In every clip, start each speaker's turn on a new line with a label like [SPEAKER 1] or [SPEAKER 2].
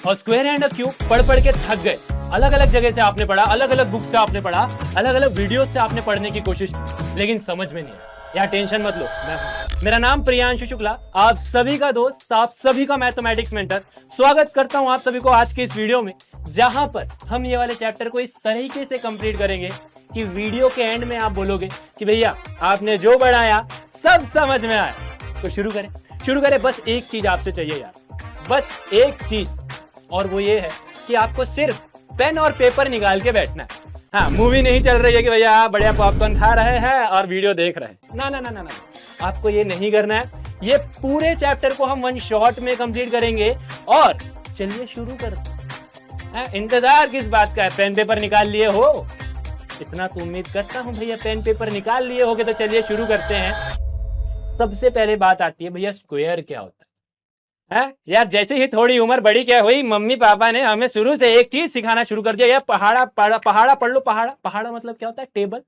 [SPEAKER 1] और square and a cube पढ़ के थक गए। अलग अलग जगह से आपने पढ़ा, अलग अलग बुक से आपने पढ़ा, अलग अलग वीडियो से आपने पढ़ने की कोशिश, लेकिन समझ में नहीं आया। यार टेंशन मत लो, मेरा नाम प्रियांशु शुक्ला, आप सभी का दोस्त, आप सभी का मैथमेटिक्स मेंटर। स्वागत करता हूं आप सभी को आज के इस वीडियो में, जहां पर हम ये वाले चैप्टर को इस तरीके से कंप्लीट करेंगे कि वीडियो के एंड में आप बोलोगे कि भैया आपने जो पढ़ाया सब समझ में आया। तो शुरू करें। बस एक चीज आपसे चाहिए यार, बस एक चीज, और वो ये है कि आपको सिर्फ पेन और पेपर निकाल के बैठना है। हाँ, मूवी नहीं चल रही है कि भैया आप बढ़िया पॉपकॉर्न खा रहे हैं और वीडियो देख रहे हैं। ना ना ना ना ना, आपको ये नहीं करना है। ये पूरे चैप्टर को हम वन शॉट में कंप्लीट करेंगे। और चलिए शुरू करते हैं। इंतजार किस बात का है? पेन पेपर निकाल लिए हो? इतना तो उम्मीद करता हूं भैया पेन पेपर निकाल लिए होगे। तो चलिए शुरू करते हैं। सबसे पहले बात आती है भैया स्क्वायर क्या होता है? यार जैसे ही थोड़ी उम्र बड़ी क्या हुई, मम्मी पापा ने हमें शुरू से एक चीज सिखाना शुरू कर दिया, यार पहाड़ा पढ़ लो। पहाड़ा मतलब क्या होता है? टेबल।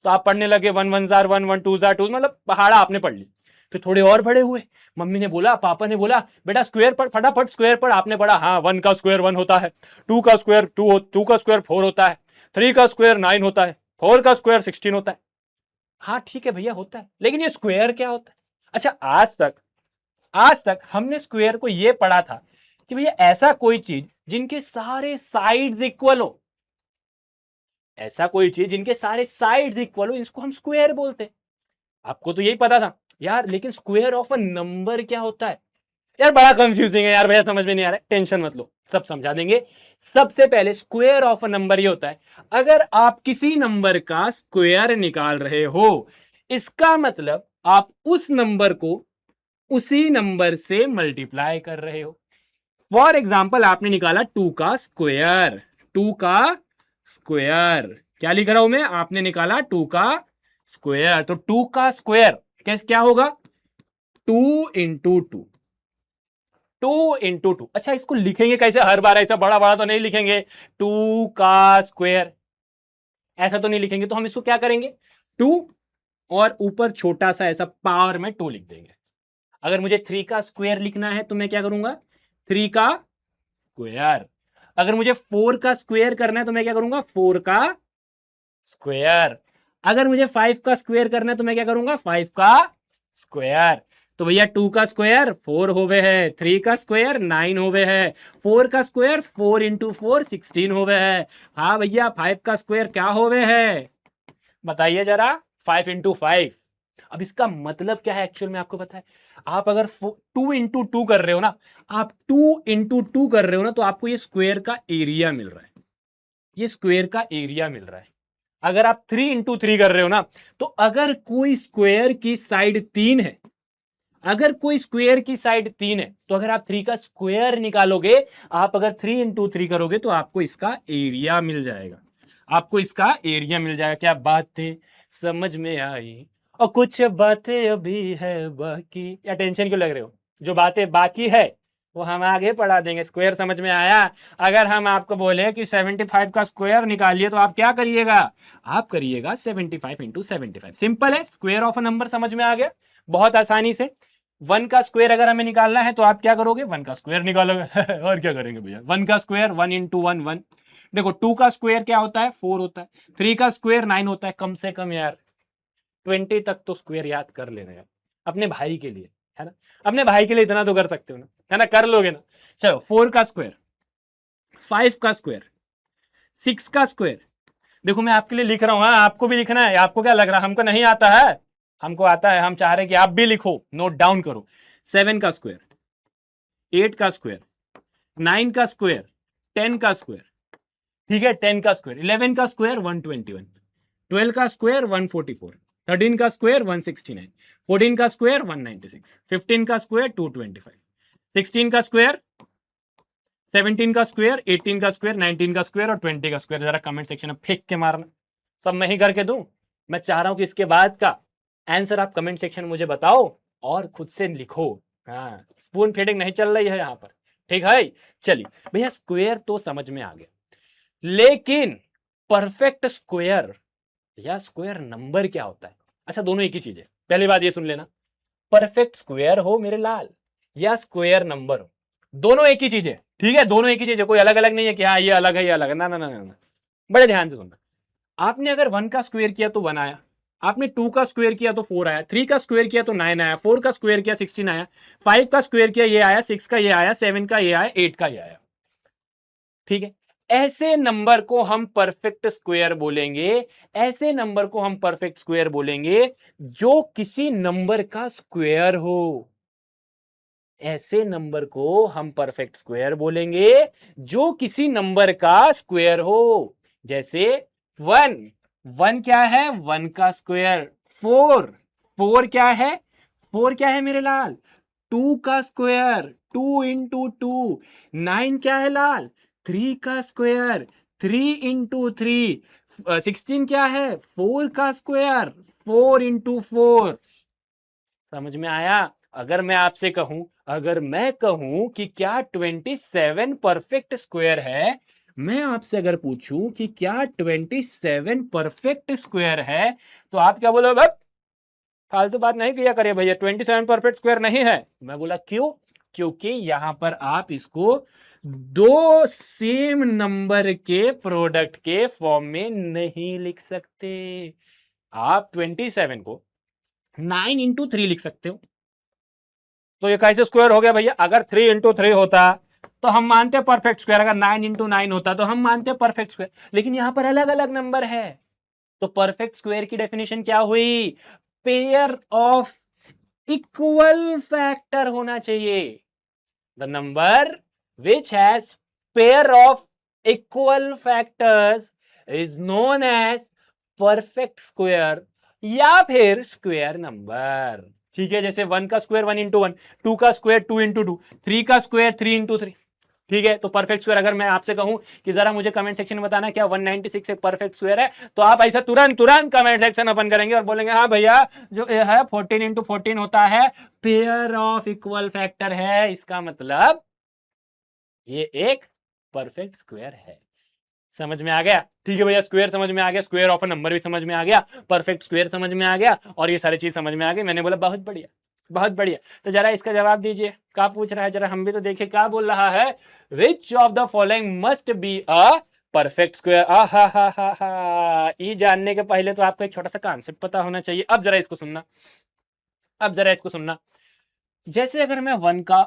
[SPEAKER 1] तो आप पढ़ने लगे 1 1 जार 1 1 2 जार 2, मतलब पहाड़ा आपने पढ़ ली। फिर थोड़े और बड़े हुए, मम्मी ने बोला, पापा ने बोला, बेटा स्क्वायर पढ़, फटाफट स्क्वायर पढ़। आपने पढ़ा, हाँ 1 का स्क्वायर 1 होता है, 2 का स्क्वायर 2 का स्क्वायर 4 होता है, 3 का स्क्वायर 9 होता है, 4 का स्क्वायर 16 होता है। हाँ ठीक है भैया होता है, लेकिन ये स्क्वायर क्या होता है? अच्छा, आज तक हमने स्क्वायर को ये पढ़ा था कि भैया ऐसा कोई चीज जिनके सारे साइड्स इक्वल हो, ऐसा कोई चीज जिनके सारे साइड्स इक्वल हो, इसको हम स्क्वायर बोलते हैं। आपको तो यही पता था यार, लेकिन स्क्वायर ऑफ अ नंबर क्या होता है? यार बड़ा कंफ्यूजिंग है यार भैया, समझ में नहीं आ रहा है। टेंशन मत लो, सब समझा देंगे। सबसे पहले स्क्वायर ऑफ अ नंबर ये होता है, अगर आप किसी नंबर का स्क्वायर निकाल रहे हो, इसका मतलब आप उस नंबर को उसी नंबर से मल्टीप्लाई कर रहे हो। फॉर एग्जाम्पल आपने निकाला 2 का स्क्वायर, 2 का स्क्वायर क्या लिख रहा हूं मैं? आपने निकाला 2 का स्क्वायर, तो 2 का स्क्वायर कैसे क्या होगा? 2 इंटू 2, 2 इंटू 2। अच्छा, इसको लिखेंगे कैसे? हर बार ऐसा बड़ा बड़ा तो नहीं लिखेंगे, 2 का स्क्वायर ऐसा तो नहीं लिखेंगे। तो हम इसको क्या करेंगे? 2 और ऊपर छोटा सा ऐसा पावर में 2 लिख देंगे। अगर मुझे 3 का स्क्वायर लिखना है तो मैं क्या करूंगा? 3 का स्क्वायर। अगर मुझे 4 का स्क्वायर करना है तो मैं क्या करूंगा? 4 का स्क्वायर। अगर मुझे 5 का स्क्वायर करना है तो मैं क्या करूंगा? 5 का स्क्वायर। तो भैया 2 का स्क्वायर 4 होवे है, 3 का स्क्वायर 9 होवे है, 4 का स्क्वायर 4 इंटू 4 16 होवे है। हाँ भैया 5 का स्क्वायर क्या होवे है? बताइए जरा। 5 इंटू 5। अब इसका मतलब क्या है एक्चुअल में आपको पता है? आप अगर 2 इंटू 2 कर रहे हो ना, आप 2 इंटू 2 कर रहे हो ना, तो आपको ये स्क्वायर का एरिया मिल रहा है। ये स्क्वायर का एरिया मिल रहा है। अगर आप 3 इंटू 3 कर रहे हो ना, तो अगर कोई स्क्वायर की साइड 3 है, अगर कोई स्क्वायर की साइड 3 है, तो अगर आप 3 का स्क्वायर निकालोगे, आप अगर 3 इंटू 3 करोगे, तो आपको इसका एरिया मिल जाएगा। आपको इसका एरिया मिल जाएगा। क्या बातें समझ में आई? और कुछ बातें अभी है बाकी। या टेंशन क्यों लग रहे हो? जो बातें बाकी है वो हम आगे पढ़ा देंगे। स्क्वायर समझ में आया? अगर हम आपको बोले कि 75 का स्क्वायर निकालिए, तो आप क्या करिएगा? आप करिएगा 75 इंटू 75। सिंपल है, स्क्वायर ऑफ अ नंबर समझ में आ गया बहुत आसानी से। 1 का स्क्वायर अगर हमें निकालना है तो आप क्या करोगे? 1 का स्क्वायर निकालोगे। और क्या करेंगे भैया? 1 का स्क्वायर 1 इंटू 1 1। देखो 2 का स्क्वायर क्या होता है? 4 होता है। 3 का स्क्वायर 9 होता है। कम से कम यार 20 तक तो स्क्वायर याद कर लेना यार, अपने भाई के लिए, है ना? अपने भाई के लिए इतना तो कर सकते हो ना, है ना? कर लोगे ना? चलो 4 का स्क्वायर, 5 का स्क्वायर, 6 का स्क्वायर। देखो मैं आपके लिए लिख रहा हूं, हाँ आपको भी लिखना है। आपको क्या लग रहा है हमको नहीं आता है? हमको आता है। हम चाह रहे हैं कि आप भी लिखो, नोट डाउन करो। 7 का स्क्वायर, 8 का स्क्वायर, 9 का स्क्वायर, 10 का स्क्वायर, ठीक है 10 का स्क्वायर, 11 का स्क्वायर 121, 12 का स्क्वायर 144, 13 का स्क्वायर 169, 14 का स्क्वायर 196, 15 का स्क्वायर 225, 16 का स्क्वायर, 17 का स्क्वायर, 18 का स्क्वायर, 19 का स्क्वायर और 20 का स्क्वायर। जरा कमेंट सेक्शन में फेंक के मारना। सब मैं ही करके दूं? मैं चाह रहा हूं कि इसके बाद का आंसर आप कमेंट सेक्शन में मुझे बताओ और खुद से लिखो। हाँ, स्पून फीडिंग नहीं चल रही है यहाँ पर, ठीक है? चलिए भैया स्क्वायर तो समझ में आ गया, लेकिन परफेक्ट स्क्वायर या स्क्वायर नंबर क्या होता है? अच्छा, दोनों एक ही चीज है। पहली बात ये सुन लेना, परफेक्ट स्क्वायर हो मेरे लाल या स्क्वायर नंबर हो, दोनों एक ही चीज है। ठीक है, दोनों एक ही चीज है, कोई अलग अलग नहीं है कि हाँ ये अलग है ये अलग है, ना ना ना ना। बड़े ध्यान से सुनना। आपने अगर 1 का स्क्वायर किया तो 1 आया, आपने 2 का स्क्वायर किया तो 4 आया, 3 का स्क्वायर किया तो 9 आया, 4 का स्क्वायर किया 16 आया, 5 का स्क्वायर किया ये आया, 6 का ये आया, 7 का ये आया, 8 का ये आया। ठीक है, ऐसे नंबर को हम परफेक्ट स्क्वायर बोलेंगे। ऐसे नंबर को हम परफेक्ट स्क्वायर बोलेंगे जो किसी नंबर का स्क्वायर हो। ऐसे नंबर को हम परफेक्ट स्क्वायर बोलेंगे जो किसी नंबर का स्क्वायर हो। जैसे 1, 1 क्या है? 1 का स्क्वायर। 4, 4 क्या है? 4 क्या है मेरे लाल? 2 का स्क्वायर, 2 इंटू 2। 9 क्या है लाल? 3 का स्क्वायर, 3 इंटू 3। 16 क्या है? 4 का स्क्वायर, 4 इंटू 4। समझ में आया? अगर मैं आपसे कहूं, अगर मैं कहूं कि क्या 27 परफेक्ट स्क्वायर है, मैं आपसे अगर पूछूं कि क्या 27 परफेक्ट स्क्वायर है, तो आप क्या बोलोगे? "बस, फालतू बात नहीं किया करिए भैया, 27 परफेक्ट स्क्वायर नहीं है।" मैं बोला क्यों? क्योंकि यहां पर आप इसको दो सेम नंबर के प्रोडक्ट के फॉर्म में नहीं लिख सकते। आप 27 को 9 इंटू 3 लिख सकते हो, तो ये कैसे स्क्वायर हो गया भैया? अगर 3 इंटू 3 होता तो हम मानते परफेक्ट स्क्वायर, अगर 9 इंटू 9 होता तो हम मानते परफेक्ट स्क्वायर, लेकिन यहां पर अलग अलग नंबर है। तो परफेक्ट स्क्वायर की डेफिनेशन क्या हुई? पेयर ऑफ इक्वल फैक्टर होना चाहिए। The number which has pair of equal factors is known as perfect square या फिर स्क्वायर नंबर। ठीक है, जैसे 1 का स्क्वायर 1 इंटू 1, 2 का स्क्वायर 2 इंटू 2, 3 का स्क्वायर 3 इंटू 3। ठीक है, तो परफेक्ट स्क्वायर अगर मैं आपसे कहूं कि जरा मुझे कमेंट सेक्शन में बताना क्या 196 एक परफेक्ट स्क्वायर है, तो आप ऐसा तुरंत तुरंत कमेंट सेक्शन ओपन करेंगे और बोलेंगे हाँ भैया जो ये है 14 इंटू 14 होता है, पेयर ऑफ इक्वल फैक्टर है, इसका मतलब ये एक परफेक्ट स्क्वायर है। समझ में आ गया? ठीक है भैया, स्क्वायर समझ में आ गया, स्क्वायर ऑफ अ नंबर भी समझ में आ गया, परफेक्ट स्क्वायर समझ में आ गया, और ये सारी चीज समझ में आ गई। मैंने बोला बहुत बढ़िया, बहुत बढ़िया। तो जरा इसका जवाब दीजिए, क्या पूछ रहा है, जरा हम भी तो देखें क्या बोल रहा है। Which of the following must be a perfect square? हा हा हा हा, ये जानने के पहले तो आपको एक छोटा सा कॉन्सेप्ट पता होना चाहिए। अब जरा इसको सुनना, अब जरा इसको सुनना। जैसे अगर मैं 1 का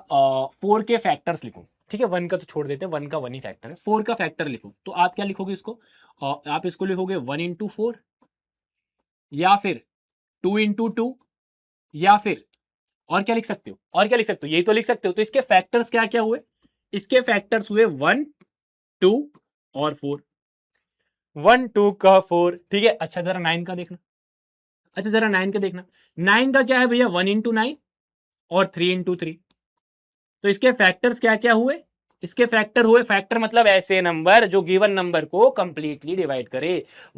[SPEAKER 1] 4 के फैक्टर्स लिखूं, ठीक है, 1 का तो छोड़ देते हैं, 1 का 1 ही फैक्टर है, 4 का फैक्टर लिखूं, तो आप क्या लिखोगे इसको? आप इसको लिखोगे 1 इंटू 4, या फिर 2 इंटू 2, या फिर और क्या लिख सकते हो? और क्या लिख सकते हो? यही तो लिख सकते हो। तो इसके फैक्टर्स क्या क्या हुए? इसके फैक्टर्स हुए 1, 2 और 4। 1 2 का 4, ठीक है। अच्छा जरा 9 का देखना, अच्छा जरा 9 का देखना। 9 का क्या है भैया? 1 इंटू 9 और 3 इंटू 3। तो इसके फैक्टर्स क्या क्या हुए? इसके फैक्टर हुए, फैक्टर मतलब ऐसे नंबर जो गिवन नंबर को कंप्लीटली डिवाइड करे।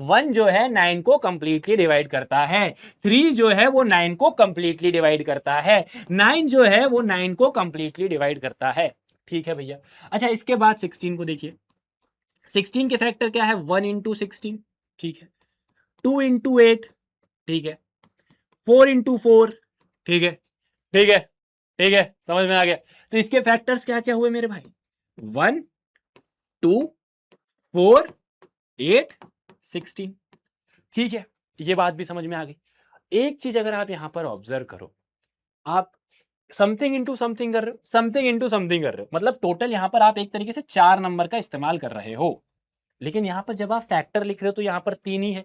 [SPEAKER 1] 1 जो है 9 को कंप्लीटली डिवाइड करता है, 3 जो है वो 9 को कंप्लीटली डिवाइड करता है, 9 जो है वो 9 को कंप्लीटली डिवाइड करता है। ठीक है भैया। अच्छा इसके बाद 16 को देखिए। 16 के फैक्टर क्या है? 1 इंटू 16, ठीक है, 2 इंटू 8, ठीक है, 4 इंटू 4, ठीक है, ठीक है, ठीक है, समझ में आ गया। तो इसके फैक्टर्स क्या क्या हुए मेरे भाई? 1 2 4 8 16। ठीक है, ये बात भी समझ में आ गई। एक चीज अगर आप यहां पर ऑब्जर्व करो, आप समथिंग इंटू समथिंग कर रहे हो, समथिंग इंटू समथिंग कर रहे हो, मतलब टोटल यहां पर आप एक तरीके से 4 नंबर का इस्तेमाल कर रहे हो, लेकिन यहां पर जब आप फैक्टर लिख रहे हो तो यहां पर 3 ही है।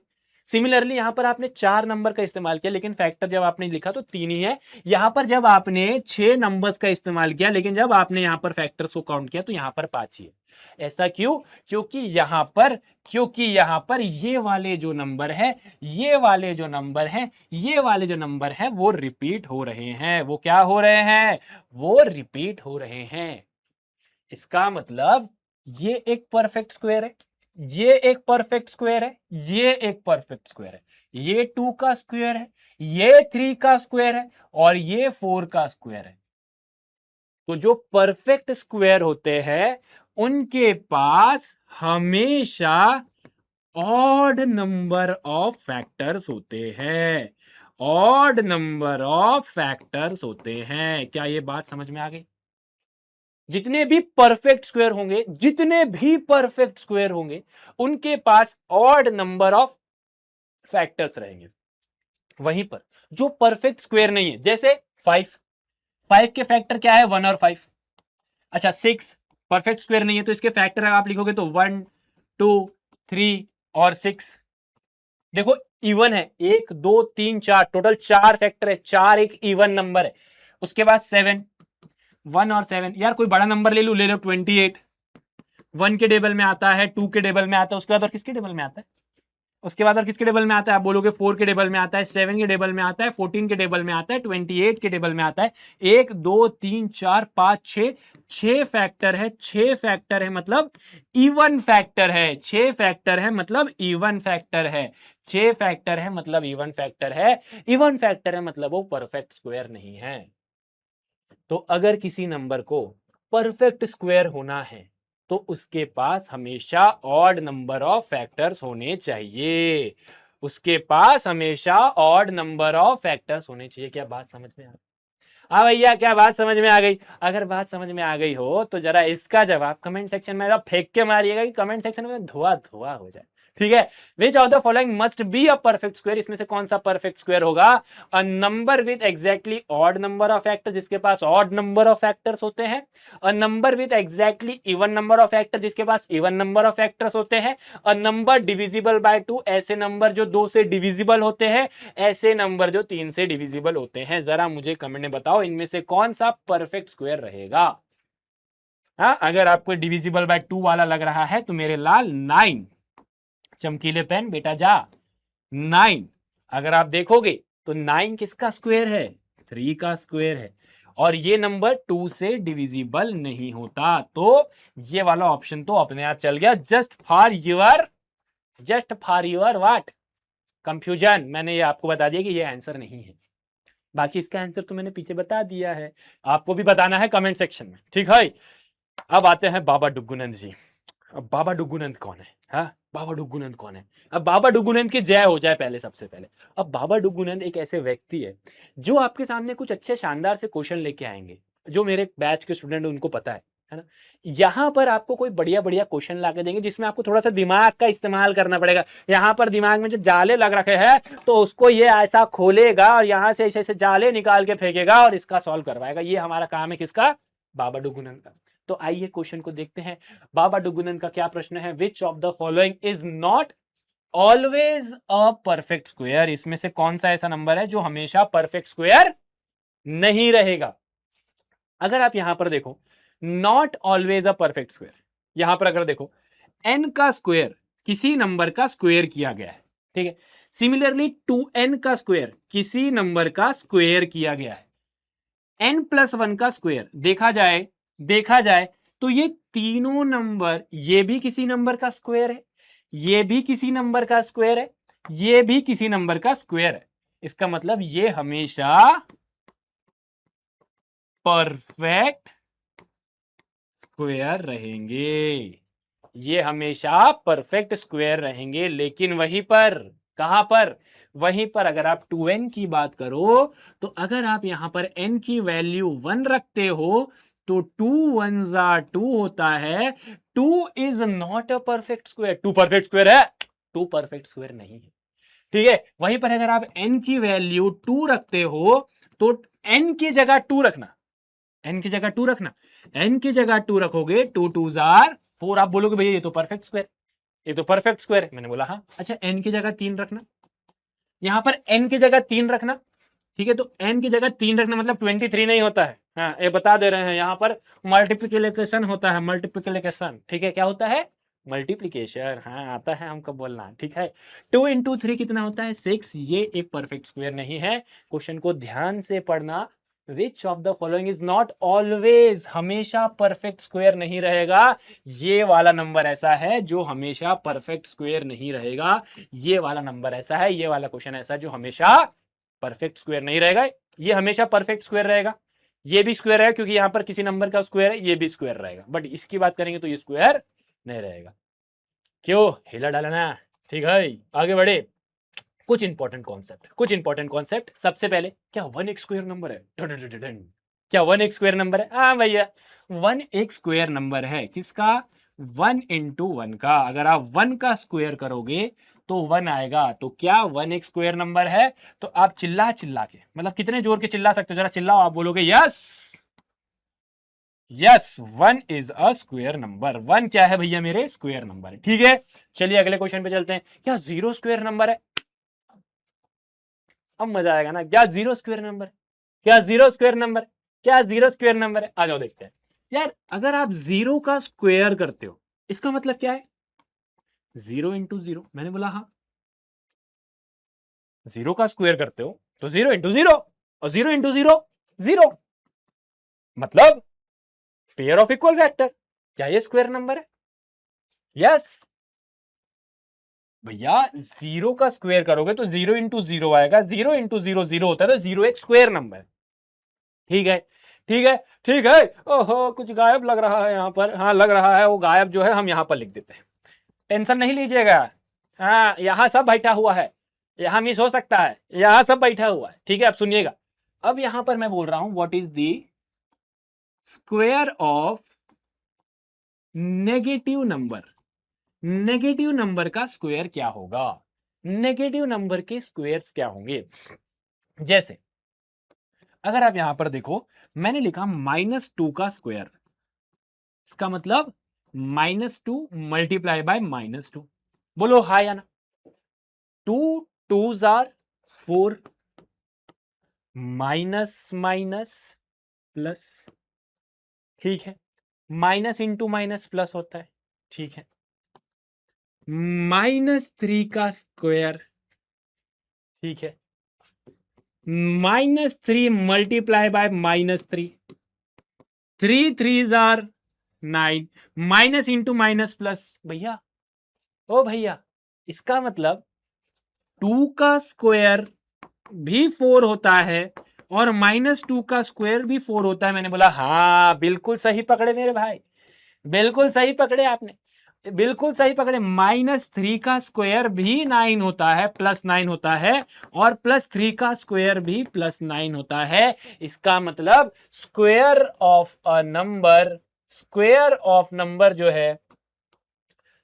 [SPEAKER 1] सिमिलरली यहां पर आपने 4 नंबर का इस्तेमाल किया, लेकिन फैक्टर जब आपने लिखा तो 3 ही है। यहां पर जब आपने 6 नंबर्स का इस्तेमाल किया, लेकिन जब आपने यहां पर फैक्टर्स को काउंट किया तो यहां पर 5 ही है। ऐसा क्यों? क्योंकि यहां पर ये वाले जो नंबर है, ये वाले जो नंबर है, ये वाले जो नंबर है वो रिपीट हो रहे हैं। वो क्या हो रहे हैं? वो रिपीट हो रहे हैं। इसका मतलब ये एक परफेक्ट स्क्वायर है, ये एक परफेक्ट स्क्वायर है, ये एक परफेक्ट स्क्वायर है, ये 2 का स्क्वायर है, ये 3 का स्क्वायर है, और ये 4 का स्क्वायर है। तो जो परफेक्ट स्क्वायर होते हैं उनके पास हमेशा ऑड नंबर ऑफ फैक्टर्स होते हैं, ऑड नंबर ऑफ फैक्टर्स होते हैं। क्या ये बात समझ में आ गई? जितने भी परफेक्ट स्क्वायर होंगे, जितने भी परफेक्ट स्क्वायर होंगे, उनके पास ऑड नंबर ऑफ फैक्टर्स रहेंगे। वहीं पर जो परफेक्ट स्क्वायर नहीं है, जैसे 5, 5 के फैक्टर क्या है? 1 और 5। अच्छा 6 परफेक्ट स्क्वायर नहीं है, तो इसके फैक्टर आप लिखोगे तो 1, 2, 3 और 6। देखो इवन है, 1 2 3 4, टोटल 4 फैक्टर है, 4 एक इवन नंबर है। उसके बाद 7, 1 और 7, यार कोई बड़ा नंबर ले लो 28। 1 के टेबल में आता है, 2 के टेबल में आता है, उसके बाद और किसके टेबल में आता है? उसके बाद और किसके टेबल में आता है? आप बोलोगे 4 के टेबल में आता है, 7 के टेबल में आता है, 14 के टेबल में आता है, 28 के टेबल में आता है। 1 2 3 4 5 6, 6 फैक्टर है, 6 फैक्टर है मतलब इवन फैक्टर है, 6 फैक्टर है मतलब इवन फैक्टर है, 6 फैक्टर है मतलब इवन फैक्टर है, इवन फैक्टर है मतलब वो परफेक्ट स्क्वायर नहीं है। तो अगर किसी नंबर को परफेक्ट स्क्वायर होना है तो उसके पास हमेशा ऑड नंबर ऑफ फैक्टर्स होने चाहिए, उसके पास हमेशा ऑड नंबर ऑफ फैक्टर्स होने चाहिए। क्या बात समझ में आ गई? हाँ भैया, क्या बात समझ में आ गई? अगर बात समझ में आ गई हो तो जरा इसका जवाब कमेंट सेक्शन में फेंक के मारिएगा कि कमेंट सेक्शन में धुआं धुआं हो जाए। ठीक है? Which of the following must be a perfect square, इसमें से कौन सा परफेक्ट स्क्वायर होगा? A number with exactly odd number of factors, जिसके पास ऑड नंबर ऑफ फैक्टर्स होते हैं। A number with exactly even number of factor, जिसके पास even number of factors होते हैं। अ नंबर डिविजिबल बाय 2, ऐसे नंबर जो 2 से डिविजिबल होते हैं, ऐसे नंबर जो 3 से डिविजिबल होते हैं। जरा मुझे कमेंट में बताओ इनमें से कौन सा परफेक्ट स्क्वायर रहेगा? हाँ, अगर आपको डिविजिबल बाय 2 वाला लग रहा है तो मेरे लाल 9, चमकीले पेन बेटा जा 9। अगर आप देखोगे तो 9 किसका स्क्वायर है? 3 का स्क्वायर है, और ये नंबर 2 से डिविजिबल नहीं होता। तो ये वाला ऑप्शन तो अपने आप चल गया, just for your what confusion. मैंने ये आपको बता दिया कि ये आंसर नहीं है। बाकी इसका आंसर तो मैंने पीछे बता दिया है, आपको भी बताना है कमेंट सेक्शन में। ठीक है? अब आते हैं बाबा डुग्गुनंद जी। अब बाबा डुग्गुनंद कौन है? हाँ, बाबा डुग्गुनंद कौन है? अब बाबा डुग्गुनंद की जय हो जाए पहले, सबसे पहले। अब बाबा डुग्गुनंद एक ऐसे व्यक्ति है जो आपके सामने कुछ अच्छे शानदार से क्वेश्चन लेके आएंगे, जो मेरे बैच के स्टूडेंट उनको पता है ना? यहाँ पर आपको कोई बढ़िया बढ़िया क्वेश्चन ला के देंगे जिसमें आपको थोड़ा सा दिमाग का इस्तेमाल करना पड़ेगा। यहाँ पर दिमाग में जो जाले लग रखे हैं तो उसको ये ऐसा खोलेगा और यहाँ से ऐसे ऐसे जाले निकाल के फेंकेगा और इसका सॉल्व करवाएगा। ये हमारा काम है, किसका? बाबा डुग्गुनंद का। तो आइए क्वेश्चन को देखते हैं। बाबा डुग्गुनंद का क्या प्रश्न है? Which of the following is not always a perfect square, इसमें से कौन सा ऐसा नंबर है जो हमेशा परफेक्ट स्क्वायर नहीं रहेगा? अगर आप यहां पर देखो, not always a perfect square, यहां पर अगर देखो n का स्क्वायर किसी नंबर का स्क्वायर किया गया है, ठीक है? सिमिलरली 2n का स्क्वायर किसी नंबर का स्क्वायर किया गया है। n+1 का स्क्वायर देखा जाए तो ये तीनों नंबर, ये भी किसी नंबर का स्क्वायर है, ये भी किसी नंबर का स्क्वायर है, ये भी किसी नंबर का स्क्वायर है। इसका मतलब ये हमेशा परफेक्ट स्क्वायर रहेंगे, ये हमेशा परफेक्ट स्क्वायर रहेंगे। लेकिन वहीं पर, कहां पर? वहीं पर अगर आप 2n की बात करो तो अगर आप यहां पर n की वैल्यू 1 रखते हो तो 2 1 2 होता है। 2 is not a perfect square. 2 perfect square है? 2 परफेक्ट स्क्वायर नहीं है। ठीक है? वहीं पर अगर आप n की वैल्यू 2 रखते हो तो n की जगह 2 रखना, n की जगह 2 रखना, n की जगह 2 रखोगे, 2 2 4। आप बोलोगे भैया ये तो परफेक्ट स्क्वायर, ये तो परफेक्ट स्क्वायर है। मैंने बोला हाँ। अच्छा n की जगह 3 रखना, यहां पर n की जगह 3 रखना, ठीक है? तो n की जगह 3 रखना मतलब 23 नहीं होता है। हाँ, ये बता दे रहे हैं, यहां पर मल्टीप्लिकेशन होता है, मल्टीप्लिकेशन। ठीक है? क्या होता है? मल्टीप्लिकेशन। हाँ, आता है हमको बोलना। ठीक है? 2 इंटू 3 कितना होता है? 6। ये एक परफेक्ट स्क्वायर नहीं है। क्वेश्चन को ध्यान से पढ़ना। Which of the following is not always, हमेशा परफेक्ट स्क्वायर नहीं रहेगा। ये वाला नंबर ऐसा है जो हमेशा परफेक्ट स्क्वायर नहीं रहेगा। ये वाला नंबर ऐसा है, ये वाला क्वेश्चन ऐसा है जो हमेशा परफेक्ट स्क्वायर नहीं रहेगा। ये हमेशा परफेक्ट स्क्वायर रहेगा, ये भी स्क्वायर है क्योंकि यहां पर किसी नंबर का स्क्वायर है, ये भी स्क्वायर रहेगा। बट इसकी बात करेंगे तो ये स्क्वायर नहीं रहेगा। क्यों? हिला डाला ना? ठीक है, आगे बढ़े। कुछ इंपॉर्टेंट कॉन्सेप्ट, सबसे पहले, क्या 1 एक स्क्वायर नंबर है? क्या 1 एक स्क्वायर नंबर है? हाँ भैया, 1 एक स्क्वायर नंबर है। किसका? 1 इंटू 1 का। अगर आप 1 का स्क्वायर करोगे तो 1 आएगा। तो क्या 1 एक स्क्वायर नंबर है? तो आप चिल्ला चिल्ला के, मतलब कितने जोर के चिल्ला सकते हो, जरा चिल्लाओ। आप बोलोगे yes, yes 1 is a square number. 1 क्या है भैया? मेरे स्क्वायर नंबर है। ठीक है, चलिए अगले क्वेश्चन पे चलते हैं। क्या 0 स्क्वायर नंबर है? अब मजा आएगा ना। क्या 0 स्क्वायर नंबर है? क्या 0 स्क्वायर नंबर है? क्या 0 स्क्वायर नंबर है? आ जाओ देखते हैं। यार अगर आप 0 का स्क्वायर करते हो, इसका मतलब क्या है? 0 इंटू 0। मैंने बोला हाँ, 0 का स्क्वायर करते हो तो 0 इंटू 0, और 0 इंटू 0 0, मतलब पेयर ऑफ इक्वल फैक्टर। क्या ये स्क्वायर नंबर है? यस भैया, 0 का स्क्वायर करोगे तो 0 इंटू 0 आएगा। 0 इंटू 0 0 होता है, तो 0 एक स्क्वायर नंबर है। ठीक है, ठीक है, ठीक है। ओहो, कुछ गायब लग रहा है यहाँ पर। हाँ लग रहा है, वो गायब जो है हम यहाँ पर लिख देते हैं। टेंशन नहीं लीजिएगा। हाँ, यहाँ सब बैठा हुआ है। यहाँ मिस हो सकता है, यहाँ सब बैठा हुआ है। ठीक है, अब सुनिएगा। अब यहाँ पर मैं बोल रहा हूं what is the square of negative number. Negative number का स्क्वायर क्या होगा? नेगेटिव नंबर के स्क्वायर्स क्या होंगे? जैसे अगर आप यहां पर देखो, मैंने लिखा -2 का स्क्वायर। इसका मतलब -2 मल्टीप्लाई बाय -2। बोलो हाँ या ना। 2 2s are 4, minus minus plus. ठीक है, माइनस इंटू माइनस प्लस होता है। ठीक है, -3 का स्क्वायर। ठीक है, -3 multiply by -3। 3 3s are 9, minus into minus plus. भैया, ओ भैया, इसका मतलब 2 का स्क्वायर भी 4 होता है और -2 का स्क्वायर भी 4 होता है। मैंने बोला हाँ, बिल्कुल सही पकड़े मेरे भाई, बिल्कुल सही पकड़े आपने, बिल्कुल सही पकड़े। -3 का स्क्वायर भी 9 होता है, +9 होता है, और +3 का स्क्वायर भी +9 होता है। इसका मतलब square of a number, square of number जो है,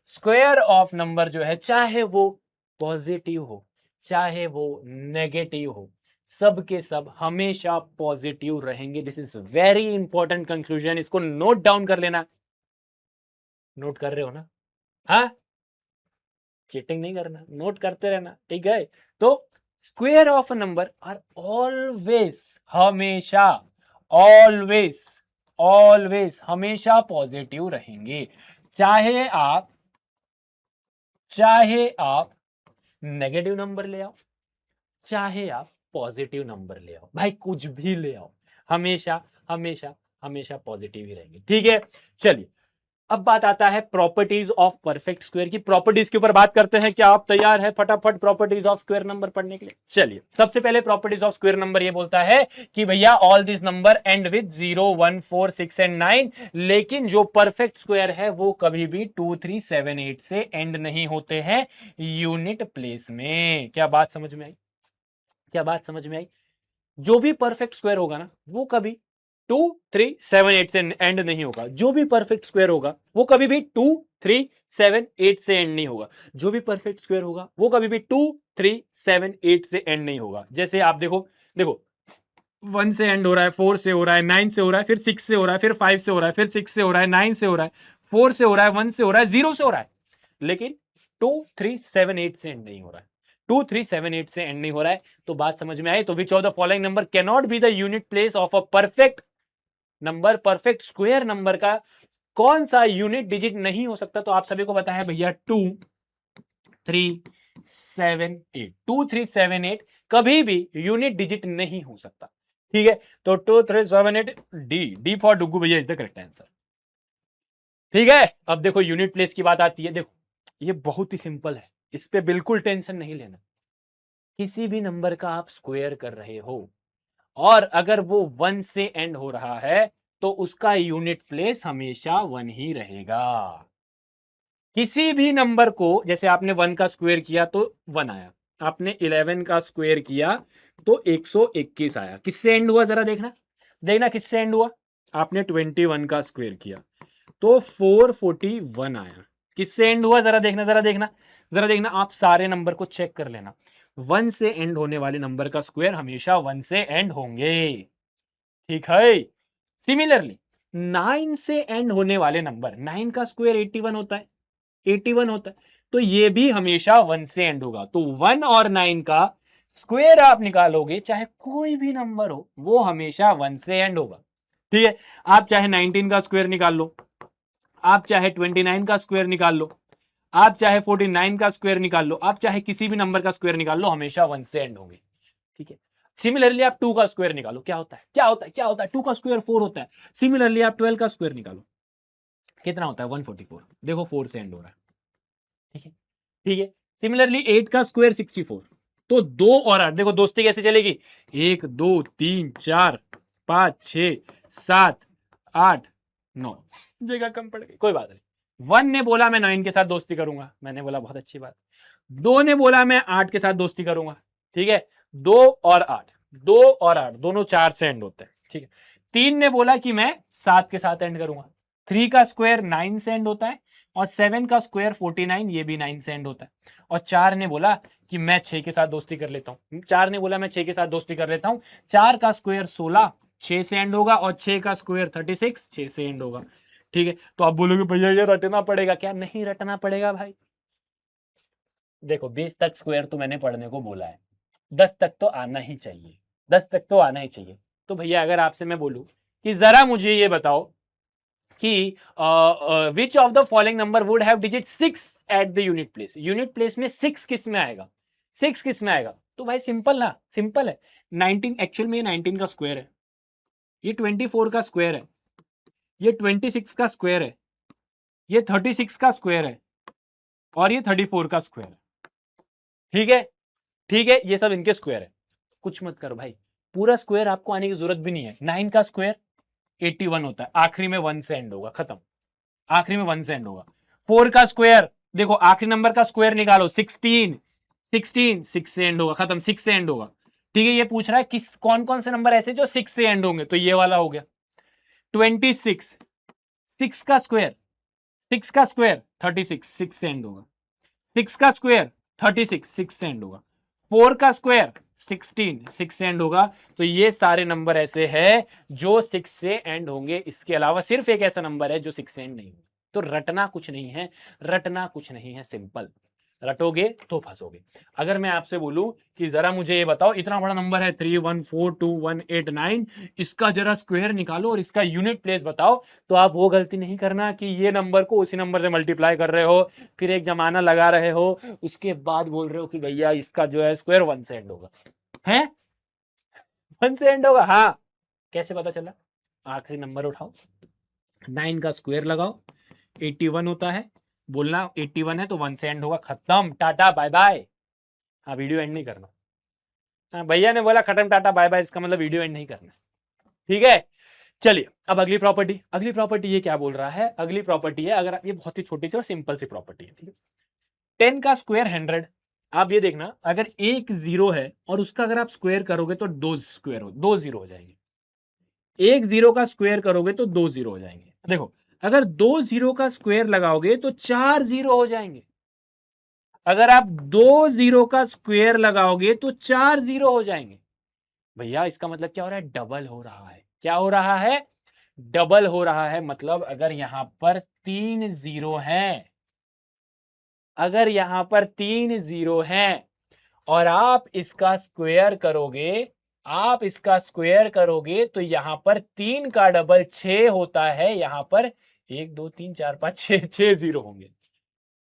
[SPEAKER 1] स्क्वायर ऑफ नंबर जो है, चाहे वो पॉजिटिव हो चाहे वो नेगेटिव हो, सब के सब हमेशा पॉजिटिव रहेंगे। This is very important conclusion. इसको नोट डाउन कर लेना। नोट कर रहे हो ना? हाँ, चीटिंग नहीं करना, नोट करते रहना। ठीक है, तो square of a number are always, हमेशा, ऑलवेज, ऑलवेज हमेशा पॉजिटिव रहेंगे। चाहे आप, चाहे आप नेगेटिव नंबर ले आओ, चाहे आप पॉजिटिव नंबर ले आओ, भाई कुछ भी ले आओ, हमेशा हमेशा हमेशा पॉजिटिव ही रहेंगे। ठीक है, चलिए अब बात आता है प्रॉपर्टीज ऑफ परफेक्ट स्क्वायर की। प्रॉपर्टीज के ऊपर बात करते हैं। क्या आप तैयार है फटाफट प्रॉपर्टीज ऑफ स्क्वायर नंबर पढ़ने के लिए? चलिए, सबसे पहले प्रॉपर्टीज ऑफ स्क्वायर नंबर ये बोलता है कि भैया all this number and with 0 1 4 6 and 9, लेकिन जो परफेक्ट स्क्वायर है वो कभी भी 2 3 7 8 से एंड नहीं होते हैं यूनिट प्लेस में। क्या बात समझ में आई? क्या बात समझ में आई? जो भी परफेक्ट स्क्वायर होगा ना, वो कभी 2 3 7 8 से एंड नहीं होगा। जो भी परफेक्ट स्क्वायर होगा वो कभी भी 2 3 7 8 से एंड नहीं होगा। जो भी परफेक्ट स्क्वायर होगा वो कभी भी 2 3 7 8 से एंड नहीं होगा। जैसे आप देखो, देखो 1 से एंड हो रहा है, 4 से हो रहा है, 9 से हो रहा है, फिर 6 से हो रहा है, फिर 5 से हो रहा है, फिर 6 से हो रहा है, 9 से हो रहा है, 4 से हो रहा है, 1 से हो रहा है, 0 से हो रहा है, लेकिन 2 3 7 8 से एंड नहीं हो रहा है। 2 3 7 8 से एंड नहीं हो रहा है। तो बात समझ में आई? तो which of the following number can not be the unit place of a perfect number? Perfect square number का कौन सा यूनिट डिजिट नहीं हो सकता? तो आप सभी को पता है भैया 2 3 7 8। 2 3 7 8 कभी भी यूनिट डिजिट नहीं हो सकता। ठीक है, तो 2 3 7 8, डी फॉर डुगू भैया इज द करेक्ट आंसर। ठीक है, अब देखो यूनिट प्लेस की बात आती है। देखो ये बहुत ही सिंपल है, इस पे बिल्कुल टेंशन नहीं लेना। किसी भी नंबर का आप स्क्वायर कर रहे हो और अगर वो 1 से एंड हो रहा है तो उसका यूनिट प्लेस हमेशा 1 ही रहेगा। किसी भी नंबर को, जैसे आपने 1 का स्क्वायर किया तो 1 आया, आपने 11 का स्क्वायर किया तो 121 आया। किससे एंड हुआ जरा देखना, देखना किससे एंड हुआ, आपने 21 का स्क्वायर किया तो 441 आया। किससे एंड हुआ, जरा देखना जरा देखना जरा देखना, आप सारे नंबर को चेक कर लेना। 1 से एंड होने वाले नंबर का स्क्वायर हमेशा 1 से एंड होंगे, ठीक है। सिमिलरली 9 से एंड होने वाले नंबर, 9 का स्क्वायर 81 होता है, 81 होता है, तो ये भी हमेशा 1 से एंड होगा। तो 1 और 9 का स्क्वायर आप निकालोगे, चाहे कोई भी नंबर हो, वो हमेशा 1 से एंड होगा, ठीक है। आप चाहे 19 का स्क्वायर निकाल लो, आप चाहे 29 का स्क्वायर निकाल लो, आप चाहे 49 का स्क्वायर निकाल लो, आप चाहे किसी भी नंबर का स्क्वायर निकाल लो, हमेशा 1 से एंड होंगे, ठीक है। सिमिलरली आप 2 का स्क्वायर निकालो, क्या होता है क्या होता है क्या होता है, 2 का स्क्वायर 4 होता है। सिमिलरली आप 12 का स्क्वायर निकालो, कितना होता है 144, देखो 4 से एंड हो रहा है, ठीक है ठीक है। सिमिलरली 8 का स्क्वायर 64, तो 2 और 8, देखो दोस्ती कैसे चलेगी, 1 2 3 4 5 6 7 8 9, जगह कम पड़ गई, कोई बात नहीं। 1 ने बोला मैं 9 के साथ दोस्ती करूंगा, मैंने बोला बहुत अच्छी बात। 2 ने बोला मैं 8 के साथ दोस्ती करूंगा, ठीक है। 2 और 8, 2 और 8 दोनों 4 से एंड होते हैं, ठीक है। 3 ने बोला कि मैं 7 के साथ एंड करूंगा, 3 का स्क्वायर 9 से एंड होता है, और 7 का स्क्वायर 49, ये भी 9 से एंड होता है। और 4 ने बोला कि मैं 6 के साथ दोस्ती कर लेता हूं, 4 ने बोला मैं 6 के साथ दोस्ती कर लेता हूं, 4 का स्क्वायर 16, 6 से एंड होगा, और 6 का स्क्वायर 36, 6 से एंड होगा, ठीक है। तो आप बोलोगे भैया ये रटना पड़ेगा क्या, नहीं रटना पड़ेगा भाई। देखो 20 तक स्क्वायर तो मैंने पढ़ने को बोला है, 10 तक तो आना ही चाहिए, 10 तक तो आना ही चाहिए। तो भैया अगर आपसे मैं बोलूं कि जरा मुझे ये बताओ कि which of the following number would have digit 6 at the unit place, unit place में 6 किस में आएगा, 6 किस में आएगा, तो भाई सिंपल ना, सिंपल है। 19 एक्चुअल में 19 का स्क्वायर है, ये 24 का स्क्वायर है, ये 26 का स्क्वायर है, ये 36 का स्क्वायर है, और ये 34 का स्क्वायर है, ठीक है ठीक है। ये सब इनके स्क्वायर है, कुछ मत करो भाई, पूरा स्क्वायर आपको आने की जरूरत भी नहीं है। 9 का स्क्वायर 81 होता है, आखिरी में 1 से एंड होगा, खत्म, आखिरी में 1 से एंड होगा। 4 का स्क्वायर, देखो आखिरी नंबर का स्क्वायर निकालो, 16, 16 6 से एंड होगा, खत्म, 6 से एंड होगा, ठीक है। ये पूछ रहा है किस कौन कौन से नंबर ऐसे जो 6 से एंड होंगे, तो ये वाला हो गया। 26, 6 का स्क्वायर, 6 का स्क्वायर 36, 6 से एंड होगा। 6 का स्क्वायर 36, 6 से एंड होगा। 4 का स्क्वायर 16, 6 से एंड होगा। तो ये सारे नंबर ऐसे हैं जो 6 से एंड होंगे, इसके अलावा सिर्फ एक ऐसा नंबर है जो 6 से एंड नहीं होगा। तो रटना कुछ नहीं है, रटना कुछ नहीं है, सिंपल, रटोगे तो फंसोगे। अगर मैं आपसे बोलूं कि जरा मुझे ये बताओ, इतना बड़ा नंबर है 3142189, इसका जरा स्क्वायर निकालो और इसका यूनिट प्लेस बताओ, तो आप वो गलती नहीं करना कि ये नंबर को उसी नंबर से मल्टीप्लाई कर रहे हो, फिर एक जमाना लगा रहे हो, उसके बाद बोल रहे हो कि भैया इसका जो है स्क्वायर 1 से एंड होगा, है 1 से एंड होगा। हाँ, कैसे पता चला, आखिरी नंबर उठाओ, 9 का स्क्वायर लगाओ, 81 होता है, बोलना 81 है तो 1 से एंड होगा, खत्म, टाटा बाय बाय। हाँ, वीडियो एंड नहीं करना। हाँ, भैया ने बोला खत्म टाटा बाय बाय, इसका मतलब वीडियो एंड नहीं करना, ठीक है। चलिए अब अगली प्रॉपर्टी, अगली प्रॉपर्टी ये क्या बोल रहा है, अगली प्रॉपर्टी है, अगर ये बहुत ही छोटी सी और सिंपल सी प्रॉपर्टी है, ठीक है। 10 का स्क्वायर 100, आप ये देखना अगर एक जीरो है और उसका अगर आप स्क्वायर करोगे तो दो स्क्वायर हो, दो जीरो हो जाएंगे। एक जीरो का स्क्वायर करोगे तो दो जीरो हो जाएंगे। देखो अगर दो जीरो का स्क्वायर लगाओगे तो चार जीरो हो जाएंगे। अगर आप दो जीरो का स्क्वायर लगाओगे तो चार जीरो हो जाएंगे। भैया इसका मतलब क्या हो रहा है, डबल हो रहा है। क्या हो रहा है, डबल हो रहा है। मतलब अगर यहां पर तीन जीरो हैं, अगर यहां पर तीन जीरो हैं और आप इसका स्क्वायर करोगे, आप इसका स्क्वायर करोगे तो यहां पर तीन का डबल छह होता है। यहां पर एक दो तीन चार पांच छह, छह जीरो होंगे,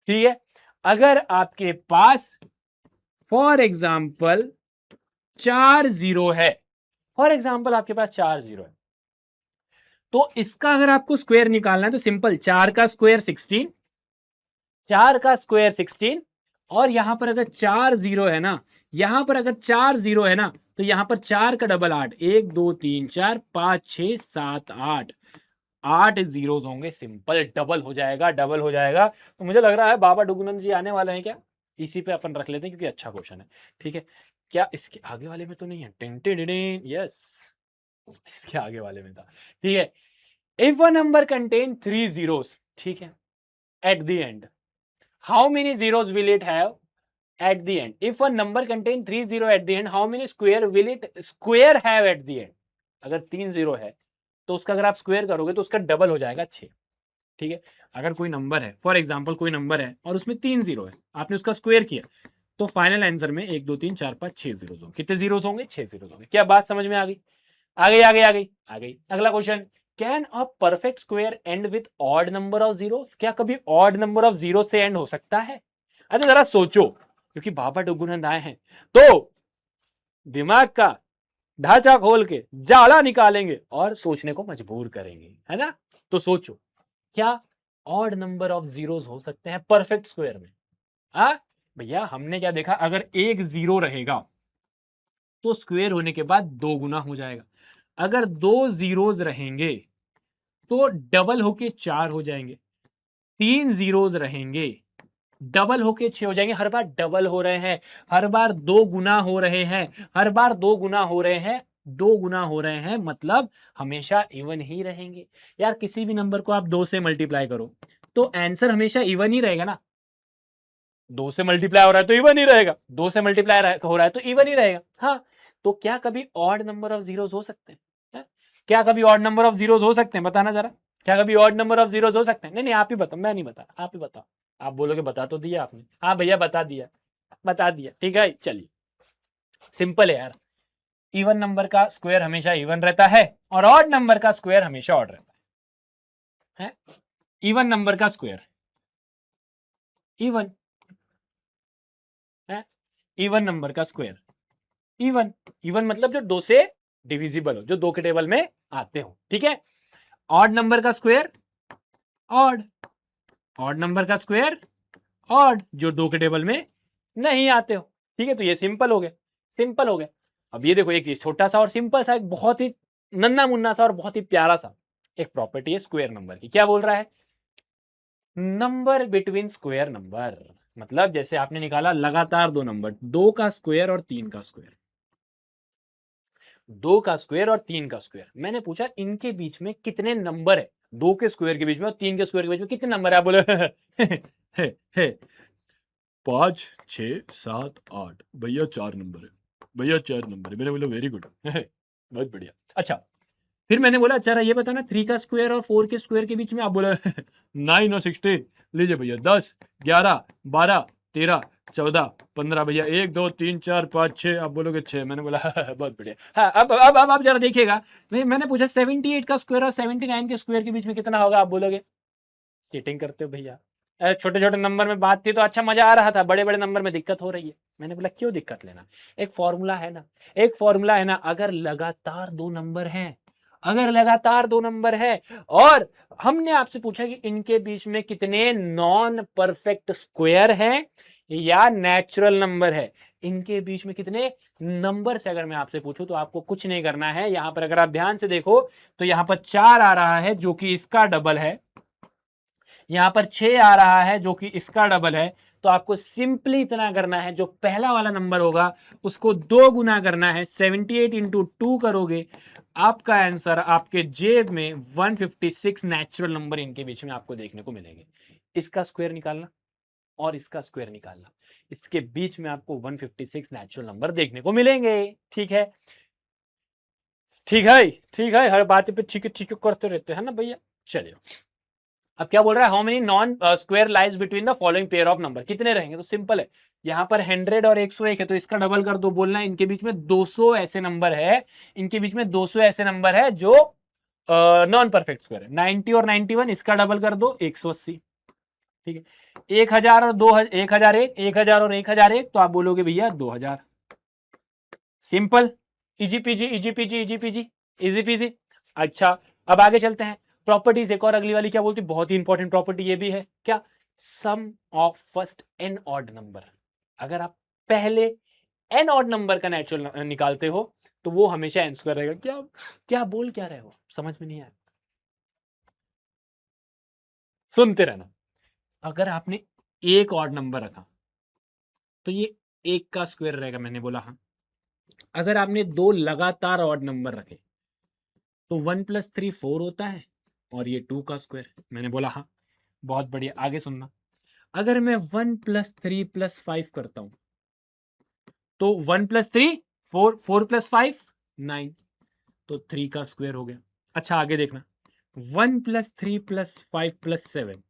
[SPEAKER 1] ठीक है। अगर आपके पास फॉर एग्जाम्पल चार जीरो है, फॉर एग्जाम्पल आपके पास चार जीरो है, तो इसका अगर आपको स्क्वायर निकालना है तो सिंपल, चार का स्क्वायर 16, चार का स्क्वायर 16, और यहां पर अगर चार जीरो है ना, यहां पर अगर चार जीरो है ना, तो यहां पर चार का डबल आठ, एक दो तीन चार पांच छह सात आठ, आठ जीरोस होंगे। सिंपल, डबल हो जाएगा, डबल हो जाएगा। तो मुझे लग रहा है बाबा डुगनंद जी आने वाले हैं क्या, इसी पे अपन रख लेते हैं क्योंकि अच्छा क्वेश्चन है, ठीक है। क्या इसके आगे वाले में तो नहीं है, टेन टेन, यस इसके आगे वाले में था, ठीक है। If a number contain 3 zeros, ठीक है, at the end, how many zeros will it have at the end? If a number contain 3 zero at the end, how many square will it square have at the end? अगर 3 zero है तो उसका अगर आप square करोगे तो उसका double हो जाएगा 6, ठीक है। अगर कोई नंबर है, फॉर एग्जांपल कोई नंबर है और उसमें 3 जीरो है, आपने उसका स्क्वायर किया तो फाइनल आंसर में 1 2 3 4 5 6 जीरो होंगे। कितने जीरो होंगे? 6 जीरो होंगे। क्या बात समझ में आ गई? आ गई आ गई आ गई आ गई। अगला question, can a perfect square and with odd number of zero? क्या कभी ऑड नंबर ऑफ जीरो से एंड हो सकता है? अच्छा जरा सोचो, क्योंकि बाबा डुगुनंद आए हैं तो दिमाग का ढांचा खोल के जाला निकालेंगे और सोचने को मजबूर करेंगे, है ना। तो सोचो, क्या ऑड नंबर ऑफ जीरोस हो सकते हैं परफेक्ट स्क्वायर में? भैया हमने क्या देखा, अगर एक जीरो रहेगा तो स्क्वायर होने के बाद 2 गुना हो जाएगा। अगर 2 जीरोस रहेंगे तो डबल होके 4 हो जाएंगे। 3 जीरोस रहेंगे डबल होके 6 हो जाएंगे। हर बार डबल हो रहे हैं, हर बार 2 गुना हो रहे हैं, हर बार 2 गुना हो रहे हैं, 2 गुना हो रहे हैं, मतलब हमेशा इवन ही रहेंगे। यार किसी भी नंबर को आप 2 से मल्टीप्लाई करो तो आंसर हमेशा इवन ही रहेगा ना। 2 से मल्टीप्लाई हो रहा है तो इवन ही रहेगा, 2 से मल्टीप्लाई हो रहा है तो इवन ही रहेगा। हाँ, तो क्या कभी ऑड नंबर ऑफ जीरोस हो सकते हैं? क्या कभी ऑड नंबर ऑफ जीरोस हो सकते हैं? बताना जरा, क्या कभी ऑड नंबर ऑफ जीरोस हो सकते हैं? नहीं नहीं, आप ही बताओ, मैं नहीं बता, आप ही बताओ। आप बोलोगे बता तो दिया आपने, हाँ भैया बता दिया, बता दिया, ठीक है। चलिए सिंपल है यार, इवन नंबर का स्क्वायर हमेशा इवन रहता है और ऑड नंबर का स्क्वायर हमेशा ऑड रहता है। इवन नंबर का स्क्वायर इवन है, इवन नंबर का स्क्वायर इवन, इवन मतलब जो 2 से डिविजिबल हो, जो 2 के टेबल में आते हो, ठीक है। ऑड नंबर का स्क्वायर ऑड, ऑड नंबर का स्क्वायर ऑड, जो 2 के टेबल में नहीं आते हो, ठीक है। तो ये सिंपल हो गया, सिंपल हो गया। अब ये देखो, एक चीज छोटा सा और सिंपल सा, एक बहुत ही नन्ना मुन्ना सा और बहुत ही प्यारा सा एक प्रॉपर्टी है स्क्वायर नंबर की। क्या बोल रहा है? नंबर बिटवीन स्क्वायर नंबर, मतलब जैसे आपने निकाला लगातार 2 नंबर, 2 का स्क्वायर और 3 का स्क्वायर, 2 का स्क्वायर और 3 का स्क्वायर। मैंने पूछा इनके बीच में कितने नंबर है, 2 के स्क्वायर के बीच में और 3 के स्क्वायर के बीच में कितने नंबर है? आप बोले 5 6 7 8, भैया 4 नंबर है, भैया 4 नंबर है। मैंने बोला वेरी गुड, बहुत बढ़िया। अच्छा, फिर मैंने बोला चलो ये बताना 3 का स्क्वायर और 4 के स्क्वायर के बीच में। आप बोला 9 और 16, लीजिए भैया 10 11 12 13 14 15, भैया 1 2 3 4 5 6, आप बोलोगे 6। मैंने बोला बहुत बढ़िया। हाँ, अब आप जरा देखिएगा, मैंने पूछा 78 का स्क्वायर और 79 के स्क्वायर के बीच में कितना होगा? आप बोलोगे चीटिंग करते हो भैया, छोटे छोटे नंबर में बात थी तो अच्छा मजा आ रहा था, बड़े बड़े नंबर में दिक्कत हो रही है। मैंने बोला क्यों दिक्कत लेना, एक फॉर्मूला है ना, एक फॉर्मूला है ना। अगर लगातार 2 नंबर हैं, अगर लगातार 2 नंबर है और हमने आपसे पूछा कि इनके बीच में कितने नॉन परफेक्ट स्क्वायर हैं या नेचुरल नंबर है, इनके बीच में कितने नंबर से अगर मैं आपसे पूछूं तो आपको कुछ नहीं करना है। यहां पर अगर आप ध्यान से देखो तो यहां पर 4 आ रहा है जो कि इसका डबल है, यहां पर 6 आ रहा है जो कि इसका डबल है। तो आपको सिंपली इतना करना है, जो पहला वाला नंबर होगा उसको 2 गुना करना है, 78 इंटू 2 करोगे, आपका आंसर आपके जेब में 156 नेचुरल नंबर इनके बीच में आपको देखने को मिलेंगे। इसका स्क्वायर निकालना और इसका स्क्वायर निकालना, इसके बीच में आपको 156 नेचुरल नंबर देखने को मिलेंगे। ठीक है, ठीक है, ठीक है, हर बात पे ठीक है करते रहते हैं ना भैया। चलिए अब क्या बोल रहा है, how many non square lies between the following pair of number, कितने रहेंगे? तो सिंपल है, यहां पर 100 और 101 है तो इसका डबल कर दो। बोलना है इनके बीच में 200 ऐसे नंबर है, इनके बीच में 200 ऐसे नंबर है जो नॉन परफेक्ट स्क्वायर है। 90 और 91, इसका डबल कर दो 180, ठीक है। 1000 और 2000, 1001, 1000 और 1001, तो आप बोलोगे भैया 2000। Simple, easy PG easy PG easy PG easy PG. अच्छा अब आगे चलते हैं, प्रॉपर्टीज एक और अगली वाली क्या बोलती है, बहुत ही इंपॉर्टेंट प्रॉपर्टी ये भी है, क्या? Sum of first N odd number. अगर आप पहले एन ऑड नंबर का नेचुरल निकालते हो तो वो हमेशा एन स्क्वायर रहेगा। क्या क्या बोल क्या रहे हो, समझ में नहीं आया, सुनते रहना। अगर आपने एक ऑड नंबर रखा तो ये 1 का स्क्वायर रहेगा, मैंने बोला हाँ। अगर आपने 2 लगातार ऑड नंबर रखे तो 1+3 4 होता है और ये 2 का स्क्वायर। मैंने बोला हाँ, बहुत बढ़िया। आगे सुनना, अगर मैं 1+3+5 करता हूं तो 1+3 4, 4+5 9, तो 3 का स्क्वायर हो गया। अच्छा आगे देखना, 1+3+5+7,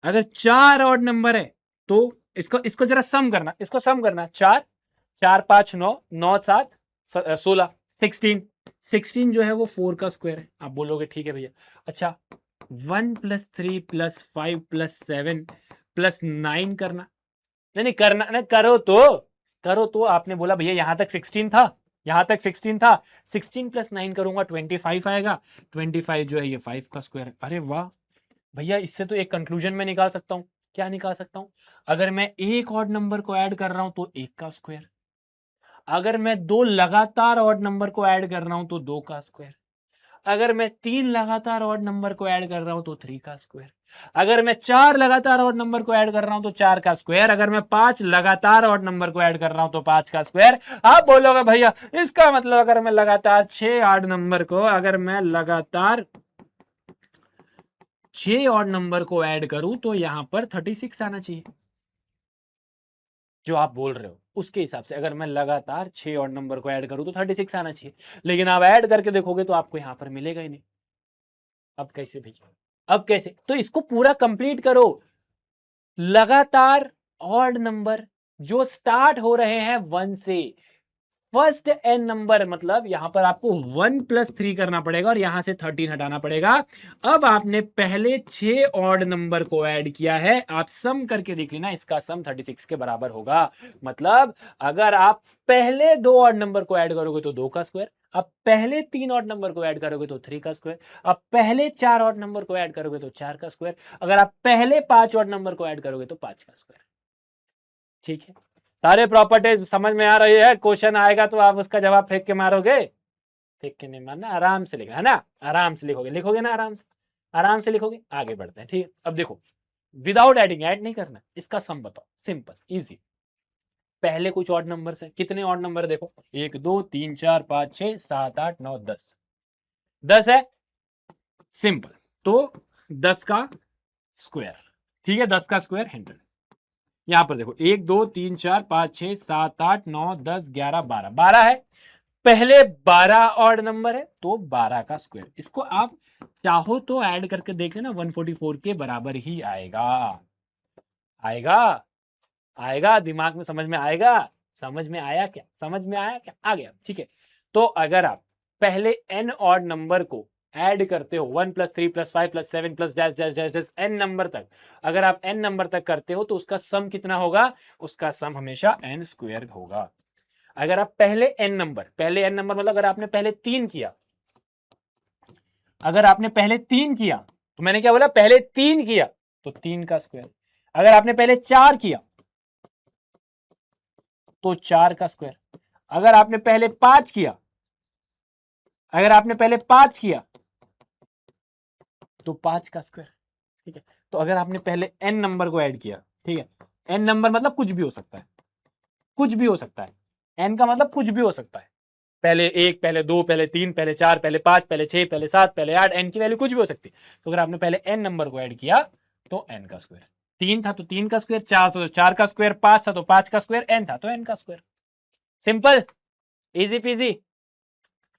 [SPEAKER 1] अगर 4 ऑड नंबर है तो इसको इसको जरा सम करना, इसको सम करना। 4 4 5 9 9 7 16 16 16 जो है वो 4 का स्क्वायर है। आप बोलोगे ठीक है भैया। अच्छा 1+3+5+7+9 करना, नहीं नहीं करना नहीं, करो तो आपने बोला भैया यहां तक 16 था, यहां तक 16 था, 16+9 करूंगा 25 आएगा, 25 जो है ये 5 का स्क्वायर है। अरे वाह भैया, इससे तो एक कंक्लूजन में निकाल सकता हूं। क्या निकाल सकता हूं? अगर मैं एक ऑड नंबर को ऐड कर रहा हूं तो 1 का स्क्वायर, अगर मैं 2 लगातार ऑड नंबर को ऐड कर रहा हूं तो 2 का स्क्वायर, अगर मैं 3 लगातार ऑड नंबर को ऐड कर रहा हूं तो 3 का स्क्वायर, अगर मैं 4 लगातार ऑड नंबर को ऐड कर रहा हूं तो 4 का स्क्वायर, अगर मैं 5 लगातार ऑड नंबर को ऐड कर रहा हूं तो 5 का स्क्वायर। आप बोलोगे भैया इसका मतलब अगर मैं लगातार 6 ऑड नंबर को, अगर मैं लगातार 6 ऑड नंबर को ऐड करूं तो यहां पर 36 आना चाहिए। जो आप बोल रहे हो उसके हिसाब से अगर मैं लगातार 6 ऑड नंबर को ऐड करूं तो 36 आना चाहिए, लेकिन आप ऐड करके देखोगे तो आपको यहां पर मिलेगा ही नहीं। अब कैसे भैया, अब कैसे? तो इसको पूरा कंप्लीट करो। लगातार ऑड नंबर जो स्टार्ट हो रहे हैं 1 से, फर्स्ट एन नंबर, मतलब यहां पर आपको 1+3 करना पड़ेगा और यहां से 13 हटाना पड़ेगा। अब आपने पहले 6 ऑड नंबर को ऐड किया है, आप सम करके देख लेना, इसका सम 36 के बराबर होगा। मतलब अगर आप पहले 2 ऑड नंबर को ऐड करोगे तो 2 का स्क्वायर, अब पहले 3 ऑड नंबर को ऐड करोगे तो 3 का स्क्वायर, अब पहले 4 ऑड नंबर को ऐड करोगे तो 4 का स्क्वायर, अगर आप पहले 5 ऑड नंबर को ऐड करोगे तो 5 का स्क्वायर। ठीक है, सारे प्रॉपर्टीज समझ में आ रही है? क्वेश्चन आएगा तो आप उसका जवाब फेंक के मारोगे? फेंक के नहीं मारना, आराम से लिखना है ना, आराम से लिखोगे, लिखोगे ना आराम से, आराम से लिखोगे। आगे बढ़ते हैं। ठीक है, अब देखो, विदाउट एडिंग, ऐड नहीं करना, इसका सम बताओ, सिंपल इजी। पहले कुछ ऑड नंबर है, कितने ऑड नंबर देखो, 1 2 3 4 5 6 7 8 9 10, 10 है, सिंपल। तो 10 का स्क्वायर, ठीक है, 10 का स्क्वायर 100। यहां पर देखो 1 2 3 4 5 6 7 8 9 10 11 12, 12 है, पहले 12 ऑड नंबर है तो 12 का स्क्वायर। इसको आप चाहो तो ऐड करके देख लेना, 144 के बराबर ही आएगा। आएगा, आएगा, दिमाग में समझ में आएगा। समझ में आया क्या? समझ में आया क्या? आ गया, ठीक है। तो अगर आप पहले एन ऑड नंबर को ऐड करते हो, 1+3+5+7 plus dash dash dash n number तक, अगर आप एन नंबर तक करते हो तो उसका सम कितना होगा? उसका सम हमेशा एन स्क्वायर होगा। अगर आप पहले एन नंबर, पहले एन नंबर मतलब अगर आपने पहले 3 किया, अगर आपने पहले 3 किया तो मैंने क्या बोला, पहले 3 किया तो 3 का स्क्वायर, अगर आपने पहले 4 किया तो 4 का स्क्वायर, अगर आपने पहले 5 किया, अगर आपने पहले 5 किया तो 5 का स्क्वायर। ठीक है, तो अगर आपने पहले एन नंबर को ऐड किया, ठीक है, एन नंबर मतलब कुछ भी हो सकता है, कुछ भी हो सकता है, एन का मतलब कुछ भी हो सकता है, पहले 1 पहले 2 पहले 3 पहले 4 पहले 5 पहले 6 पहले 7 पहले 8, एन की वैल्यू कुछ भी हो सकती है। तो अगर आपने पहले एन नंबर को ऐड किया तो एन का स्क्वायर, 3 था तो 3 का स्क्वायर, 4 था तो 4 का स्क्वायर, 5 था तो 5 का स्क्वायर, एन था तो एन का square. Simple, easy PG,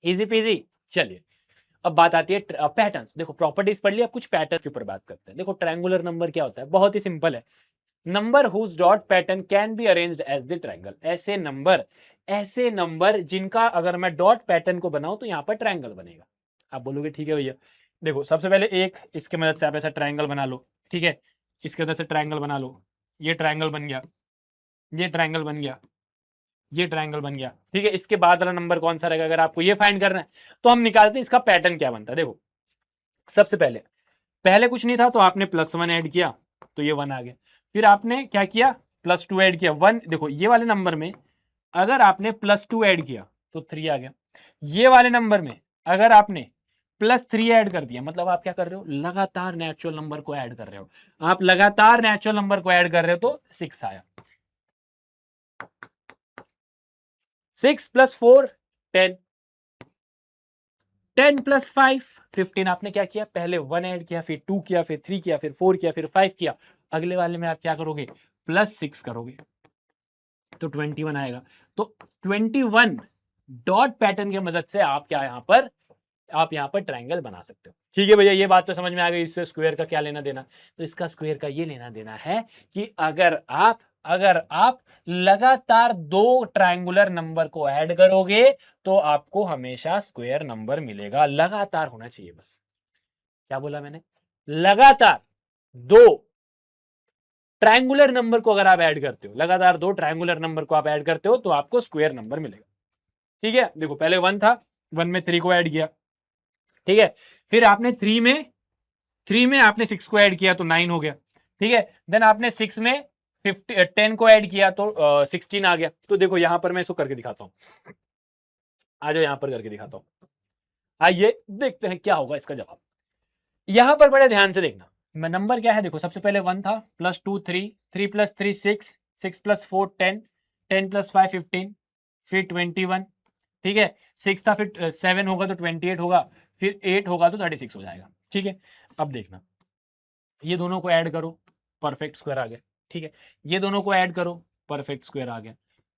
[SPEAKER 1] easy PG. चलिए अब बात आती है पैटर्न्स। देखो प्रॉपर्टीज पढ़ लिया, अब कुछ पैटर्न्स के ऊपर बात करते हैं। देखो ट्रायंगुलर नंबर क्या होता है? बहुत ही सिंपल है, number whose dot pattern can be arranged as the triangle. ऐसे नंबर जिनका अगर मैं डॉट पैटर्न को बनाऊं तो यहां पर ट्रायंगल बनेगा। आप बोलोगे ठीक है भैया, देखो सबसे पहले एक इसके मदद से आप ऐसा ट्रायंगल बना लो, ठीक है, इसके मदद से ट्रायंगल बना लो, ये ट्रायंगल बन गया, ये ट्रायंगल बन गया, ये ट्रायंगल बन गया, ठीक है। इसके बाद वाला नंबर कौन सा रहेगा? अगर आपको ये फाइंड करना है तो हम निकालते हैं इसका पैटर्न क्या बनता है। देखो सबसे पहले, पहले कुछ नहीं था तो आपने +1 ऐड किया तो ये 1 आ गया, फिर आपने क्या किया, +2 ऐड किया, 1। देखो ये वाले नंबर में अगर आपने +2 ऐड किया तो 3 आ गया, ये वाले नंबर में अगर आपने +3 ऐड कर दिया, मतलब आप क्या कर रहे हो, लगातार नेचुरल नंबर को ऐड कर रहे हो, आप लगातार नेचुरल नंबर को ऐड कर रहे हो तो 6 आया, 6 + 4 10, 10 प्लस 5 15। आपने क्या किया, पहले 1 ऐड किया, फिर 2 किया, फिर 3 किया, फिर 4 किया, फिर 5 किया। अगले वाले में आप क्या करोगे, प्लस 6 करोगे तो 21 आएगा। तो 21 डॉट पैटर्न की मदद से आप क्या यहाँ पर ट्रायंगल बना सकते हो। ठीक है भैया, ये बात तो समझ में आ गई। इससे स्क्वायर का क्या लेना देना, तो इसका स्क्वायर का ये लेना देना है कि अगर आप लगातार दो ट्रायंगुलर नंबर को ऐड करोगे तो आपको हमेशा स्क्वायर नंबर मिलेगा। लगातार होना चाहिए बस। क्या बोला मैंने, लगातार दो ट्रायंगुलर नंबर को अगर आप ऐड करते हो, लगातार दो ट्रायंगुलर नंबर को आप ऐड करते हो तो आपको स्क्वायर नंबर मिलेगा। ठीक है, देखो पहले 1 था, 1 में 3 को ऐड किया, ठीक है, फिर आपने 3 में आपने 6 को ऐड किया तो 9 हो गया। ठीक है, देन आपने 6 में 10 को ऐड किया तो 16 आ गया। तो देखो यहां पर मैं इसको करके दिखाता हूं, आ जाओ यहां पर करके दिखाता हूं। आइए देखते हैं क्या होगा इसका जवाब। यहां पर बड़े ध्यान से देखना, मैं नंबर क्या है देखो, सबसे पहले 1 था, प्लस 2 3, 3 प्लस 3 6, 6 प्लस 4 10, 10 प्लस 5 15, फिर 21। ठीक है, 6 था, फिर 7 होगा तो 28 होगा, फिर 8 होगा तो 36 हो जाएगा। ठीक है, अब देखना, ये दोनों को ऐड करो, परफेक्ट स्क्वायर आ गया। ठीक है, ये दोनों को ऐड करो, परफेक्ट स्क्वायर आ गया।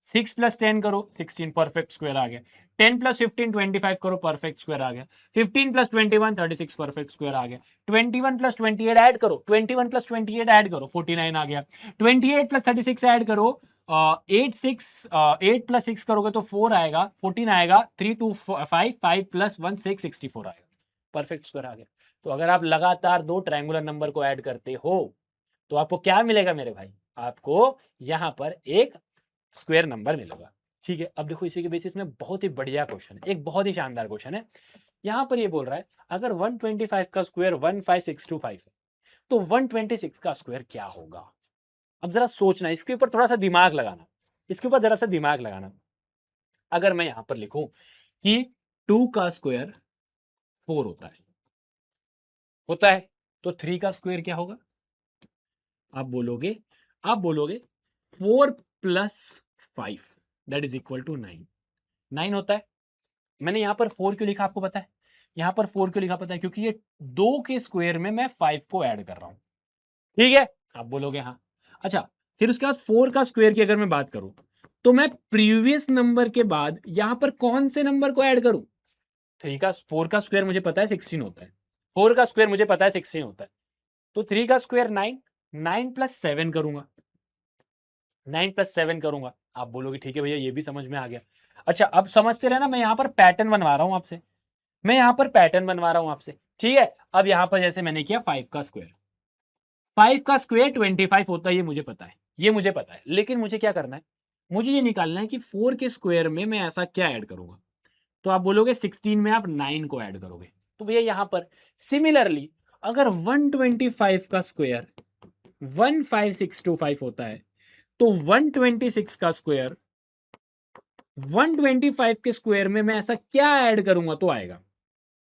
[SPEAKER 1] 6 प्लस 10 करो, 16, परफेक्ट स्क्वायर आ गया। 10 प्लस 15 25 करो, परफेक्ट स्क्वायर आ गया। 15 प्लस 21 36, परफेक्ट स्क्वायर आ गया। 21 प्लस 28 ऐड करो, 21 प्लस 28 ऐड करो, 49 आ गया। 28 प्लस 36 ऐड करो, 8 प्लस 6 करोगे तो 4 आएगा, 14 आएगा, 3 2 5, 5 प्लस 1 6, 64 आएगा, परफेक्ट स्क्वायर आ गया। तो अगर आप लगातार दो ट्रायंगुलर नंबर को ऐड करते हो तो आपको क्या मिलेगा मेरे भाई, आपको यहां पर एक स्क्वायर नंबर मिलेगा। ठीक है, अब देखो इसी के बेसिस में बहुत ही बढ़िया क्वेश्चन है, एक बहुत ही शानदार क्वेश्चन है। यहां पर ये बोल रहा है अगर 125 का स्क्वायर 15625 है तो 126 का स्क्वायर क्या होगा। अब जरा सोचना, इसके ऊपर थोड़ा सा दिमाग लगाना, इसके ऊपर जरा सा दिमाग लगाना। अगर मैं यहां पर लिखूं कि 2 का स्क्वायर 4 होता है तो 3 का स्क्वायर क्या होगा। आप बोलोगे 4 plus 5 that is equal to 9 होता है। मैंने यहां पर 4 क्यों लिखा आपको पता है, यहां पर 4 क्यों लिखा पता है, क्योंकि ये 2 के स्क्वायर में मैं 5 को ऐड कर रहा हूं। ठीक है, आप बोलोगे हाँ। अच्छा, फिर उसके बाद 4 का स्क्वायर की अगर मैं बात करूं तो मैं प्रीवियस नंबर के बाद यहां पर कौन से नंबर को ऐड करूं। 4 का स्क्वायर मुझे पता है 16 होता है, 4 का स्क्वायर मुझे पता है 16 होता है, तो 3 का स्क्वायर 9, 9 प्लस 7 करूंगा, 9 प्लस 7 करूंगा। आप बोलोगे ठीक है भैया ये भी समझ में आ गया। अच्छा, अब समझते रहना, मैं यहां पर पैटर्न बनवा रहा हूं आपसे, मैं यहां पर पैटर्न बनवा रहा हूं आपसे। ठीक है, अब यहां पर जैसे मैंने किया 5 का स्क्वायर, 5 का स्क्वायर 25 होता है, ये मुझे पता है, ये मुझे पता है, लेकिन मुझे क्या करना है, मुझे ये निकालना है कि 4 के स्क्वायर में मैं ऐसा क्या ऐड करूंगा। तो आप बोलोगे 16 में आप 9 को ऐड करोगे। तो भैया यहां पर सिमिलरली अगर 125 का स्क्वायर 15625 होता है तो 126 का स्क्वायर 125 के स्क्वायर में मैं ऐसा क्या ऐड करूंगा तो आएगा,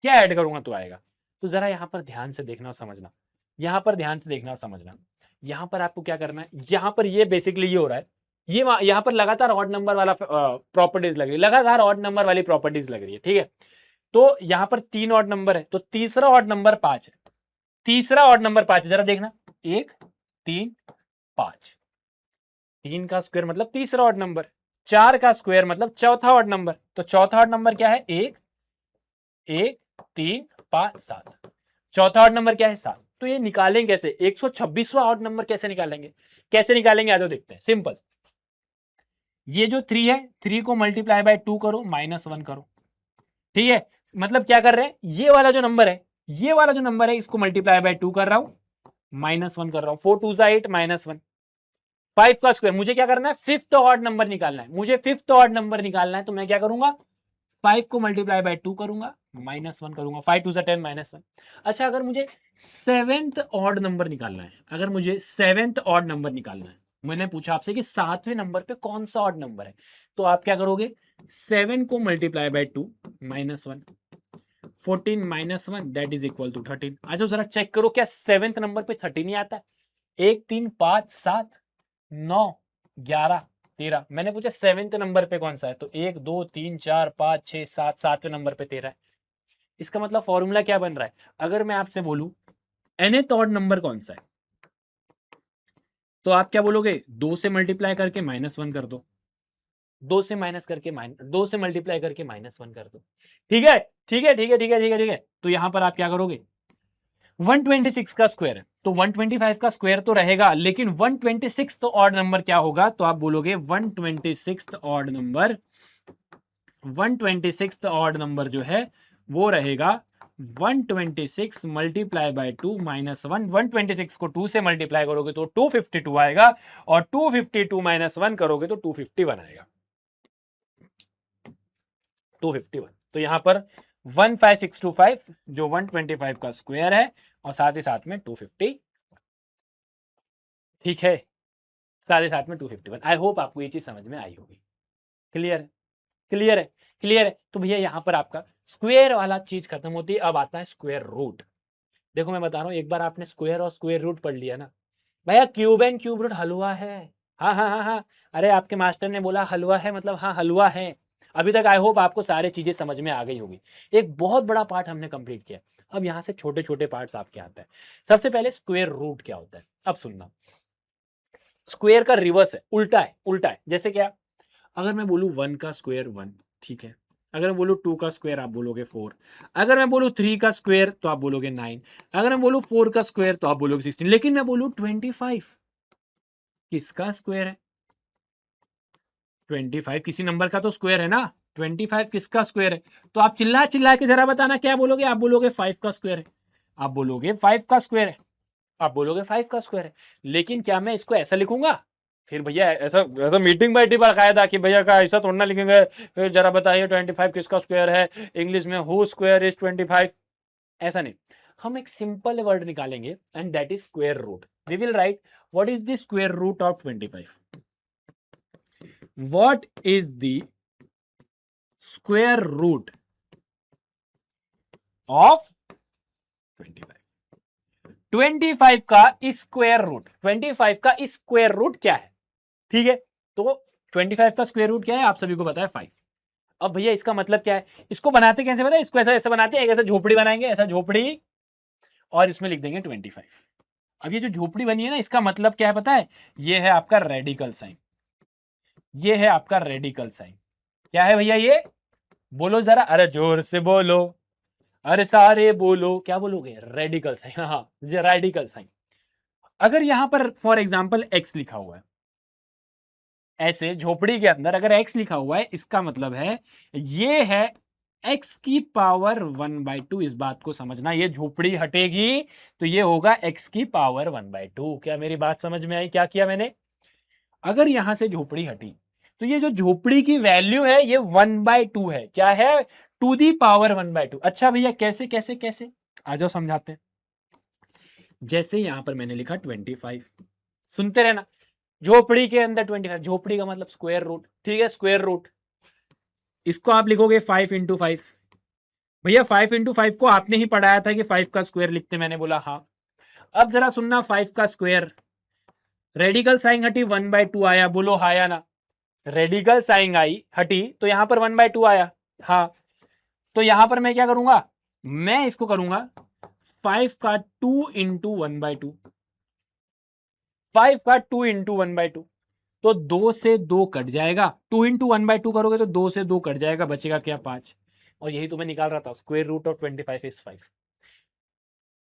[SPEAKER 1] क्या ऐड करूंगा तो आएगा। तो जरा यहां पर ध्यान से देखना और समझना, यहां पर ध्यान से देखना और समझना। यहां पर आपको क्या करना है, यहां पर ये बेसिकली ये हो रहा है, ये यहां पर लगातार ऑड नंबर वाला प्रॉपर्टीज लग रही है, लगातार ऑड नंबर वाली प्रॉपर्टीज लग रही है। ठीक है, तो यहां पर 3 ऑड नंबर है तो तीसरा ऑड नंबर 5 है, तीसरा ऑड नंबर 5 है, जरा देखना 1 3 5, 3 का स्क्वायर मतलब तीसरा ऑड नंबर, 4 का स्क्वायर मतलब चौथा ऑड नंबर, तो चौथा ऑड नंबर क्या है 1 1 3 5 7, चौथा ऑड नंबर क्या है 7। तो ये निकालेंगे कैसे, 126वां ऑड नंबर कैसे निकालेंगे, कैसे निकालेंगे आ जाओ देखते हैं। सिंपल, ये जो 3 है 3 को मल्टीप्लाई बाय 2 करो, -1 करो। ठीक है, मतलब क्या कर रहे हैं, ये वाला जो नंबर है, ये वाला जो नंबर है इसको मल्टीप्लाई बाय 2 कर रहा हूं, -1 कर रहा हूं, 4 2 8 -1। 5 का स्क्वायर मुझे क्या करना है, फिफ्थ ऑड नंबर निकालना है, मुझे फिफ्थ ऑड नंबर निकालना है, तो मैं क्या करूंगा 5 को मल्टीप्लाई बाय 2 करूंगा, -1 करूंगा, 5 2 10 -1। अच्छा, अगर मुझे सेवेंथ ऑड नंबर निकालना है, अगर मुझे सेवेंथ ऑड नंबर निकालना है, मैंने पूछा आपसे कि सातवें नंबर पे कौन सा ऑड नंबर है, तो आप क्या करोगे 7 को multiply by 2 -1, 14 -1 that is equal to 13। अच्छा जरा चेक करो क्या सेवेंथ नंबर पे 13 ही आता है, 1 3 5 7 9 11 13, मैंने पूछा सेवेंथ नंबर पे कौन सा है, तो 1 2 3 4 5 6 7, सातवें नंबर पे 13 है। इसका मतलब फॉर्मूला क्या बन रहा है? अगर मैं आपसे बोलूं nth ऑड नंबर कौन सा है, तो आप क्या बोलोगे? 2 से मल्टीप्लाई करके -1 कर दो, 2 से माइनस करके 2 से मल्टीप्लाई करके -1 कर दो। ठीक है, ठीक है, ठीक है, ठीक है, ठीक है, ठीक है। तो यहां पर आप क्या करोगे? 126 का स्क्वायर है तो 125 का स्क्वायर तो रहेगा, लेकिन 126 तो ऑड नंबर क्या होगा? तो आप बोलोगे 126 ऑड नंबर, 126 ऑड नंबर जो है वो रहेगा 126 मल्टीप्लाई बाय 2 -1। 126 को 2 से मल्टीप्लाई करोगे तो 252 आएगा, और 252 -1 करोगे तो 251 आएगा, 251। तो यहां पर 15625 जो 125 का स्क्वायर है, और साथ ही साथ में 250, ठीक है, साथ ही साथ में 251। आई होप आपको ये चीज समझ में आई होगी। क्लियर है? क्लियर है? क्लियर है? तो भैया यहां पर आपका स्क्वायर वाला चीज खत्म होती है, अब आता है स्क्वायर रूट। देखो मैं बता रहा हूं, एक बार आपने स्क्वायर और स्क्वायर रूट पढ़ लिया ना भैया, क्यूब एंड क्यूब रूट हलवा है। हाँ हाँ हाँ हाँ, अरे आपके मास्टर ने बोला हलवा है, मतलब हाँ हलवा है। अभी तक आई होप आपको सारी चीजें समझ में आ गई होगी। एक बहुत बड़ा पार्ट हमने कंप्लीट किया, अब यहाँ से छोटे छोटे पार्ट्स आपके आते हैं। सबसे पहले स्क्वायर रूट क्या होता है, अब सुनना। स्क्वायर का रिवर्स है, उल्टा है, उल्टा है। जैसे क्या? अगर मैं बोलूं 1 का स्क्वायर 1, ठीक है। अगर मैं बोलूं 2 का स्क्वायर आप बोलोगे 4। अगर मैं बोलूं 3 का स्क्वायर तो आप बोलोगे 9। अगर मैं बोलूं 4 का स्क्वायर तो आप बोलोगे 16। लेकिन मैं बोलूं 25 किसका स्क्वायर है? 25 किसी नंबर का तो स्क्वायर है ना। 25 किसका स्क्वायर है? तो आप चिल्ला चिल्ला के जरा बताना क्या बोलोगे? आप बोलोगे 5 का स्क्वायर है, आप बोलोगे 5 का स्क्वायर है, आप बोलोगे 5 का स्क्वायर है। लेकिन क्या मैं इसको ऐसा लिखूंगा? फिर भैया ऐसा ऐसा मीटिंग बैठी बाकायदा कि भैया का ऐसा थोड़ा ना लिखेंगे, फिर जरा बताइए 25 किसका स्क्वायर है, इंग्लिश में हु स्क्वायर इज 25। ऐसा नहीं, हम एक सिंपल वर्ड निकालेंगे and that is square root. We will write what is the square root of 25। What is the square root of 25? 25 का स्क्वायर रूट, 25 का स्क्वायर रूट क्या है? ठीक है, तो 25 का स्क्वायर रूट क्या है आप सभी को पता है 5। अब भैया इसका मतलब क्या है? इसको बनाते कैसे पता है? इसको ऐसा ऐसा बनाते हैं, ऐसा झोपड़ी बनाएंगे, ऐसा झोपड़ी, और इसमें लिख देंगे 25। अब ये जो झोपड़ी बनी है ना, इसका मतलब क्या है पता है? ये है आपका रेडिकल साइन, ये है आपका रेडिकल साइन। क्या है भैया ये? बोलो जरा, अरे जोर से बोलो, अरे सारे बोलो, क्या बोलोगे? Radical sign. हाँ, ये रेडिकल साइन। अगर यहां पर फॉर एग्जाम्पल एक्स लिखा हुआ है, ऐसे झोपड़ी के अंदर अगर x लिखा हुआ है, इसका मतलब है ये है x की पावर 1/2। इस बात को समझना, ये झोपड़ी हटेगी तो ये होगा x की पावर 1/2। क्या मेरी बात समझ में आई? क्या किया मैंने? अगर यहां से झोपड़ी हटी तो ये जो झोपड़ी की वैल्यू है ये 1/2 है। क्या है? To the power 1/2। अच्छा भैया कैसे कैसे कैसे? आ जाओ समझाते हैं। जैसे यहां पर मैंने लिखा 25, सुनते रहना। झोपड़ी के अंदर 25, झोपड़ी का मतलब स्क्वायर रूट, ठीक है, स्क्वायर रूट। इसको आप लिखोगे 5 इंटू 5। भैया 5 इंटू 5 को आपने ही पढ़ाया था कि 5 का स्क्वायर लिखते, मैंने बोला हाँ। अब जरा सुनना, 5 का स्क्वायर, रेडिकल साइन हटी 1/2 आया, बोलो हाँ या ना? रेडिकल साइन आई हटी तो यहां पर 1/2 आया, हाँ। तो यहां पर मैं क्या करूंगा? मैं इसको करूंगा 5 का 2 इंटू 1/2, 5 का 2 इंटू 1/2। तो 2 से 2 कट जाएगा, 2 इंटू 1/2 करोगे तो 2 से 2 कट जाएगा, बचेगा क्या? 5। और यही तो मैं निकाल रहा था, स्क्वायर रूट ऑफ 25 इज 5।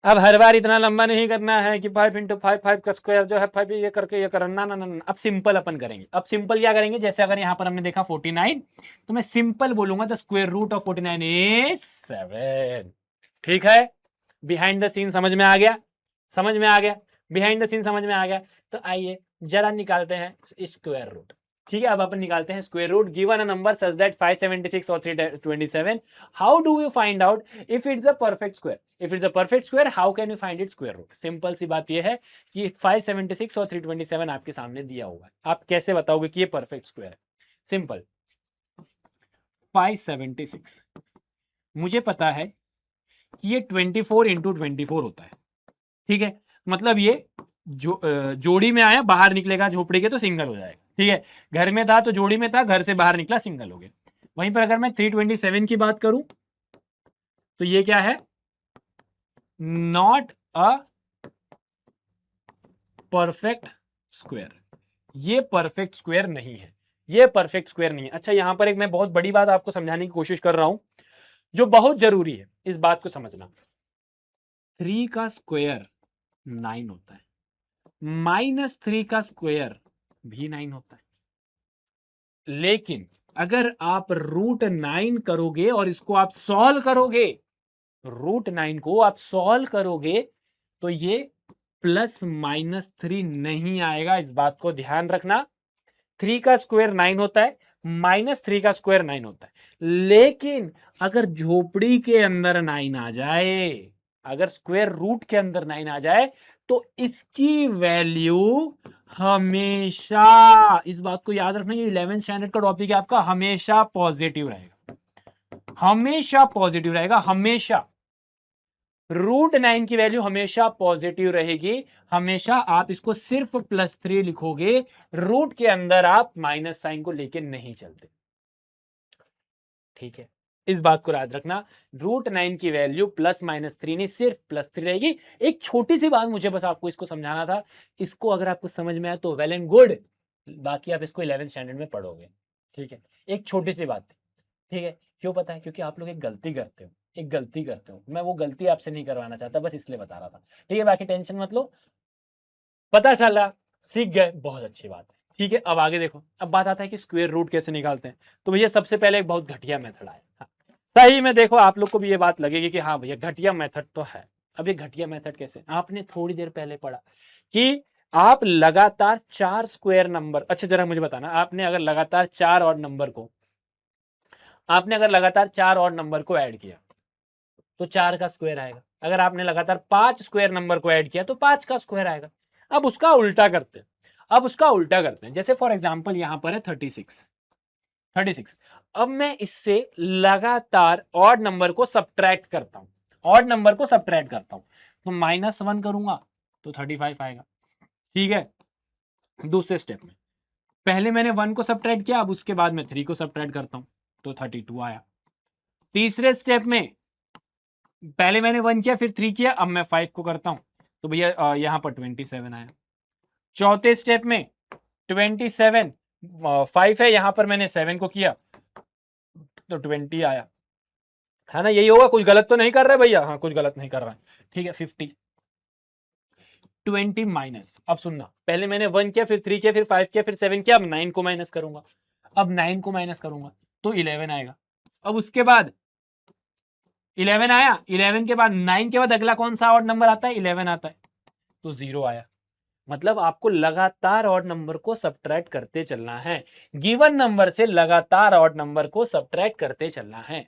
[SPEAKER 1] अब हर बार इतना लंबा नहीं करना है कि 5 इंटू 5, 5 का स्क्वायर जो है 5 ये करके ये करना, ना ना ना। अब सिंपल अपन करेंगे। अब सिंपल क्या करेंगे? जैसे अगर यहां पर हमने देखा 49, तो मैं सिंपल बोलूंगा the square root of 49 is 7। ठीक है, बिहाइंड द सीन समझ में आ गया? समझ में आ गया? बिहाइंड द सीन समझ में आ गया? तो आइए जरा निकालते हैं स्क्वायर रूट। ठीक है, अब अपन निकालते हैं square root. Given a number such that 576 और 327, how do you find out if it's a perfect square? If it's a perfect square, how can you find it square root? Simple सी बात यह है कि 576 और 327 आपके सामने दिया होगा, आप कैसे बताओगे कि ये परफेक्ट स्क्वायर है? सिंपल, 576 मुझे पता है कि ये 24 इंटू 24 होता है, ठीक है। मतलब ये जो जोड़ी में आया, बाहर निकलेगा झोपड़ी के तो सिंगल हो जाएगा, ठीक है। घर में था तो जोड़ी में था, घर से बाहर निकला सिंगल हो गया। वहीं पर अगर मैं 327 की बात करूं तो ये क्या है, नॉट अ परफेक्ट स्क्वायर, ये परफेक्ट स्क्वायर नहीं है, ये परफेक्ट स्क्वायर नहीं है। अच्छा, यहां पर एक मैं बहुत बड़ी बात आपको समझाने की कोशिश कर रहा हूं जो बहुत जरूरी है, इस बात को समझना। 3 का स्क्वायर 9 होता है, -3 का स्क्वायर भी 9 होता है, लेकिन अगर आप √9 करोगे और इसको आप सॉल्व करोगे, √9 को आप सॉल्व करोगे, तो ये +-3 नहीं आएगा, इस बात को ध्यान रखना। 3 का स्क्वायर 9 होता है, -3 का स्क्वायर 9 होता है, लेकिन अगर झोपड़ी के अंदर 9 आ जाए, अगर स्क्वायर रूट के अंदर 9 आ जाए, तो इसकी वैल्यू हमेशा, इस बात को याद रखना, ये 11th स्टैंडर्ड का टॉपिक है आपका, हमेशा पॉजिटिव रहेगा, हमेशा पॉजिटिव रहेगा, हमेशा √9 की वैल्यू हमेशा पॉजिटिव रहेगी, हमेशा आप इसको सिर्फ +3 लिखोगे, रूट के अंदर आप माइनस साइन को लेके नहीं चलते, ठीक है, इस बात को याद रखना। √9 की वैल्यू +-3 नहीं, सिर्फ +3 रहेगी। एक छोटी सी बात मुझे बस आपको इसको समझाना था, इसको अगर आपको समझ में आया तो वेल एंड गुड, बाकी आप इसको 11th स्टैंडर्ड में पढ़ोगे, ठीक है। एक छोटी सी बात थी, ठीक है, क्यों पता है, क्योंकि आप लोग एक गलती करते हो, एक गलती करते हो, मैं वो गलती आपसे नहीं करवाना चाहता, बस इसलिए बता रहा था, ठीक है। बाकी टेंशन मत लो, पता चला, सीख गए, बहुत अच्छी बात है, ठीक है। अब आगे देखो, अब बात आता है कि स्क्वायर रूट कैसे निकालते हैं। तो भैया सबसे पहले एक बहुत घटिया मेथड आया, हाँ, सही में देखो आप लोग को भी ये बात लगेगी कि हाँ भैया घटिया मेथड तो है। अब ये घटिया मेथड कैसे, आपने थोड़ी देर पहले पढ़ा कि आप लगातार 4 स्क्वायर नंबर, अच्छा जरा मुझे बताना, आपने अगर लगातार 4 और नंबर को, आपने अगर लगातार 4 और नंबर को ऐड किया तो 4 का स्क्वायर आएगा, अगर आपने लगातार 5 स्क्वायर नंबर को ऐड किया तो 5 का स्क्वायर आएगा। अब उसका उल्टा करते हैं, अब उसका उल्टा करते हैं, जैसे फॉर एग्जांपल यहां पर है 36, अब मैं इससे लगातार ऑड नंबर को सब्ट्रैक्ट करता हूं, ऑड नंबर को सब्ट्रैक्ट करता हूं, तो -1 करूंगा तो 35 आएगा, ठीक है। दूसरे स्टेप में पहले मैंने 1 को सब्ट्रैक्ट किया, अब उसके बाद मैं 3 को सब्ट्रैक्ट करता हूं तो 32 आया। तीसरे स्टेप में पहले मैंने 1 किया फिर 3 किया, अब मैं 5 को करता हूं तो भैया यहां पर 27 आया। चौथे स्टेप में 27 5 है, यहां पर मैंने 7 को किया तो 20 आया, है ना, यही होगा, कुछ गलत तो नहीं कर रहे भैया, हाँ कुछ गलत नहीं कर रहा है, ठीक है। 50 20 माइनस, अब सुनना, पहले मैंने 1 किया फिर 3 किया फिर 5 किया फिर 7 किया, अब 9 को माइनस करूंगा, अब 9 को माइनस करूंगा तो 11 आएगा। अब उसके बाद 11 आया, 11 के बाद 9 के बाद अगला कौन सा ऑड नंबर आता है, 11 आता है तो 0 आया। मतलब आपको लगातार ऑड नंबर को सब्ट्रैक्ट करते चलना है, गिवन नंबर से लगातार ऑड नंबर को सब्ट्रैक्ट करते चलना है,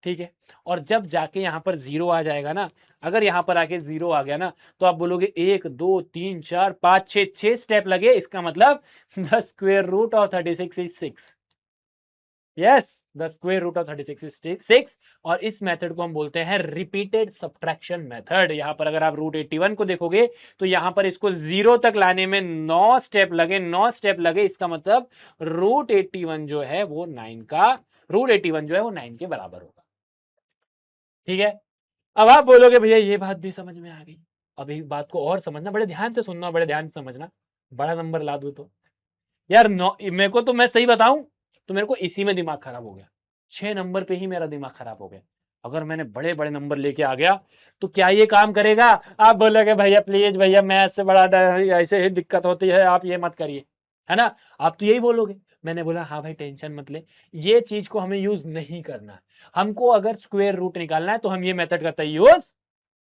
[SPEAKER 1] ठीक है। और जब जाके यहां पर 0 आ जाएगा ना, अगर यहां पर आके 0 आ गया ना, तो आप बोलोगे 1 2 3 4 5 6 स्टेप लगे, इसका मतलब the square root of 36 is 6, yes the square root of 36 is 6। और इस मेथड को हम बोलते हैं रिपीटेड सब्ट्रैक्शन मेथड। यहां पर अगर आप √81 को देखोगे तो यहां पर इसको 0 तक लाने में 9 स्टेप लगे, 9 स्टेप लगे, इसका मतलब √81 जो है वो 9 का, √81 जो है वो 9 के बराबर होगा, ठीक है। अब आप बोलोगे भैया ये बात भी समझ में आ गई, अब एक बात को और समझना, बड़े ध्यान से सुनना, बड़े ध्यान से समझना, बड़ा नंबर ला दूं तो यार मेरे को तो, मैं सही बताऊं तो मेरे को इसी में दिमाग खराब हो गया, 6 नंबर पे ही मेरा दिमाग खराब हो गया। अगर मैंने बड़े बड़े नंबर लेके आ गया तो क्या ये काम करेगा, आप बोलोगे भैया प्लीज भैया मैथ से बड़ा ऐसे ही दिक्कत होती है, आप ये मत करिए, है ना, आप तो यही बोलोगे। मैंने बोला हाँ भाई टेंशन मत ले, ये चीज को हमें यूज नहीं करना है, हमको अगर स्क्वायर रूट निकालना है तो हम ये मेथड का यूज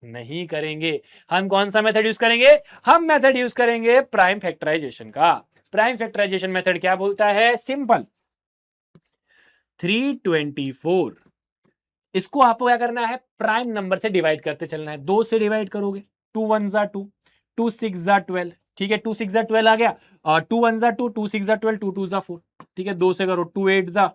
[SPEAKER 1] नहीं करेंगे। हम कौन सा मेथड यूज करेंगे, हम मेथड यूज करेंगे प्राइम फैक्टराइजेशन का। प्राइम फैक्टराइजेशन मेथड क्या बोलता है, सिंपल 324, इसको आपको क्या करना है, प्राइम नंबर से डिवाइड करते चलना है, 2 से डिवाइड करोगे, 2 1 जा 2, 2 6 जा 12, ठीक है, 2 6 जा 12 आ गया, 2 1 जा 2, 2 6 जा 12, 2 2 जा 4, ठीक है, 2 से करो, 2 8 जा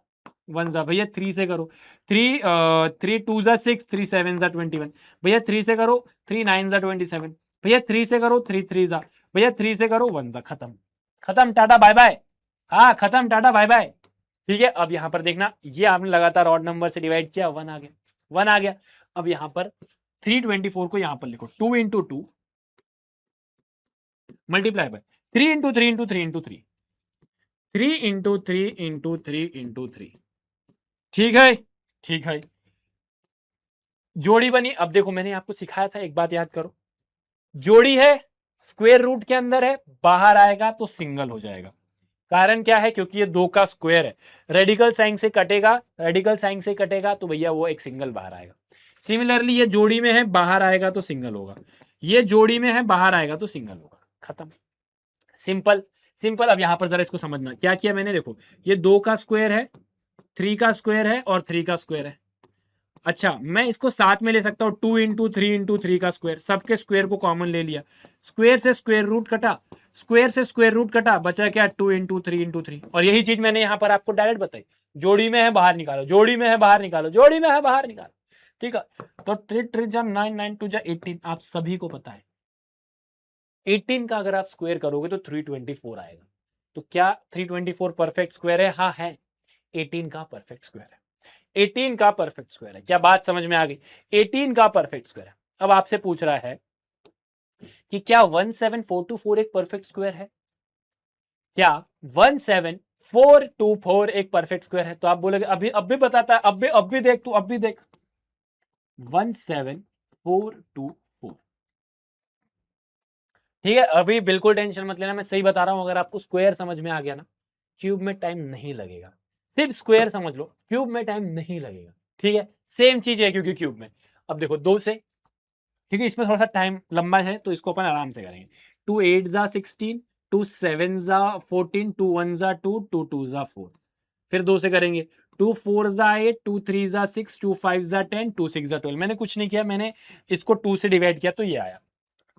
[SPEAKER 1] 1 जा, भैया 3 से करो, 3 2 जा 6, 3 7 जा 21, भैया 3 से करो, 3 9 जा 27, भैया 3 से करो, 3 3 जा, भैया 3 से करो, 1 जा, खत्म, खत्म, टाटा बाय बाय, हाँ खत्म, टाटा बाय बाय, ठीक है। अब यहां पर देखना, ये आपने लगातार ऑड नंबर से डिवाइड किया, 1 आ गया, 1 आ गया। अब यहां पर 324 को यहां पर लिखो 2 into 2 multiply by 3 into 3 into 3 into 3 3 into 3 into 3 into 3। ठीक है, ठीक है, जोड़ी बनी। अब देखो मैंने आपको सिखाया था, एक बात याद करो, जोड़ी है, स्क्वायर रूट के अंदर है, बाहर आएगा तो सिंगल हो जाएगा। कारण क्या है? क्योंकि ये 2 का स्क्वायर है, रेडिकल साइन से कटेगा, रेडिकल साइन से कटेगा तो भैया वो एक सिंगल बाहर आएगा। सिमिलरली ये जोड़ी में है, बाहर आएगा तो सिंगल होगा, ये जोड़ी में है, बाहर आएगा तो सिंगल होगा, खत्म, सिंपल सिंपल। अब यहां पर जरा इसको समझना, क्या किया मैंने, देखो ये 2 का स्क्वायर है, 3 का स्क्वायर है और 3 का स्क्वायर है। अच्छा, मैं इसको साथ में ले सकता हूं, 2 इंटू 3 इंटू 3 का स्क्वायर, सबके स्क्वायर को कॉमन ले लिया, स्क्वायर से स्क्वायर रूट कटा, स्क्वायर से स्क्वायर रूट कटा, बचा क्या, 2 इंटू 3 इंटू 3। और यही चीज मैंने यहां पर आपको डायरेक्ट बताई, जोड़ी में है बाहर निकालो, जोड़ी में है बाहर निकालो, जोड़ी में है बाहर निकालो। ठीक है, तो 3 3 जा 9, 9 2 जा 18, आप सभी को पता है 18 का अगर आप स्क्वायर करोगे तो 324 आएगा। तो क्या 324 परफेक्ट स्क्वायर है? हाँ है, 18 का परफेक्ट स्क्वायर है, 18 का परफेक्ट स्क्वायर है। क्या बात समझ में आ गई? 18 का परफेक्ट स्क्वायर है। अब आपसे पूछ रहा है कि क्या 17424 एक परफेक्ट स्क्वायर है? क्या 17424 एक परफेक्ट स्क्वायर है? तो आप बोलोगे अभी अब भी बताता है, अब भी देख, तू अब भी देख, 17424। ठीक है, अभी बिल्कुल टेंशन मत लेना, मैं सही बता रहा हूं। अगर आपको स्क्वायर समझ में आ गया ना, क्यूब में टाइम नहीं लगेगा, सिर्फ स्क्वायर समझ लो, क्यूब में टाइम नहीं लगेगा। ठीक है, सेम चीज है क्योंकि क्यूब में। अब देखो 2 से, ठीक है, इसमें थोड़ा सा टाइम लंबा है तो इसको अपन आराम से करेंगे। 2 8 जा 16, 2 7 जा 14, 2 1 जा 2, 2 2 जा 4। फिर 2 से करेंगे, 2 4 जा 8, 2 3 जा 6, 2 5 जा 10, 2 6 जा 12। मैंने कुछ नहीं किया, मैंने इसको 2 से डिवाइड किया तो ये आया।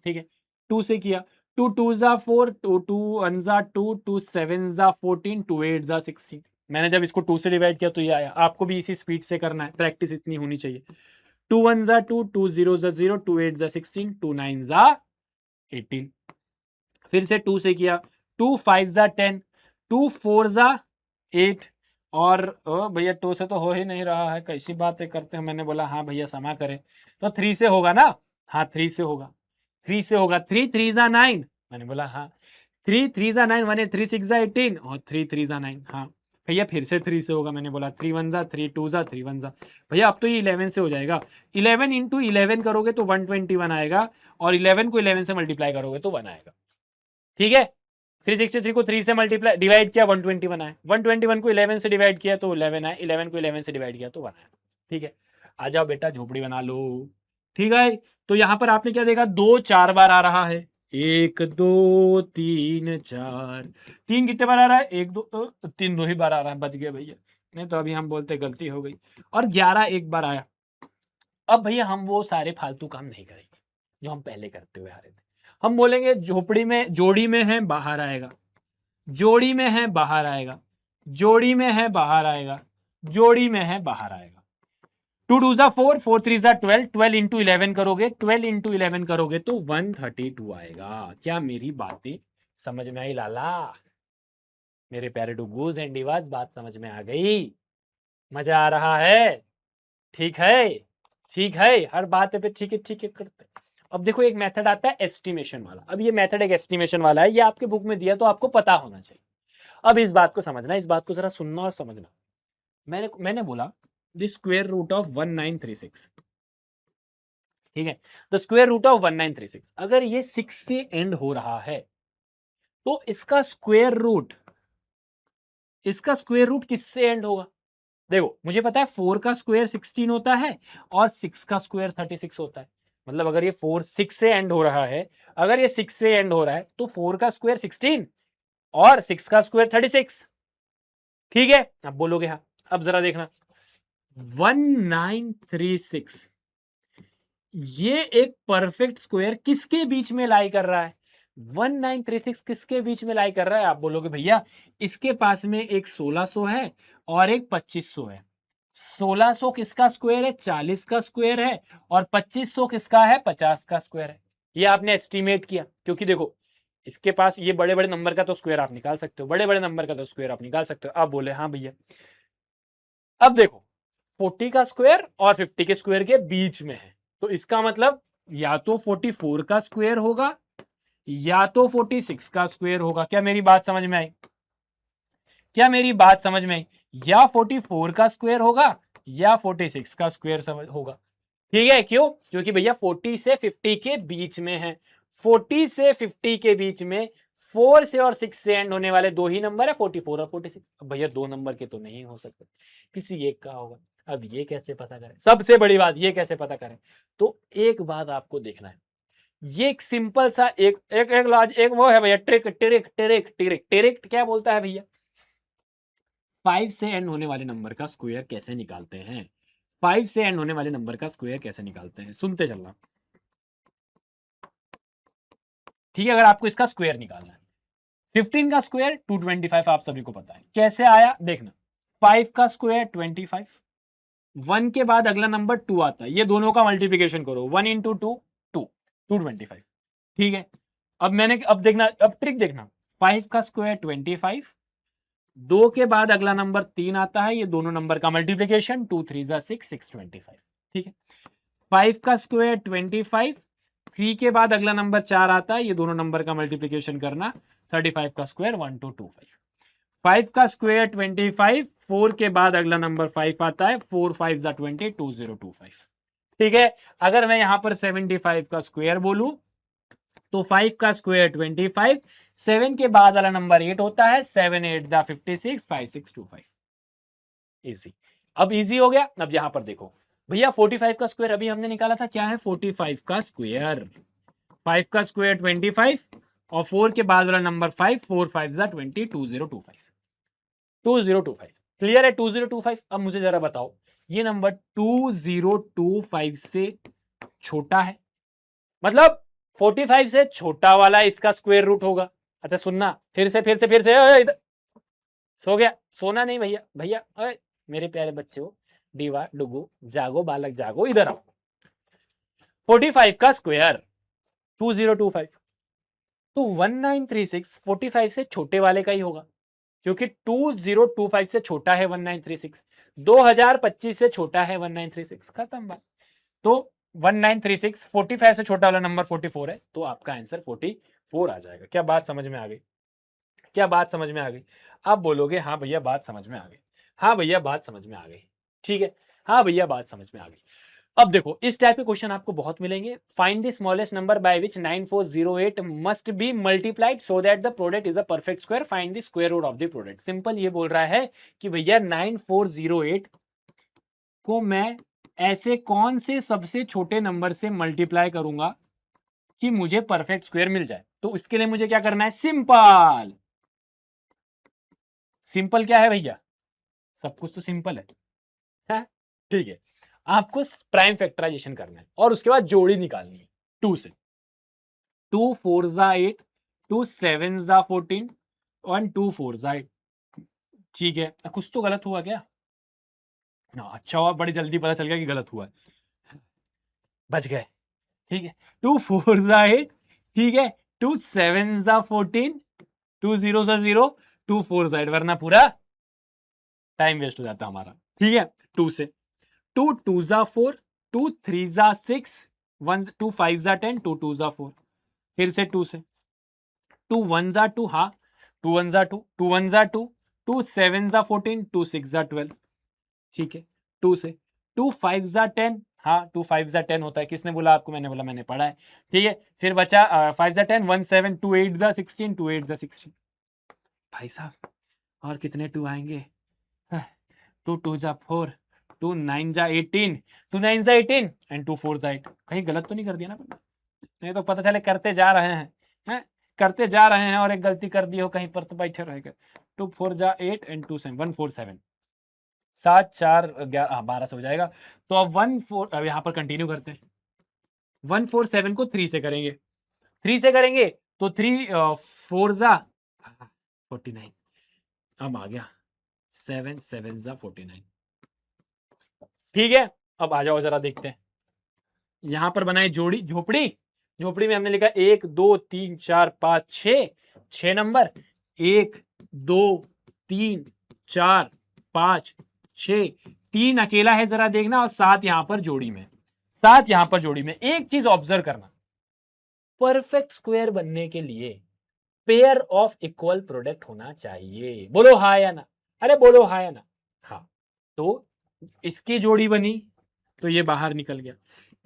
[SPEAKER 1] ठीक है, 2 से किया, 2 2 जा 4, 2 2 1 जा 2, 2 7 जा 14, 2 8 जा 16। मैंने जब इसको 2 से डिवाइड किया तो ये आया। आपको भी इसी स्पीड से करना है, प्रैक्टिस इतनी होनी चाहिए। 2 1 जा 2, 2 0 जा 0, 2 8 जा 16, 2 9 जा 18। फिर से 2 से किया, 2 5 जा 10, 2 4 जा 8। और भैया 2 से तो हो ही नहीं रहा है, कैसी बातें करते हैं। मैंने बोला हाँ भैया क्षमा करें, तो 3 से होगा ना? हाँ 3 से होगा, 3 से होगा, 3 3 जा 9। मैंने बोला हाँ 3 3 जा 9, 1 3 6 जा 18 और 3 3 जा 9। हाँ भैया फिर से 3 से होगा। मैंने बोला 3 1 जा 3, 2 जा 3 1 जा। भैया अब तो ये 11 से हो जाएगा, 11 इंटू 11 करोगे तो 121 आएगा, और 11 को 11 से मल्टीप्लाई करोगे तो 1 आएगा। ठीक है, 363 को 3 से मल्टीप्लाई डिवाइड किया 121 आया, 121 को 11 से डिवाइड किया तो 11 आया, 11 को 11 से डिवाइड किया तो 1 आया। ठीक है, आ जाओ बेटा झोपड़ी बना लो। ठीक है, तो यहां पर आपने क्या देखा, 2 4 बार आ रहा है, 1 2 3 4, 3 कितने बार आ रहा है, 1 2 3 2 ही बार आ रहा है, बच गए भैया, नहीं तो अभी हम बोलते गलती हो गई। और 11 एक बार आया। अब भैया हम वो सारे फालतू काम नहीं करेंगे जो हम पहले करते हुए आ रहे थे। हम बोलेंगे झोपड़ी में, जोड़ी में है बाहर आएगा, जोड़ी में है बाहर आएगा, जोड़ी में है बाहर आएगा, जोड़ी में है बाहर आएगा। 2 2 जा 4, 4 3 जा 12, 12 इंटू 11 करोगे, 12 इंटू 11 करोगे तो 132 आएगा। क्या मेरी बातें समझ में आई लाला? मेरे प्यारे डुगूज एंड डिवास, बात समझ में आ गई? मजा आ रहा है? ठीक है, ठीक है, हर बात पे ठीक है ठीक है करते। अब देखो एक मेथड आता है एस्टिमेशन वाला। अब ये मेथड एक एस्टिमेशन वाला है, ये आपके बुक में दिया तो आपको पता होना चाहिए। अब इस बात को समझना, इस बात को जरा सुनना और समझना। मैंने बोला द स्क्वायर रूट ऑफ 1936। ठीक है, द स्क्वायर रूट ऑफ 1936, अगर ये 6 से एंड हो रहा है तो इसका स्क्वायर रूट, इसका स्क्वायर रूट किससे एंड होगा? देखो मुझे पता है 4 का स्क्वायर 16 होता है और 6 का स्क्वायर 36 होता है। मतलब अगर ये 4 6 से एंड हो रहा है, अगर ये 6 से एंड हो रहा है तो 4 का स्क्वायर 16 और 6 का स्क्वायर 36। ठीक है, अब बोलोगे हाँ। अब जरा देखना, 1936 ये एक परफेक्ट स्क्वायर किसके बीच में लाई कर रहा है? 1936 किसके बीच में लाई कर रहा है? आप बोलोगे भैया इसके पास में एक 1600 है और एक 2500 है। 1600 किसका स्क्वायर है? 40 का स्क्वायर है, और 2500 किसका है? 50 का स्क्वायर है। ये आपने एस्टिमेट किया, क्योंकि देखो इसके पास ये बड़े बड़े नंबर का तो स्क्वायर आप निकाल सकते हो, बड़े बड़े नंबर का तो स्क्वायर आप निकाल सकते हो। आप बोले हाँ भैया। अब देखो 40 का स्क्वायर और 50 के स्क्वायर के बीच में है, तो इसका मतलब या तो 44 का स्क्वायर होगा या तो 46 का स्क्वायर होगा। क्या मेरी बात समझ में आई? क्या मेरी बात समझ में आई? या 44 का स्क्वायर होगा या 46 का स्क्वायर समझ होगा। ठीक है, क्यों? क्योंकि भैया 40 से 50 के बीच में है, 40 से 50 के बीच में 4 से और 6 से एंड होने वाले दो ही नंबर है, 44 और 46। अब भैया दो नंबर के तो नहीं हो सकते, किसी एक का होगा। अब ये कैसे पता करें? सबसे बड़ी बात ये कैसे पता करें? तो एक बात आपको देखना है, ये एक सिंपल सा एक एक एक लाज एक वो है भैया, trick trick trick trick trick क्या बोलता है भैया? 5 से एंड होने वाले नंबर का स्क्वायर कैसे निकालते हैं? 5 से एंड होने वाले नंबर का स्क्वायर कैसे निकालते हैं? सुनते चलना। ठीक है, अगर आपको इसका स्क्वायर निकालना है, 15 का स्क्वायर 225 आप सभी को पता है कैसे आया, देखना। 5 का स्क्वायर 25, 1 के बाद अगला नंबर 2 आता है, ये दोनों का मल्टीप्लीकेशन करो, 1 इंटू 2 2 225। ठीक है, अब देखना, अब ट्रिक देखना। 5 का स्क्वायर 25, 2 के बाद अगला नंबर 3 आता है, ये दोनों नंबर का मल्टीप्लीकेशन, 2 3 जा 6 625। ठीक है, 5 का स्क्वायर 25, 3 के बाद अगला नंबर 4 आता है, ये दोनों नंबर का मल्टीप्लीकेशन करना, 35 का स्क्वायर 1225। 5 का स्क्वायर 25, 4 के बाद अगला नंबर 5 आता है, 4 5 जा 20 2025। ठीक है, अगर मैं यहां पर 75 का स्क्वायर बोलूं तो 5 का स्क्वायर 25, 7 के बाद वाला नंबर 8 होता है, 7 8 जा 56 5625। इजी। अब इजी हो गया। अब यहां पर देखो भैया, 45 का स्क्वायर अभी हमने निकाला था, क्या है 45 का स्क्वायर? 5 का स्क्वायर 25 और 4 के बाद वाला नंबर 5, 4 5 जा 20 2025 2025। क्लियर है? 2025। अब मुझे जरा बताओ, ये नंबर 2025 से छोटा है, मतलब 45 से छोटा वाला इसका स्क्वायर रूट होगा। अच्छा सुनना, फिर से इधर सो गया? सोना नहीं भैया, भैया ओए मेरे प्यारे बच्चे हो, डीवा डुगू जागो, बालक जागो, इधर आओ। 45 का स्क्वायर 2025, तो 1936 45 से छोटे वाले का ही होगा, क्योंकि 2025 से छोटा है 1936, 2025 से छोटा है 1936। खत्म बात। तो 1936 45 से छोटा वाला नंबर 44 है, तो आपका आंसर 44 आ जाएगा। क्या बात समझ में आ गई? क्या बात समझ में आ गई? आप बोलोगे हाँ भैया बात समझ में आ गई, हाँ भैया बात समझ में आ गई। ठीक है, हाँ भैया बात समझ में आ गई। अब देखो, इस टाइप के क्वेश्चन आपको बहुत मिलेंगे। Find the smallest number by which 9408 must be multiplied so that the product is a perfect square, find the square root of the product. Simple ये बोल रहा है कि भैया 9408 को मैं ऐसे कौन से सबसे छोटे नंबर से मल्टीप्लाई करूंगा कि मुझे परफेक्ट स्क्वायर मिल जाए। तो इसके लिए मुझे क्या करना है? सिंपल। सिंपल क्या है भैया? सब कुछ तो सिंपल है? ठीक है, आपको प्राइम फैक्टराइजेशन करना है और उसके बाद जोड़ी निकालनी है 2 से। 2 4 जा 8, 2 7 जा 14 और 2 4 जा 8। ठीक है, कुछ तो गलत हुआ क्या? अच्छा हुआ, बड़ी जल्दी पता चल गया कि गलत हुआ है, बच गए। ठीक है, 2 4 जा 8, ठीक है, 2 7 जा 14, 2 0 जा 0, 2 4 जा 8, वरना पूरा टाइम वेस्ट हो जाता हमारा। ठीक है, 2 से 2 2 जा 4, 2 3 जा 6, 1 2 5 जा 10, 2 2 जा 4। फिर से 2 से 2 1 जा 2, हाँ 2 1 जा 2, 2 1 जा 2, 2 7 जा 14, 2 6 जा 12। ठीक है, 2 से 2 5 जा 10, हाँ 2 5 जा 10 होता है। किसने बोला आपको? मैंने बोला, मैंने पढ़ा है। ठीक है, फिर बचा 5 जा 10, 1 7, 2 8 जा 16, 2 8 जा 16। भाई साहब और कितने 2 आएंगे? 2 2 जा 4, 2 9 जा 18, 2 9 जा 18 एंड 2 4 जा 8। कहीं गलत तो नहीं कर दिया ना? नहीं तो पता चले करते जा रहे हैं करते जा रहे हैं और एक गलती कर दी हो कहीं पर, तो बैठे रहेगा। 2 4 जा 8 एंड 2 7 1 4 7, 7 4 11 12 से हो जाएगा। तो अब 1 4, अब यहाँ पर कंटिन्यू करते हैं। 1 4 7 को 3 से करेंगे, 3 से करेंगे तो 3 4 जा 49। अब आ गया 7 7 जा 49। ठीक है, अब आ जाओ जरा देखते हैं। यहां पर बनाए जोड़ी झोपड़ी, झोपड़ी में हमने लिखा 1 2 3 4 5 6, 6 नंबर 1 2 3 4 5 6, 3 अकेला है जरा देखना, और 7 यहां पर जोड़ी में, 7 यहां पर जोड़ी में। एक चीज ऑब्जर्व करना, परफेक्ट स्क्वायर बनने के लिए पेयर ऑफ इक्वल प्रोडक्ट होना चाहिए। बोलो हाँ या ना, अरे बोलो हाँ या ना। हाँ, तो इसकी जोड़ी बनी तो ये बाहर निकल गया,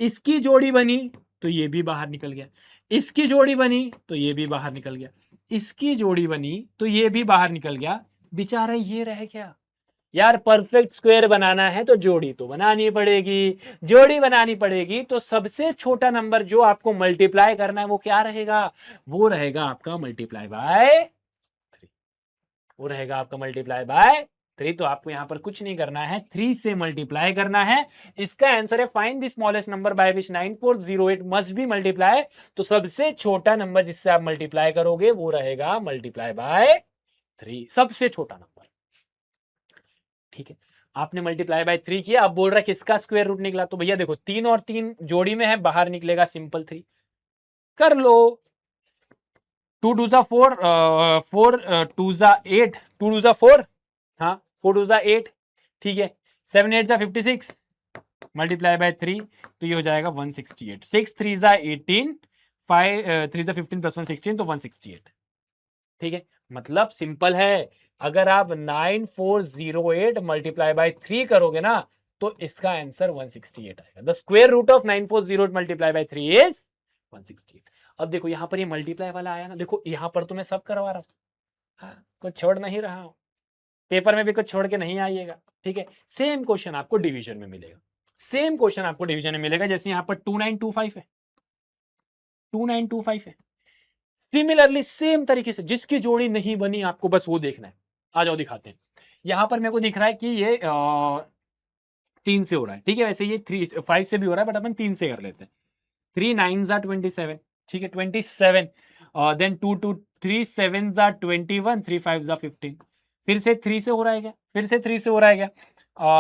[SPEAKER 1] इसकी जोड़ी बनी तो ये भी बाहर निकल गया, इसकी जोड़ी बनी तो ये भी बाहर निकल गया, इसकी जोड़ी बनी तो ये भी बाहर निकल गया, बेचारा ये रह गया। यार परफेक्ट स्क्वायर बनाना है तो जोड़ी तो बनानी पड़ेगी, जोड़ी बनानी पड़ेगी तो सबसे छोटा नंबर जो आपको मल्टीप्लाई करना है वो क्या रहेगा, वो रहेगा आपका मल्टीप्लाई बाय 3, वो रहेगा आपका मल्टीप्लाई बाय 3। तो आपको यहां पर कुछ नहीं करना है, 3 से मल्टीप्लाई करना है। इसका आंसर है find the smallest number by which 9408 must B multiply. तो सबसे छोटा नंबर जिससे आप मल्टीप्लाई करोगे वो रहेगा मल्टीप्लाई बाय 3, सबसे छोटा नंबर। ठीक है, आपने मल्टीप्लाई बाय 3 किया, अब बोल रहा है किसका स्क्वायर रूट निकला, तो भैया देखो 3 और 3 जोड़ी में है, बाहर निकलेगा सिंपल 3, कर लो। 2 2 जा 4, 4 2 जा 8, 2 2 जा 4, हाँ 4 2 जा 8, ठीक है, 7 8 जा 56, मल्टीप्लाई बाय 3 तो ये हो जाएगा 168, 6 3 जा 18, 5 3 जा 15 प्लस 1 16 तो 168। ठीक है, मतलब सिंपल है, अगर आप 9408 मल्टीप्लाई बाय 3 करोगे ना तो इसका आंसर 168 आएगा। The square root of 9408 multiply by 3 is 168। अब देखो यहां पर ये मल्टीप्लाई वाला आया ना, देखो यहां पर तो मैं सब करवा रहा हूं, हाँ, कुछ छोड़ नहीं रहा हूं, पेपर में भी कुछ छोड़ के नहीं आइएगा। ठीक है, सेम क्वेश्चन आपको डिवीजन में मिलेगा, सेम क्वेश्चन आपको डिवीजन में मिलेगा, जैसे यहां पर 2925 है, 2925 है। सिमिलरली सेम तरीके से जिसकी जोड़ी नहीं बनी आपको बस वो देखना है। आ जाओ दिखाते हैं। यहां पर मेरे को दिख रहा है कि ये 3 से हो रहा है, ठीक है, वैसे ये 3 5 से भी हो रहा है बट अपन 3 से कर लेते हैं। 3 9 जा 27, ठीक है 27, देन 2 2 3 7 जा 21, 3 5 जा 15, फिर से 3 से हो रहा है क्या, फिर से 3 से हो रहा है क्या,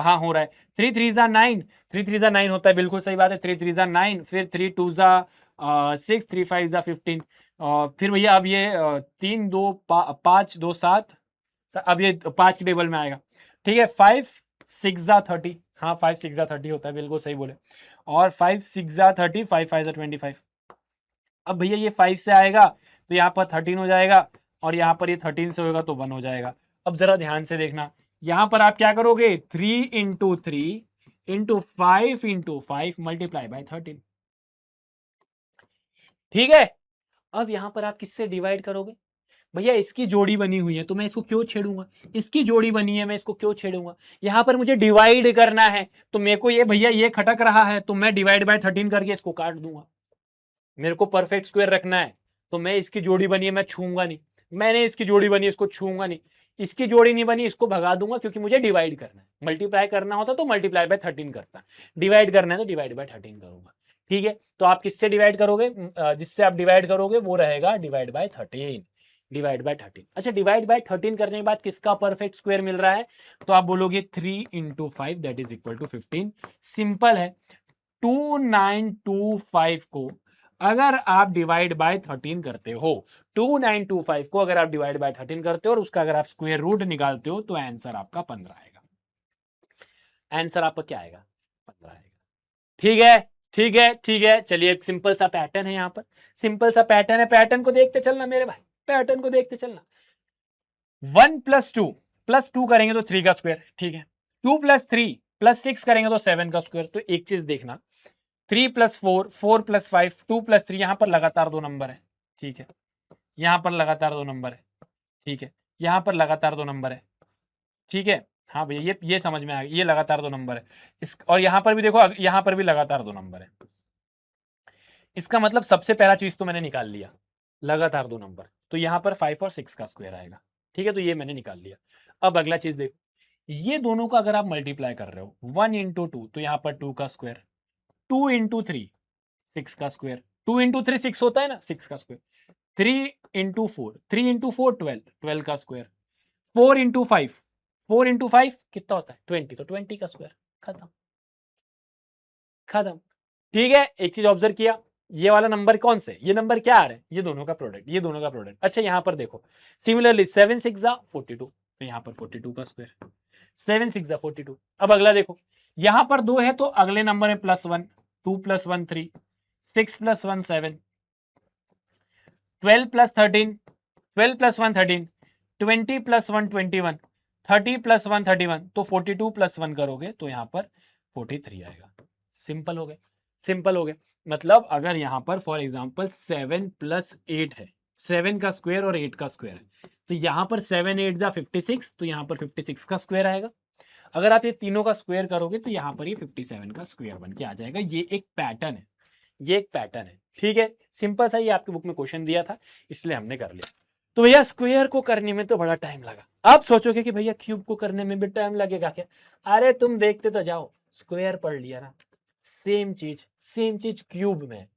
[SPEAKER 1] हाँ हो रहा है। 3 3 जा 9, 3 3 जा 9 होता है, बिल्कुल सही बात है, 3 3 जा 9, फिर 3 2 जा 6, 3 5 जा 15, फिर भैया अब ये 3 2 5 2 7, अब ये 5 के टेबल में आएगा, ठीक है। 5 6 जा 30, हाँ 5 6 जा 30 होता है, बिल्कुल सही बोले, और 5 6 जा 30, 5 5 जा 25। अब भैया ये 5 से आएगा तो यहाँ पर 13 हो जाएगा, और यहाँ पर ये 13 से होगा तो 1 हो जाएगा। अब जरा ध्यान से देखना, यहाँ पर आप क्या करोगे, 3 into 3 into 5 into 5 multiply by 13, ठीक है। अब यहां पर आप किससे डिवाइड करोगे, भैया इसकी जोड़ी बनी हुई है तो मैं इसको क्यों छेड़ूंगा, इसकी जोड़ी बनी है मैं इसको क्यों छेड़ूंगा, यहां पर मुझे डिवाइड करना है तो मेरे को ये भैया ये खटक रहा है तो मैं डिवाइड बाय 13 करके इसको काट दूंगा। मेरे को परफेक्ट स्क्वायर रखना है तो मैं इसकी जोड़ी बनी है मैं छूंगा नहीं, मैंने इसकी जोड़ी बनी है इसको छूंगा नहीं, इसकी जोड़ी नहीं बनी इसको भगा दूंगा, क्योंकि मुझे डिवाइड करना है। मल्टीप्लाई करना होता तो मल्टीप्लाई बाय 13 करता, डिवाइड करना है तो डिवाइड बाय 13 करूंगा। ठीक है, तो आप किससे डिवाइड करोगे, जिससे आप डिवाइड करोगे वो रहेगा डिवाइड बाय 13, डिवाइड बाय 13। अच्छा, डिवाइड बाय 13 करने के बाद किसका परफेक्ट स्क्वायर मिल रहा है, तो आप बोलोगे 3 into 5 that is equal to 15। Simple है, 2925 को अगर आप डिवाइड बाय 13 करते हो, 2925 को अगर आप डिवाइड बाय 13 करते हो और उसका अगर आप स्क्वायर रूट निकालते हो तो आंसर आपका 15 आएगा। आंसर आपका क्या आएगा, 15 आएगा। ठीक है, ठीक है, ठीक है, चलिए एक सिंपल सा पैटर्न है यहाँ पर, सिंपल सा पैटर्न है, पैटर्न को देखते चलना मेरे भाई, पैटर्न को देखते चलना। 1 प्लस टू करेंगे तो 3 का स्क्वायर, ठीक है। 2 प्लस 3 प्लस 6 करेंगे तो 7 का स्क्वायर। तो एक चीज देखना, 3 प्लस 4, 4 प्लस 5, 2 प्लस 3, यहां पर लगातार 2 नंबर है, ठीक है, यहां पर लगातार 2 नंबर है, ठीक है, यहां पर लगातार 2 नंबर है, ठीक है। हाँ भैया ये समझ में आ गया, ये लगातार 2 नंबर है इस, और यहां पर भी देखो, यहां पर भी लगातार 2 नंबर है। इसका मतलब सबसे पहला चीज तो मैंने निकाल लिया, लगातार 2 नंबर, तो यहां पर 5 और 6 का स्क्वायर आएगा, ठीक है, तो ये मैंने निकाल लिया। अब अगला चीज देखो, ये दोनों का अगर आप मल्टीप्लाई कर रहे हो 1 इंटू 2 तो यहाँ पर 2 का स्क्वायर, 2 इंटू 3 6 का स्क्वायर, 2 इंटू 3 6 होता है ना, 6 का स्क्वायर, 3 इंटू 4, 3 इंटू 4 12, 12 का स्क्वायर, 4 इंटू 5, 4 इंटू 5 कितना होता है 20, तो 20 का स्क्वायर, खत्म, खत्म। ठीक है, एक चीज ऑब्जर्व किया, ये वाला नंबर कौन से, ये नंबर क्या आ रहा है, ये दोनों का प्रोडक्ट, ये दोनों का प्रोडक्ट। अच्छा, यहां पर देखो सिमिलरली 7 6 जा 42, तो यहां पर 42 का स्क्वायर, 7 6 42। अब अगला देखो, यहां पर 2 है तो अगले नंबर में +1, 2 + 1 3, 6 + 1 7, 12 + 13, 12 + 1 13, 20 + 1 21, 30 + 1 31, तो 42 + 1 करोगे तो यहाँ पर 43 आएगा। सिंपल हो गया, सिंपल हो गया। मतलब अगर यहाँ पर फॉर एग्जांपल 7 + 8 है, 7 का स्क्वायर और 8 का स्क्वायर है, तो यहाँ पर 7 8 जा 56, तो यहाँ पर 56 का स्क्वायर आएगा। अगर आप ये तीनों का स्क्वायर करोगे तो यहाँ पर ये 57 का स्क्वायर बन के आ जाएगा। ये एक पैटर्न है, ये एक पैटर्न है, ठीक है। सिंपल सा, ये आपकी बुक में क्वेश्चन दिया था इसलिए हमने कर लिया। तो भैया स्क्वायर को करने में तो बड़ा टाइम लगा। आप सोचोगे कि भैया क्यूब को करने में भी टाइम लगेगा क्या? अरे तुम देखते तो जाओ, स्क्वायर पढ़ लिया ना, सेम चीज क्यूब में है।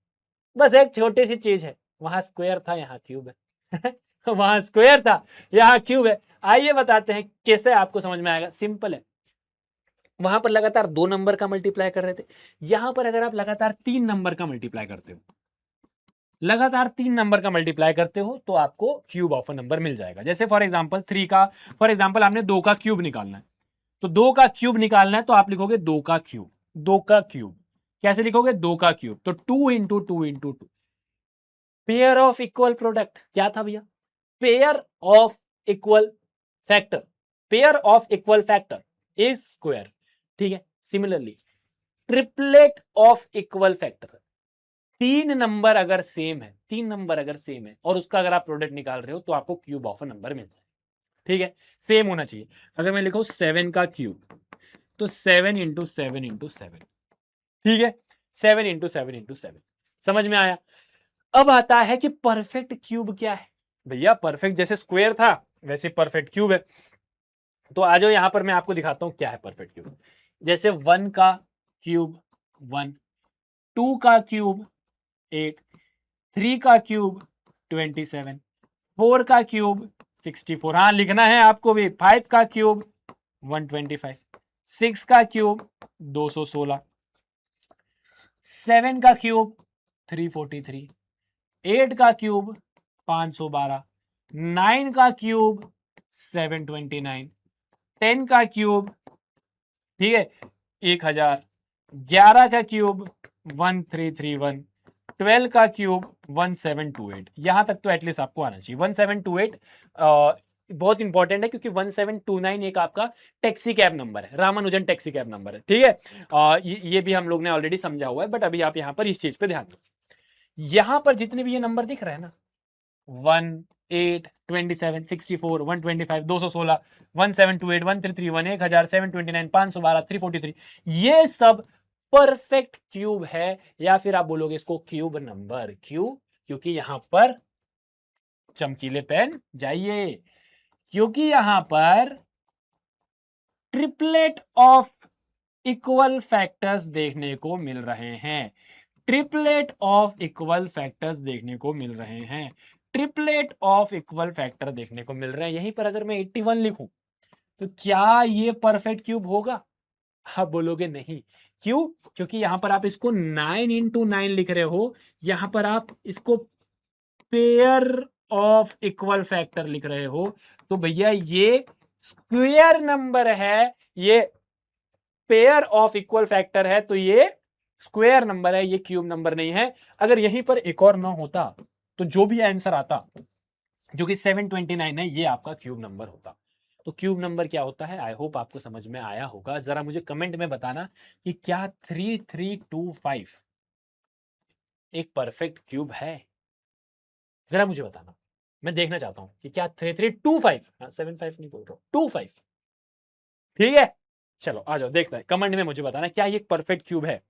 [SPEAKER 1] बस एक छोटी सी चीज है, वहां स्क्वायर था यहाँ क्यूब है वहां स्क्वायर था यहाँ क्यूब है। आइए बताते हैं कैसे आपको समझ में आएगा। सिंपल है, वहां पर लगातार 2 नंबर का मल्टीप्लाई कर रहे थे, यहां पर अगर आप लगातार 3 नंबर का मल्टीप्लाई करते हो, लगातार 3 नंबर का मल्टीप्लाई करते हो तो आपको क्यूब ऑफ अ नंबर मिल जाएगा। जैसे फॉर एग्जांपल 3 का, फॉर एग्जांपल आपने 2 का क्यूब निकालना है, तो 2 का क्यूब निकालना है तो आप लिखोगे 2 का क्यूब, 2 का क्यूब कैसे लिखोगे? 2 का क्यूब, तो 2 into 2 into 2। Pair of equal product क्या था भैया? Pair of equal factor, pair of equal factor is square, ठीक है। Similarly triplet of equal factor, 3 number अगर सेम है, 3 नंबर अगर सेम है और उसका अगर आप प्रोडक्ट निकाल रहे हो तो आपको क्यूब ऑफ अ नंबर मिल जाए, ठीक है। सेम होना चाहिए। अगर मैं लिखूं 7 का क्यूब, तो 7 इंटू 7 इंटू 7, ठीक है, 7 इंटू 7 इंटू 7। समझ में आया? अब आता है कि परफेक्ट क्यूब क्या है। भैया परफेक्ट जैसे स्क्वायर था वैसे परफेक्ट क्यूब है। तो आ जाओ यहां पर मैं आपको दिखाता हूं क्या है परफेक्ट क्यूब। जैसे 1 का क्यूब 1, 2 का क्यूब 8, 3 का क्यूब 27, 4 का क्यूब 64, हाँ लिखना है आपको भी। 5 का क्यूब 125, 6 का क्यूब 216, 7 का क्यूब 343, 8 का क्यूब 512, 9 का क्यूब 729, 10 का क्यूब, ठीक है, 1000, 11 का क्यूब 1331, 12 का क्यूब 1728। यहां तक तो एटलीस्ट आपको आना चाहिए। 1728 बहुत इंपॉर्टेंट है क्योंकि 1729 एक आपका टैक्सी कैब नंबर है, रामानुजन टैक्सी कैब नंबर है, ठीक है। ये भी हम लोग ने ऑलरेडी समझा हुआ है, बट अभी आप यहां पर इस चीज पे ध्यान दो। यहां पर जितने भी ये नंबर दिख रहे हैं ना, 1 8 27 64 125 216 1728 1331 1000 729 512 343, ये सब परफेक्ट क्यूब है, या फिर आप बोलोगे इसको क्यूब नंबर। क्यों? क्योंकि यहां पर चमकीले पेन जाइए, क्योंकि यहां पर ट्रिपलेट ऑफ इक्वल फैक्टर्स देखने को मिल रहे हैं, ट्रिपलेट ऑफ इक्वल फैक्टर्स देखने को मिल रहे हैं, ट्रिपलेट ऑफ इक्वल फैक्टर देखने को मिल रहे हैं। यहीं पर अगर मैं 81 लिखूं तो क्या ये परफेक्ट क्यूब होगा? आप बोलोगे नहीं। क्यों? क्योंकि यहां पर आप इसको 9 इंटू 9 लिख रहे हो, यहां पर आप इसको पेयर ऑफ इक्वल फैक्टर लिख रहे हो, तो भैया ये स्क्वायर नंबर है, ये पेयर ऑफ इक्वल फैक्टर है, तो ये स्क्वायर नंबर है, ये क्यूब नंबर नहीं है। अगर यहीं पर एक और ना होता तो जो भी आंसर आता, जो कि 729 है, ये आपका क्यूब नंबर होता। तो क्यूब नंबर क्या होता है, आई होप आपको समझ में आया होगा। जरा मुझे कमेंट में बताना कि क्या 3325 एक परफेक्ट क्यूब है? जरा मुझे बताना, मैं देखना चाहता हूं कि क्या 3325, हाँ 75 नहीं बोल रहा हूं, 25, ठीक है। चलो आ जाओ, देखते हैं, कमेंट में मुझे बताना क्या ये एक परफेक्ट क्यूब है,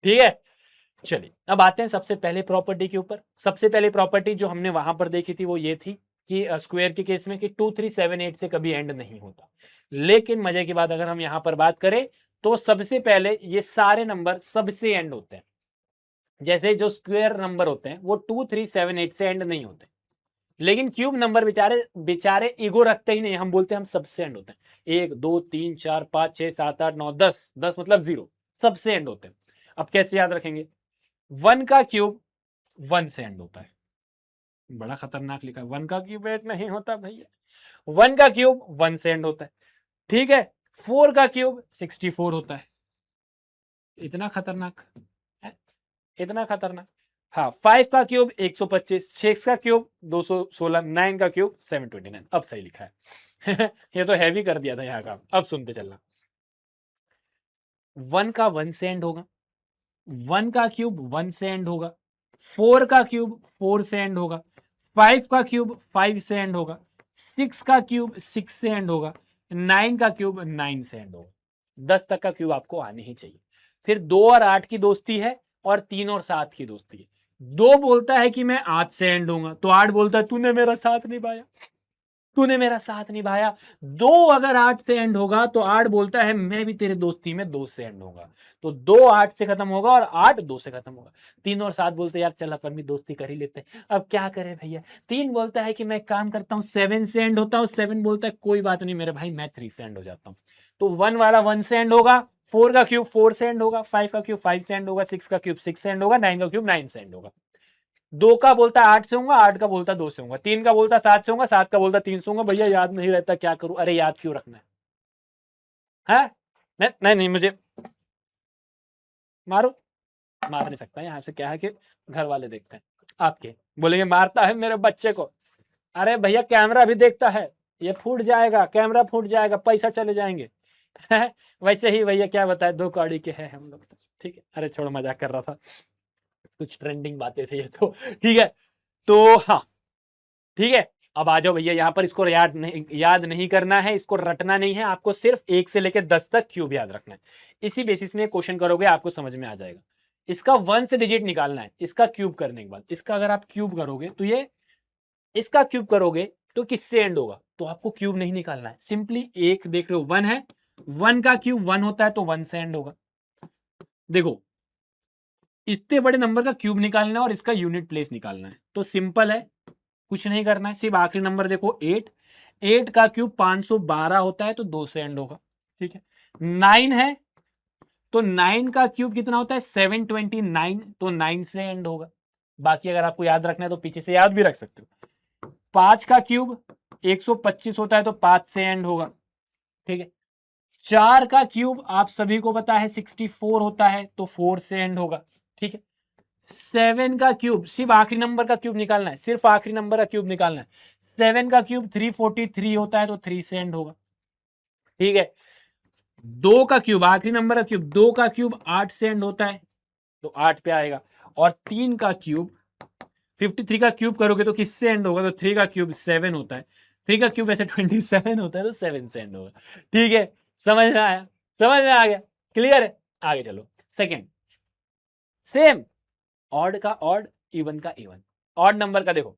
[SPEAKER 1] ठीक है। चलिए अब आते हैं सबसे पहले प्रॉपर्टी के ऊपर। सबसे पहले प्रॉपर्टी जो हमने वहां पर देखी थी वो ये थी कि स्क्वायर के केस में कि 2378 से कभी एंड नहीं होता। लेकिन मजे की बात अगर हम यहां पर बात करें तो सबसे पहले ये सारे नंबर सबसे एंड होते हैं। जैसे जो स्क्वायर नंबर होते हैं वो 2378 से एंड नहीं होते, लेकिन क्यूब नंबर बेचारे बेचारे ईगो रखते ही नहीं, हम बोलते हैं हम सबसे एंड होते हैं। 1 2 3 4 5 6 7 8 9 10, 10 मतलब 0, सबसे एंड होते हैं। अब कैसे याद रखेंगे? 1 का क्यूब 1 से एंड होता है, बड़ा खतरनाक लिखा है, 1 का क्यूब 8 नहीं होता भैया, 1 का क्यूब 1 से एंड होता है, ठीक है। 4 का क्यूब 64 होता है। इतना खतरनाक है? इतना खतरनाक। हाँ, 5 का क्यूब 125, 6 का क्यूब 216, 9 का क्यूब 729। अब सही लिखा है। ये तो हैवी कर दिया था यहाँ का। अब सुनते चलना। 1 का 1 से एंड होगा, 1 का क्यूब 1 से एंड होगा, 4 का क्यूब 4 से एंड होगा, 5 का क्यूब 5 से एंड होगा, 6 का क्यूब 6 से एंड होगा, 9 का क्यूब 9 से एंड होगा। 10 तक का क्यूब आपको आने ही चाहिए। फिर 2 और 8 की दोस्ती है और 3 और 7 की दोस्ती है। 2 बोलता है कि मैं 8 से एंड होऊंगा, तो 8 बोलता है तूने मेरा साथ निभाया, तूने मेरा साथ निभाया। 2 अगर 8 से एंड होगा तो 8 बोलता है मैं भी तेरे दोस्ती में 2 से एंड होगा, तो 2 8 से खत्म होगा और 8 2 से खत्म होगा। 3 और 7 बोलते यार चल अपन भी दोस्ती कर ही लेते हैं, अब क्या करें भैया। 3 बोलता है कि मैं काम करता हूँ 7 से एंड होता हूँ, 7 बोलता है कोई बात नहीं मेरे भाई मैं 3 से एंड हो जाता हूँ। तो 1 वाला 1 से एंड होगा, 4 का क्यूब 4 से एंड होगा, 5 का क्यूब 5 से एंड होगा, 6 का क्यूब 6 से एंड होगा, 9 का क्यूब 9 से एंड होगा। 2 का बोलता 8 से होगा, 8 का बोलता 2 से होगा, 3 का बोलता 7 से होगा, 7 का बोलता 3 से होगा। भैया याद नहीं रहता क्या करूं? अरे याद क्यों रखना है? नहीं नहीं नहीं, मुझे मारो, मार नहीं सकता। यहाँ से क्या है कि घर वाले देखते हैं, आपके बोलेंगे मारता है मेरे बच्चे को। अरे भैया कैमरा भी देखता है, ये फूट जाएगा, कैमरा फूट जाएगा, पैसा चले जाएंगे। वैसे ही भैया क्या बताए, 2 कौड़ी के हैं हम लोग। ठीक है, अरे छोड़ो मजाक कर रहा था, कुछ ट्रेंडिंग बातें थी ये तो। ठीक है, तो हाँ ठीक है। अब आ जाओ भैया, यहां पर इसको याद नहीं करना है, इसको रटना नहीं है, आपको सिर्फ 1 से लेकर 10 तक क्यूब याद रखना है। इसी बेसिस में क्वेश्चन करोगे आपको समझ में आ जाएगा। इसका 1 से डिजिट निकालना है, इसका क्यूब करने के बाद। इसका अगर आप क्यूब करोगे तो ये, इसका क्यूब करोगे तो किससे एंड होगा, तो आपको क्यूब नहीं निकालना है, सिंपली एक देख रहे हो 1 है, 1 का क्यूब 1 होता है तो 1 से एंड होगा। देखो इतने बड़े नंबर का क्यूब निकालना है और इसका यूनिट प्लेस निकालना है, तो सिंपल है, कुछ नहीं करना है, सिर्फ आखिरी नंबर देखो 8, 8 का क्यूब 512 होता है तो 2 से एंड होगा। ठीक है, 9 है तो 9 का क्यूब कितना होता है 729, तो 9 से एंड होगा। बाकी अगर आपको याद रखना है तो पीछे से याद भी रख सकते हो। 5 का क्यूब 125 होता है तो 5 से एंड होगा। ठीक है, 4 का क्यूब आप सभी को पता है 64 होता है तो 4 से एंड होगा। ठीक है, 7 का क्यूब, सिर्फ आखिरी नंबर का क्यूब निकालना है, सिर्फ आखिरी नंबर का क्यूब निकालना है। 7 का क्यूब 343 होता है तो 3 से एंड होगा। ठीक है, 2 का क्यूब, आखिरी नंबर का क्यूब, 2 का क्यूब 8 से एंड होता है तो 8 पे आएगा। और 3 का क्यूब, 53 का क्यूब करोगे तो किससे एंड होगा, तो 3 का क्यूब 7 होता है, 3 का क्यूब ऐसे 27 होता है तो 7 से एंड होगा। ठीक है, समझ में आया, समझ में आ गया, क्लियर है। आगे चलो, सेकेंड, सेम ऑड का ऑड, इवन का इवन। ऑड नंबर का देखो,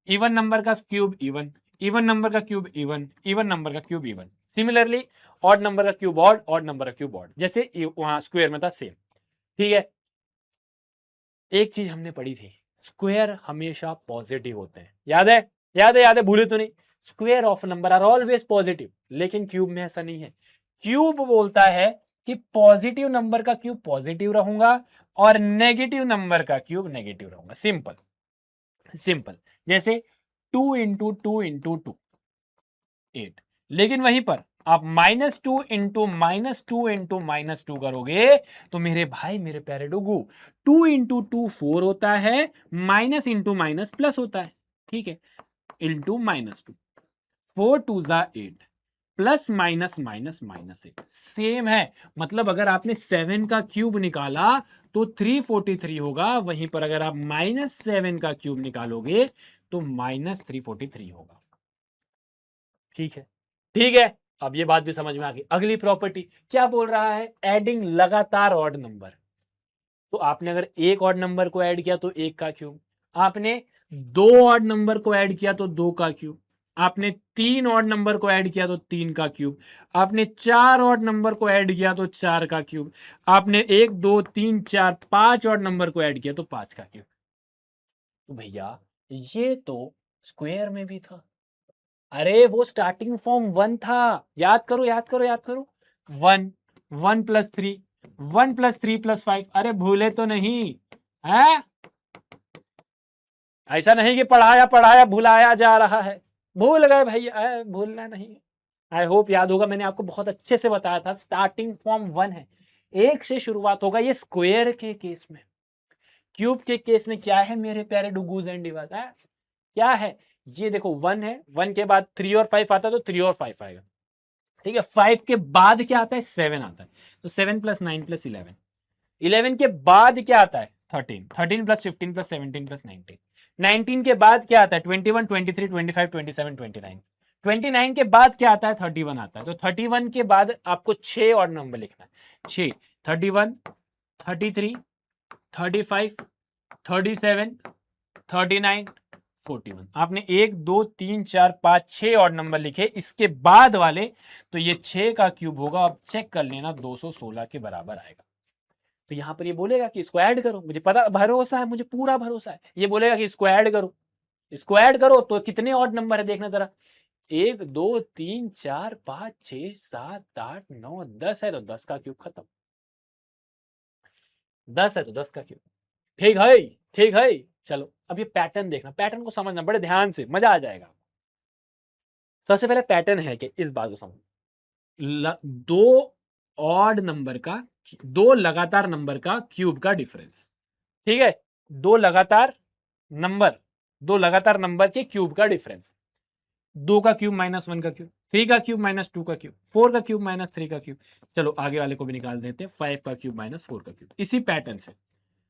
[SPEAKER 1] इवन नंबर का क्यूब इवन, इवन नंबर का क्यूब इवन, इवन नंबर का cube even. Similarly odd number का क्यूब ऑड, ऑड नंबर का क्यूब ऑड, जैसे वहां स्क्वायर में था सेम। ठीक है, एक चीज हमने पढ़ी थी, स्क्वायर हमेशा पॉजिटिव होते हैं, याद है, याद है, याद है, भूले तो नहीं। Square of number are always positive, लेकिन क्यूब में ऐसा नहीं है। क्यूब बोलता है कि पॉजिटिव नंबर का क्यूब पॉजिटिव रहूंगा और नेगेटिव नंबर का क्यूब नेगेटिव रहूंगा। सिंपल सिंपल, जैसे 2 इंटू 2 इंटू 2 8, लेकिन वहीं पर आप -2 इंटू -2 इंटू -2 करोगे तो मेरे भाई मेरे प्यारे डुगू 2 इंटू 2 4 होता है, माइनस इंटू माइनस प्लस होता है। ठीक है, इंटू -2, 4 2 जा 8, plus minus minus minus 8 same है। मतलब अगर आपने 7 का क्यूब निकाला तो 343 होगा, वहीं पर अगर आप -7 का क्यूब निकालोगे तो -343 होगा। ठीक है, ठीक है, अब ये बात भी समझ में आ गई। अगली प्रॉपर्टी क्या बोल रहा है, एडिंग लगातार ऑड नंबर। तो आपने अगर एक ऑड नंबर को ऐड किया तो 1 का क्यूब, आपने 2 ऑड नंबर को ऐड किया तो 2 का क्यूब, आपने 3 ऑड नंबर को ऐड किया तो 3 का क्यूब, आपने 4 ऑड नंबर को ऐड किया तो 4 का क्यूब, आपने 1 2 3 4 5 ऑड नंबर को ऐड किया तो 5 का क्यूब। तो भैया ये तो स्क्वायर में भी था। अरे वो स्टार्टिंग फॉर्म 1 था, याद करो याद करो याद करो। 1 1 प्लस 3, 1 प्लस 3 प्लस 5, अरे भूले तो नहीं है? ऐसा नहीं कि पढ़ाया पढ़ाया भुलाया जा रहा है, भूल गए भैया, भूलना नहीं। आई होप याद होगा, मैंने आपको बहुत अच्छे से बताया था, स्टार्टिंग फॉर्म 1 है, 1 से शुरुआत होगा। ये स्क्वायर के केस में, क्यूब के केस में क्या है मेरे प्यारे डुगूज एंड डिवास, क्या है? ये देखो 1 है, 1 के बाद 3 और 5 आता है तो 3 और 5 आएगा, ठीक है। 5 के बाद क्या आता है? 7 आता है, तो 7 + 9 + 11, 11 के बाद क्या आता है? 13, 13 + 15 + 17 + 19, 19 के बाद क्या आता है? 21, 23, 25, 27, 29, 29 के बाद क्या आता है? 31 आता है, तो 31 के बाद आपको 6 और नंबर लिखना है, 6, 31, 33, 35, 37, 39, 41। आपने 1 2 3 4 5 6 और नंबर लिखे, इसके बाद वाले तो ये 6 का क्यूब होगा, अब चेक कर लेना 216 के बराबर आएगा। तो यहां पर ये बोलेगा कि इसको ऐड करो, मुझे पता, भरोसा है, मुझे पूरा भरोसा है, ये बोलेगा कि इसको ऐड करो, इसको ऐड करो, तो कितने ऑड नंबर है देखना जरा, 1 2 3 4 5 6 7 8 9 10 है, तो 10 का क्यूब खत्म, 10 है तो 10 का क्यूब, ठीक है, ठीक है। चलो अब ये पैटर्न देखना, पैटर्न को समझना बड़े ध्यान से, मजा आ जाएगा। सबसे पहले पैटर्न है कि इस बात को समझ, दो ऑड नंबर का, दो लगातार नंबर का क्यूब का डिफरेंस, ठीक है, दो लगातार नंबर, दो लगातार नंबर के क्यूब का डिफरेंस, 2 का क्यूब -1 का क्यूब, 3 का क्यूब -2 का क्यूब, 4 का क्यूब -3 का क्यूब, चलो आगे वाले को भी निकाल देते हैं, 5 का क्यूब -4 का क्यूब। इसी पैटर्न से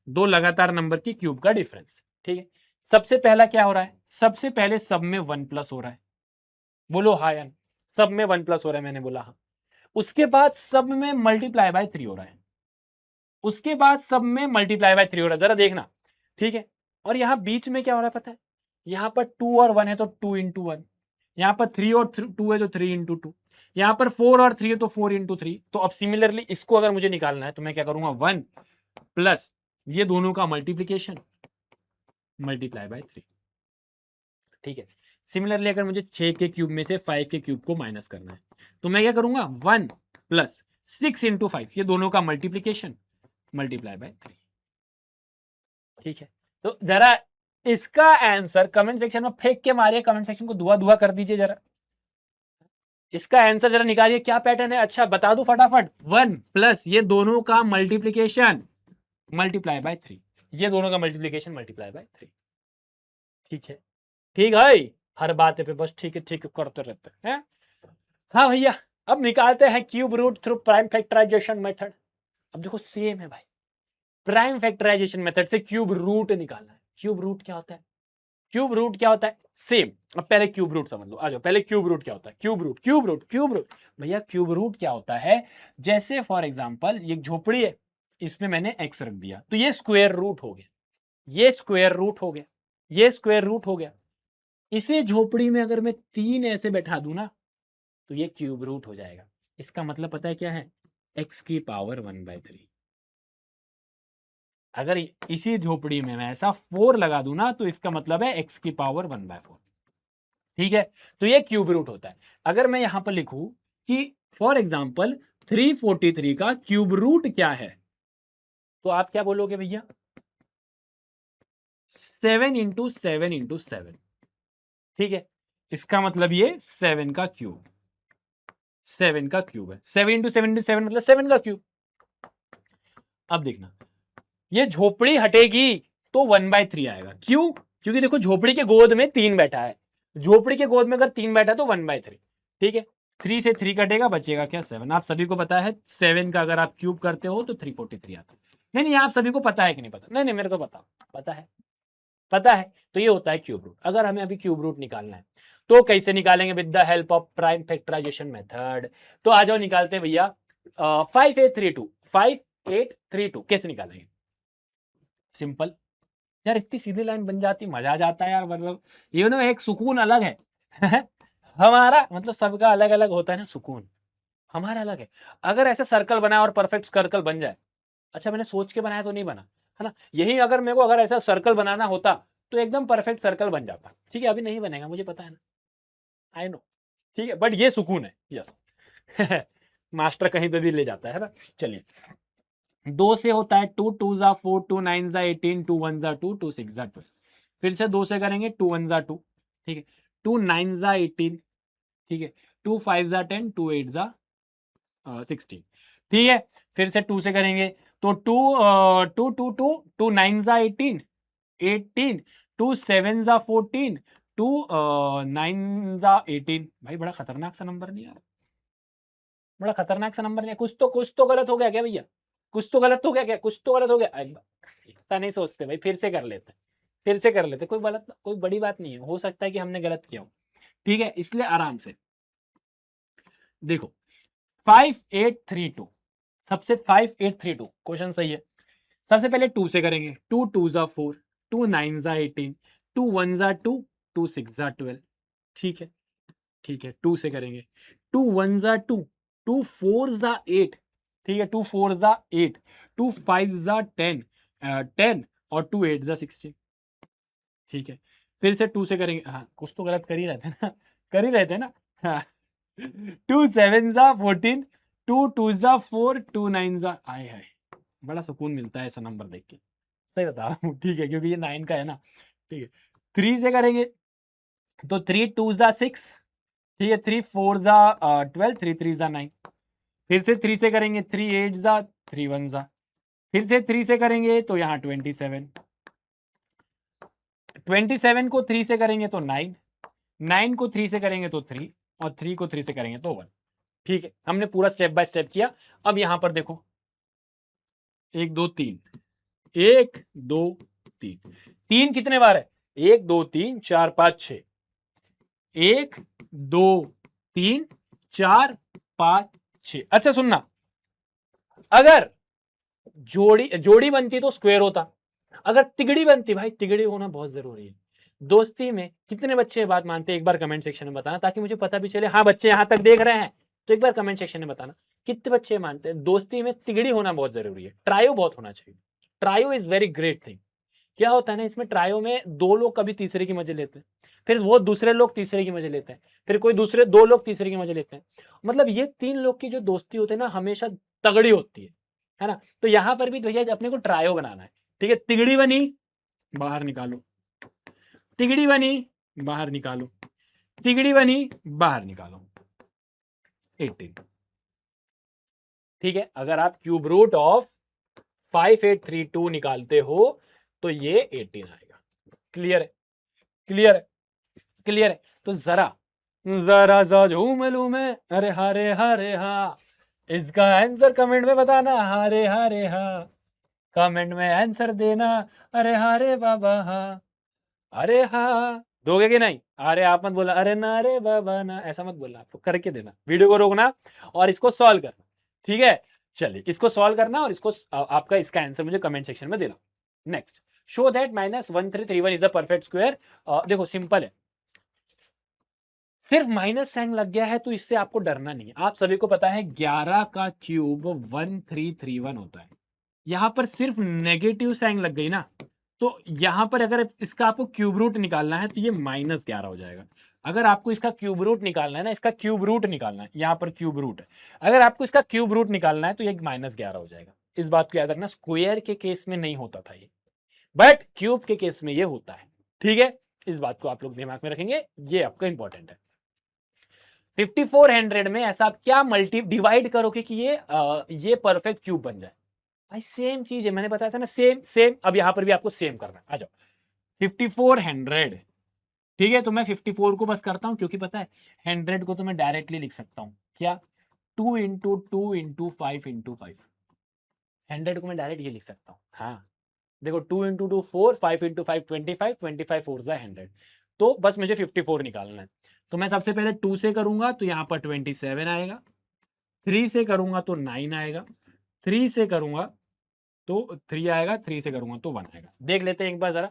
[SPEAKER 1] दो लगातार नंबर की क्यूब का डिफरेंस, ठीक है। सबसे पहला क्या हो रहा है? सबसे पहले सब में 1 प्लस हो रहा है, बोलो हाँ या सब में 1 प्लस हो रहा है, मैंने बोला हाँ। उसके बाद सब में मल्टीप्लाई बाय 3 हो रहा है, उसके बाद सब में मल्टीप्लाई बाय 3 हो रहा है, जरा देखना, ठीक है। और यहां बीच में क्या हो रहा है पता है? यहां पर 2 और 1 है तो 2 × 1, यहां पर 3 और 2 है तो 3 × 2, यहां पर 4 और 3 है तो 4 × 3। तो अब सिमिलरली इसको अगर मुझे निकालना है तो मैं क्या करूंगा? 1 प्लस ये दोनों का मल्टीप्लीकेशन मल्टीप्लाई बाय 3, ठीक है। सिमिलरली अगर मुझे 6 के क्यूब में से 5 के क्यूब को माइनस करना है तो मैं क्या करूंगा? 1 प्लस 6 × 5, ये दोनों का मल्टीप्लीकेशन मल्टीप्लाई बाय 3, ठीक है। तो जरा इसका आंसर कमेंट सेक्शन में फेंक के मारिए, कमेंट सेक्शन को धुआं धुआं कर दीजिए जरा, इसका आंसर जरा निकालिए, क्या पैटर्न है? अच्छा बता दू फटाफट, 1 प्लस ये दोनों का मल्टीप्लीकेशन मल्टीप्लाई बाय 3, ये दोनों का मल्टीप्लीकेशन मल्टीप्लाई बाय 3, ठीक है, ठीक है। हर बात पे बस ठीक है करते रहते हैं। हाँ भैया, अब निकालते हैं cube root through prime factorization method. अब देखो सेम है भाई, प्राइम फैक्टराइजेशन मेथड से क्यूब रूट निकालना है। क्यूब रूट क्या होता है? क्यूब रूट क्या होता है? सेम। अब पहले क्यूब रूट समझ लो, आ जाओ, पहले क्यूब रूट क्या होता है? Cube root, cube root, cube root. भैया क्यूब रूट क्या होता है? जैसे फॉर एग्जांपल ये झोपड़ी है, इसमें मैंने एक्स रख दिया तो ये स्क्वायर रूट हो गया, ये स्क्वायर रूट हो गया, ये स्क्वायर रूट हो गया। इसे झोपड़ी में अगर मैं 3 ऐसे बैठा दूं ना तो ये क्यूब रूट हो जाएगा। इसका मतलब पता है क्या है? x की पावर 1/3। अगर इसी झोपड़ी में मैं ऐसा 4 लगा दूं ना तो इसका मतलब है x की पावर 1/4, ठीक है। तो ये क्यूब रूट होता है। अगर मैं यहां पर लिखूं कि फॉर एग्जांपल 343 का क्यूब रूट क्या है, तो आप क्या बोलोगे भैया? 7 × 7 × 7, ठीक है। इसका मतलब ये 7 का क्यूब, 7 का क्यूब है, 7 × 7 × 7 मतलब 7 का क्यूब। अब देखना, ये झोपड़ी हटेगी तो 1/3 आएगा, क्यों? क्योंकि देखो झोपड़ी के गोद में 3 बैठा है, झोपड़ी के गोद में अगर 3 बैठा तो 1/3, ठीक है। 3 से 3 कटेगा, बचेगा क्या? 7। आप सभी को पता है 7 का अगर आप क्यूब करते हो तो 343 आता है। नहीं नहीं, आप सभी को पता है कि नहीं पता? नहीं नहीं, मेरे को पता है, पता है। तो ये होता है क्यूब रूट। अगर हमें अभी क्यूब रूट निकालना है तो कैसे निकालेंगे? With the help of prime factorization method. तो आ जाओ निकालते हैं भैया। 5832, 5832 कैसे निकालेंगे? सिंपल यार, इतनी सीधी लाइन बन जाती, मजा आ जाता है यार, मतलब ये ना एक सुकून अलग है हमारा मतलब सबका अलग अलग होता है ना सुकून, हमारा अलग है। अगर ऐसे सर्कल बनाए और परफेक्ट सर्कल बन जाए, अच्छा मैंने सोच के बनाया तो नहीं बना, है ना? यही अगर मेरे को अगर ऐसा सर्कल बनाना होता तो एकदम परफेक्ट सर्कल बन जाता, ठीक है। अभी नहीं बनेगा, मुझे पता है ना, आई नो, ठीक है, बट ये सुकून है, यस मास्टर कहीं पे भी ले जाता है ना। चलिए, 2 से होता है 2, 2 ज़ा 4, 2 9 ज़ा 18, 2 1 ज़ा 2, 2 6 ज़ा 12। फिर से 2 से करेंगे, 2 1 ज़ा 2, ठीक है, 2 9 ज़ा 18, ठीक है, 2 5 जा 10, 2 8 जा 16। ठीक है, फिर से 2 से करेंगे तो 2 2 2 2 2 9 जा 18, 18 2 7 जा 14, 2 9 जा 18। भाई बड़ा खतरनाक सा नंबर नहीं यार, बड़ा खतरनाक सा नंबर नहीं है। कुछ तो गलत हो गया क्या भैया, कुछ तो गलत हो गया क्या, कुछ तो गलत हो गया। इतना नहीं सोचते भाई, फिर से कर लेते, फिर से कर लेते, कोई बड़ी बात नहीं है, हो सकता है कि हमने गलत किया हो। ठीक है, इसलिए आराम से देखो 5832, सबसे 5832 क्वेश्चन सही है। सबसे पहले 2 से करेंगे, 2 2 जा 4, 2 9 जा 18, 2 1 जा 2, 2 6 जा 12। ठीक है, ठीक है, 2 से करेंगे, 2 1 जा 2, 2 4 जा 8। ठीक है, 2 4 जा 8, 2 5 जा 10, 10 और 2 8 जा 16। ठीक है, फिर से 2 से करेंगे, हाँ कुछ तो गलत कर ही रहे थे ना, कर ही रहे थे ना। हाँ 2 7 जा 14, 2 2 जा 4, 2 9 जा, आए हाय बड़ा सुकून मिलता है ऐसा नंबर देख के, सही बता रहा हूँ। ठीक है, क्योंकि ये 9 का है ना। ठीक है, 3 से करेंगे तो 3 2 जा 6। ठीक है, 3 4 जा 12, 3 3 जा 9। फिर से 3 से करेंगे, 3 8 जा 3 1 जा। फिर से 3 से करेंगे तो यहाँ 27, 27 को 3 से करेंगे तो 9, 9 को 3 से करेंगे तो 3 और 3 को 3 से करेंगे तो 1। ठीक है, हमने पूरा स्टेप बाय स्टेप किया। अब यहां पर देखो 1 2 3, 1 2 3, 3 कितने बार है, 1 2 3 4 5 6, 1 2 3 4 5 6। अच्छा सुनना, अगर जोड़ी बनती तो स्क्वायर होता, अगर तिगड़ी बनती, भाई तिगड़ी होना बहुत जरूरी है। दोस्ती में कितने बच्चे बात मानते हैं, एक बार कमेंट सेक्शन में बताना, ताकि मुझे पता भी चले। हाँ बच्चे यहां तक देख रहे हैं तो एक बार कमेंट सेक्शन में बताना कितने बच्चे मानते हैं दोस्ती में तिगड़ी होना बहुत जरूरी है, ट्रायो बहुत होना चाहिए। Trio is very great thing. क्या होता है ना, इसमें ट्रायो में 2 लोग कभी तीसरे की मजे लेते हैं, फिर वो दूसरे लोग तीसरे की मजे लेते हैं, फिर कोई दूसरे 2 लोग तीसरे की मजे लेते हैं। मतलब ये 3 लोग की जो दोस्ती होती है ना, हमेशा तगड़ी होती है ना। तो यहां पर भी भैया अपने को ट्रायो बनाना है। ठीक है, तिगड़ी बनी, बाहर निकालो, तिगड़ी बनी, बाहर निकालो, तिगड़ी बनी, बाहर निकालो, 18। ठीक है, अगर आप क्यूब रूट ऑफ 5832 निकालते हो तो ये 18 आएगा। क्लियर है, क्लियर है, क्लियर है। तो जरा जरा सा झूम लू मैं, अरे हरे हरे हा, इसका आंसर कमेंट में बताना, हरे हरे हा, कमेंट में आंसर देना, अरे हरे बाबा हा, अरे हाँ दोगे कि नहीं। अरे आप मत बोला अरे ना रे बाबा ना, ऐसा मत बोलना, आपको करके देना, वीडियो को रोकना और इसको सॉल्व करना। ठीक है, चलिए इसको सॉल्व करना और इसको आपका इसका आंसर मुझे कमेंट सेक्शन में देना। Next, show that -1331 is the perfect square. देखो सिंपल है, सिर्फ माइनस साइन लग गया है तो इससे आपको डरना नहीं है। आप सभी को पता है 11 का क्यूब 1331 होता है। यहां पर सिर्फ नेगेटिव साइन लग गई ना, तो यहां पर अगर इसका आपको क्यूब रूट निकालना है तो ये -11 हो जाएगा। अगर आपको इसका क्यूब रूट निकालना है ना, इसका क्यूब रूट निकालना है, यहां पर क्यूब रूट है, अगर आपको इसका क्यूब रूट निकालना है तो ये -11 हो जाएगा। इस बात को याद रखना, स्क्वायर के केस में नहीं होता था ये, बट क्यूब के केस में ये होता है। ठीक है, इस बात को आप लोग दिमाग में रखेंगे, ये आपका इंपॉर्टेंट है। 5400 में ऐसा आप क्या मल्टी डिवाइड करोगे कि ये परफेक्ट क्यूब बन जाए। भाई सेम चीज है, मैंने बताया था ना, सेम सेम। अब यहां पर भी आपको सेम करना है, आ जाओ 5400। ठीक है, तो मैं 54 को बस करता हूं, क्योंकि पता है 100 को तो मैं डायरेक्टली लिख सकता हूं, क्या 2 इंटू 2 इंटू 5 इंटू 5। 100 को मैं डायरेक्ट ये लिख सकता हूँ। हाँ देखो 2 इंटू 2 4, 5 इंटू 5 25, 25 4 100। तो बस मुझे 54 निकालना है। तो मैं सबसे पहले 2 से करूंगा तो यहाँ पर 27 आएगा, 3 से करूंगा तो 9 आएगा, 3 से करूंगा तो 3 आएगा, 3 से करूंगा तो 1 आएगा। देख लेते हैं एक बार जरा।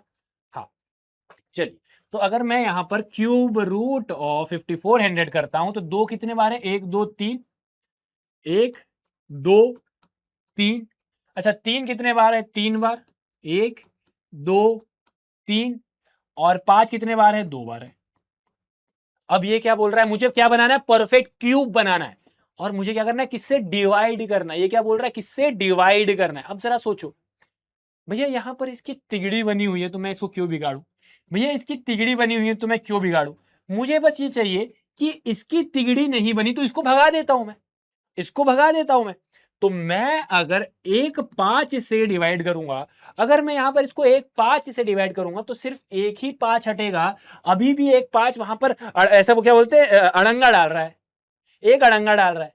[SPEAKER 1] हाँ चलिए, तो अगर मैं यहाँ पर क्यूब रूट ऑफ 5400 करता हूं तो 2 कितने बार है, 1 2 3, 1 2 3। अच्छा 3 कितने बार है, 3 बार, 1 2 3। और 5 कितने बार है, 2 बार है। अब ये क्या बोल रहा है, मुझे क्या बनाना है, परफेक्ट क्यूब बनाना है, और मुझे क्या करना है, किससे डिवाइड करना है। ये क्या बोल रहा है, किससे डिवाइड करना है। अब जरा सोचो भैया, यहां पर इसकी तिगड़ी बनी हुई है तो मैं इसको क्यों बिगाड़ू, भैया इसकी तिगड़ी बनी हुई है तो मैं क्यों बिगाड़ू। मुझे बस ये चाहिए कि इसकी तिगड़ी नहीं बनी तो इसको भगा देता हूं मैं, इसको भगा देता हूं मैं। तो मैं अगर 1 5 से डिवाइड करूंगा, अगर मैं यहां पर इसको 1 5 से डिवाइड करूंगा तो सिर्फ एक ही 5 हटेगा, अभी भी 1 5 वहां पर ऐसा वो क्या बोलते हैं, अड़ंगा डाल रहा है, एक अड़ंगा डाल रहा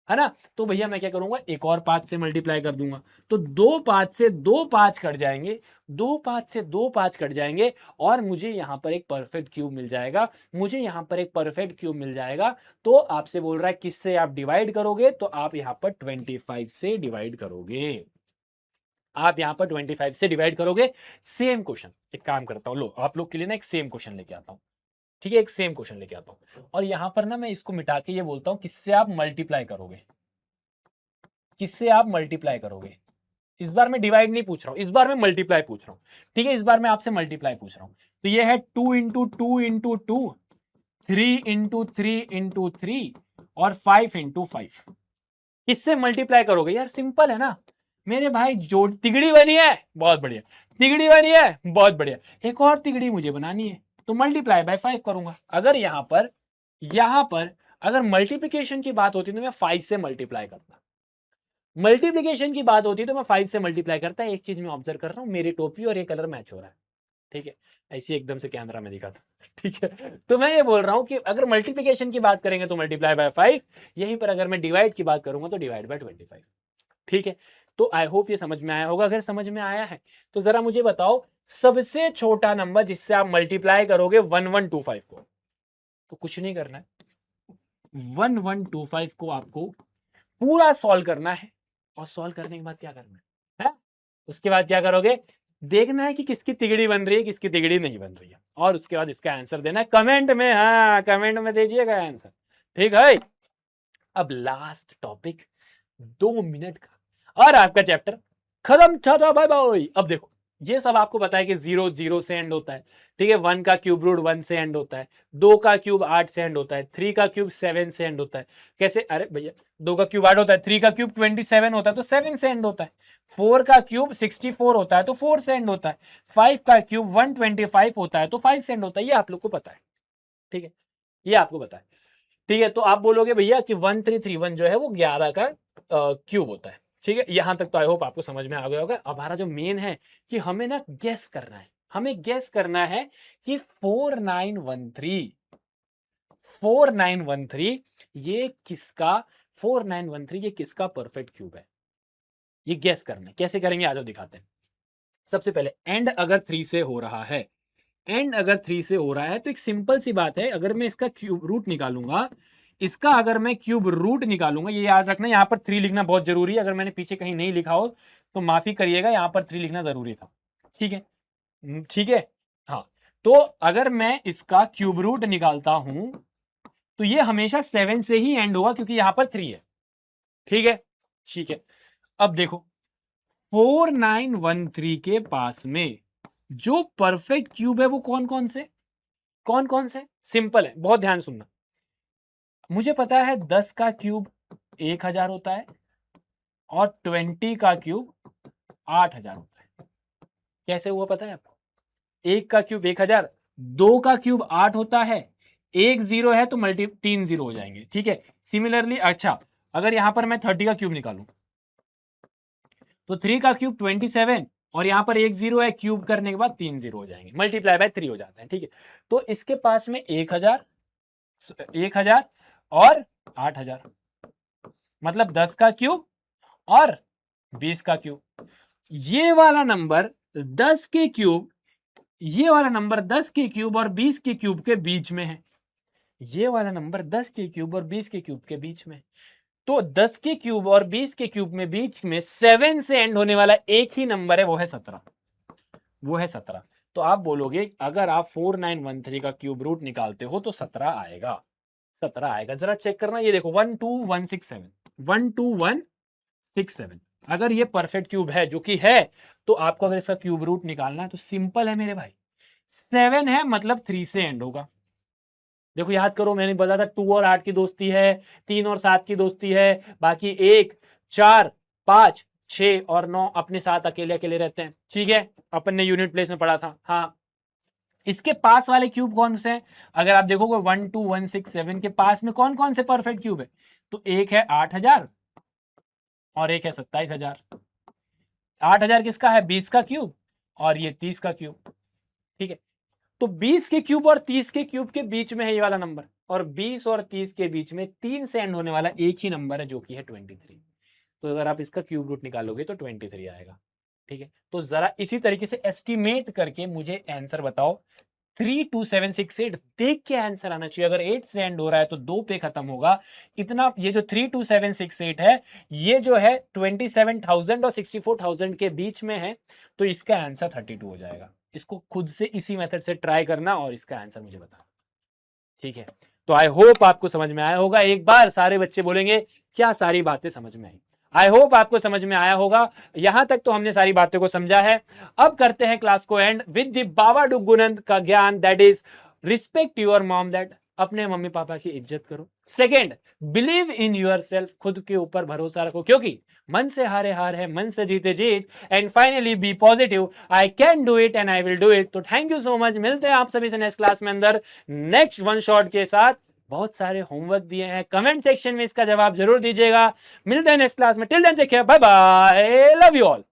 [SPEAKER 1] है ना। तो भैया मैं क्या करूंगा, एक और 5 से मल्टीप्लाई कर दूंगा, तो 2 5 से 2 5 कट जाएंगे, 2 5 से 2 5 कट जाएंगे, और मुझे यहां पर एक परफेक्ट क्यूब मिल जाएगा, मुझे यहां पर एक परफेक्ट क्यूब मिल जाएगा। तो आपसे बोल रहा है किससे आप डिवाइड करोगे, तो आप यहां पर 25 से डिवाइड करोगे, आप यहां पर 25 से डिवाइड करोगे। सेम क्वेश्चन एक काम करता हूं, लो आप लोग के लिए ना एक सेम क्वेश्चन लेके आता हूं, ठीक है, एक सेम क्वेश्चन लेके आता हूं, और यहां पर ना मैं इसको मिटा के ये बोलता हूं किससे आप मल्टीप्लाई करोगे, किससे आप मल्टीप्लाई करोगे। इस बार मैं डिवाइड नहीं पूछ रहा हूं, इस बार मैं मल्टीप्लाई पूछ रहा हूं, ठीक है, इस बार मैं आपसे मल्टीप्लाई पूछ रहा हूं। तो ये है 2 इंटू 2 इंटू 2, 3 इंटू 3 इंटू 3 और 5 इंटू 5। किससे मल्टीप्लाई करोगे यार, सिंपल है ना मेरे भाई, जोड़ तिगड़ी बनी है, बहुत बढ़िया, तिगड़ी बनी है, बहुत बढ़िया, एक और तिगड़ी मुझे बनानी है, तो मल्टीप्लाई बाय 5 करूंगा। अगर यहां पर अगर मल्टीप्लिकेशन की बात होती तो मैं 5 से मल्टीप्लाई करता, मल्टीप्लिकेशन की बात होती तो मैं 5 से मल्टीप्लाई करता। एक चीज मैं ऑब्जर्व कर रहा हूं, मेरी टोपी और ये कलर मैच हो रहा है, ठीक है, ऐसे एकदम से कैमरा में दिखा था, ठीक है। तो मैं ये बोल रहा हूं कि अगर मल्टीप्लिकेशन की बात करेंगे तो मल्टीप्लाई बाय 5, यहीं पर अगर मैं डिवाइड की बात करूंगा तो डिवाइड बाय 25, ठीक है। तो आई होप ये समझ में आया होगा, अगर समझ में आया है तो जरा मुझे बताओ सबसे छोटा नंबर जिससे आप मल्टीप्लाई करोगे 1125 को, तो कुछ नहीं करना है, 1125 को आपको पूरा सॉल्व करना है, और सॉल्व करने के बाद क्या करना है? उसके बाद क्या करोगे, देखना है कि किसकी तिगड़ी बन रही है, किसकी तिगड़ी नहीं बन रही है, और उसके बाद इसका आंसर देना है कमेंट में, हाँ कमेंट में दीजिएगा आंसर, ठीक है। अब लास्ट टॉपिक 2 मिनट का, और आपका चैप्टर खत्म, टाटा बाय बाय। अब देखो ये सब आपको पता है कि 0 0 से एंड होता है, ठीक है, 1 का क्यूब रूट 1 से एंड होता है, 2 का क्यूब 8 से एंड होता है, 3 का क्यूब 7 से एंड होता है। कैसे, अरे भैया 2 का क्यूब 8 होता है, 3 का क्यूब 27 होता है तो 7 से एंड होता है, 4 का क्यूब 64 होता है तो 4 से एंड होता है, 5 का क्यूब 125 होता है तो 5 से एंड होता है। ये आप लोग को पता है, ठीक है, ये आपको पता है, ठीक है। तो आप बोलोगे भैया कि 1331 जो है वो 11 का क्यूब होता है, ठीक है। यहां तक तो आई होप आपको समझ में आ गया होगा। अब हमारा जो मेन है कि हमें ना गेस करना है, हमें गेस करना है कि 4913 ये किसका, 4913 ये किसका परफेक्ट क्यूब है, ये गेस करना है। कैसे करेंगे, आ जाओ दिखाते हैं। सबसे पहले एंड अगर 3 से हो रहा है, एंड अगर 3 से हो रहा है तो एक सिंपल सी बात है, अगर मैं इसका क्यूब रूट निकालूंगा, इसका अगर मैं क्यूब रूट निकालूंगा, ये याद रखना यहां पर 3 लिखना बहुत जरूरी है, अगर मैंने पीछे कहीं नहीं लिखा हो तो माफी करिएगा, यहां पर 3 लिखना जरूरी था, ठीक है, ठीक है, हाँ। तो अगर मैं इसका क्यूब रूट निकालता हूं तो ये हमेशा 7 से ही एंड होगा क्योंकि यहां पर 3 है, ठीक है, ठीक है। अब देखो 4913 के पास में जो परफेक्ट क्यूब है वो कौन कौन से, कौन कौन से, सिंपल है, बहुत ध्यान सुनना। मुझे पता है 10 का क्यूब 1000 होता है और 20 का क्यूब 8000 होता है। कैसे हुआ पता है आपको, 1 का क्यूब 1000, 2 का क्यूब 8 होता है, 1 0 है तो मल्टी 3 0 हो जाएंगे, ठीक है। सिमिलरली अच्छा अगर यहां पर मैं 30 का क्यूब निकालूं तो 3 का क्यूब 27 और यहां पर 1 0 है, क्यूब करने के बाद 3 0 हो जाएंगे, मल्टीप्लाई बाय 3 हो जाता है, ठीक है। तो इसके पास में 1000 और 8000, मतलब 10 का क्यूब और 20 का क्यूब। ये वाला नंबर 10 के क्यूब, ये वाला नंबर 10 के क्यूब और 20 के क्यूब के बीच में है, ये वाला नंबर 10 के क्यूब और 20 के क्यूब के बीच में। तो 10 के क्यूब और 20 के क्यूब में बीच में 7 से एंड होने वाला एक ही नंबर है, वो है 17, वो है 17। तो आप बोलोगे अगर आप 4913 का क्यूब रूट निकालते हो तो 17 आएगा, 17 आएगा। जरा चेक करना, ये देखो 12167, 12167, अगर ये परफेक्ट क्यूब है जो कि है, तो आपको अगर इसका क्यूब रूट निकालना है तो सिंपल है मेरे भाई, 7 है मतलब 3 से एंड होगा। देखो याद करो, मैंने बताया था 2 और 8 की दोस्ती है, 3 और 7 की दोस्ती है, बाकी 1 4 5 6 और 9 अपने साथ अकेले अकेले रहते हैं, ठीक है, अपन ने यूनिट प्लेस में पढ़ा था, हाँ। इसके पास वाले क्यूब कौन से हैं? अगर आप देखोगे 1 2 1 6 7 के पास में कौन कौन से परफेक्ट क्यूब है? तो एक है 8000 और एक है 27000। 8000 किसका है? 20 का क्यूब और ये 30 का क्यूब। ठीक है, तो 20 के क्यूब और 30 के क्यूब के बीच में है ये वाला नंबर, और 20 और 30 के बीच में 3 से एंड होने वाला एक ही नंबर है जो कि है 23। तो अगर आप इसका क्यूब रूट निकालोगे तो 23 आएगा। ठीक है, तो जरा इसी तरीके से एस्टिमेट करके मुझे आंसर बताओ। 32768 देख के आंसर आना चाहिए। अगर 8 से एंड हो रहा है तो 2 पे खत्म होगा। इतना ये जो 32768 है ये जो है 27,000 और 64,000 के बीच में है, तो इसका आंसर 32 हो जाएगा। इसको खुद से इसी मेथड से ट्राई करना और इसका आंसर मुझे बताना। ठीक है, तो आई होप आपको समझ में आया होगा। एक बार सारे बच्चे बोलेंगे क्या सारी बातें समझ में आई? आई होप आपको समझ में आया होगा। यहां तक तो हमने सारी बातों को समझा है। अब करते हैं क्लास को एंड विद द बाबा डुगुनंद का ज्ञान, that is respect your mom dad, अपने मम्मी पापा की इज्जत करो। Second, believe in your self, खुद के ऊपर भरोसा रखो, क्योंकि मन से हारे हार है, मन से जीते जीत। And finally be positive, I can do it and I will do it. तो थैंक यू सो मच, मिलते हैं आप सभी से नेक्स्ट क्लास में अंदर नेक्स्ट वन शॉट के साथ। बहुत सारे होमवर्क दिए हैं, कमेंट सेक्शन में इसका जवाब जरूर दीजिएगा। मिलते हैं नेक्स्ट क्लास में, till then take care, bye bye, love you all.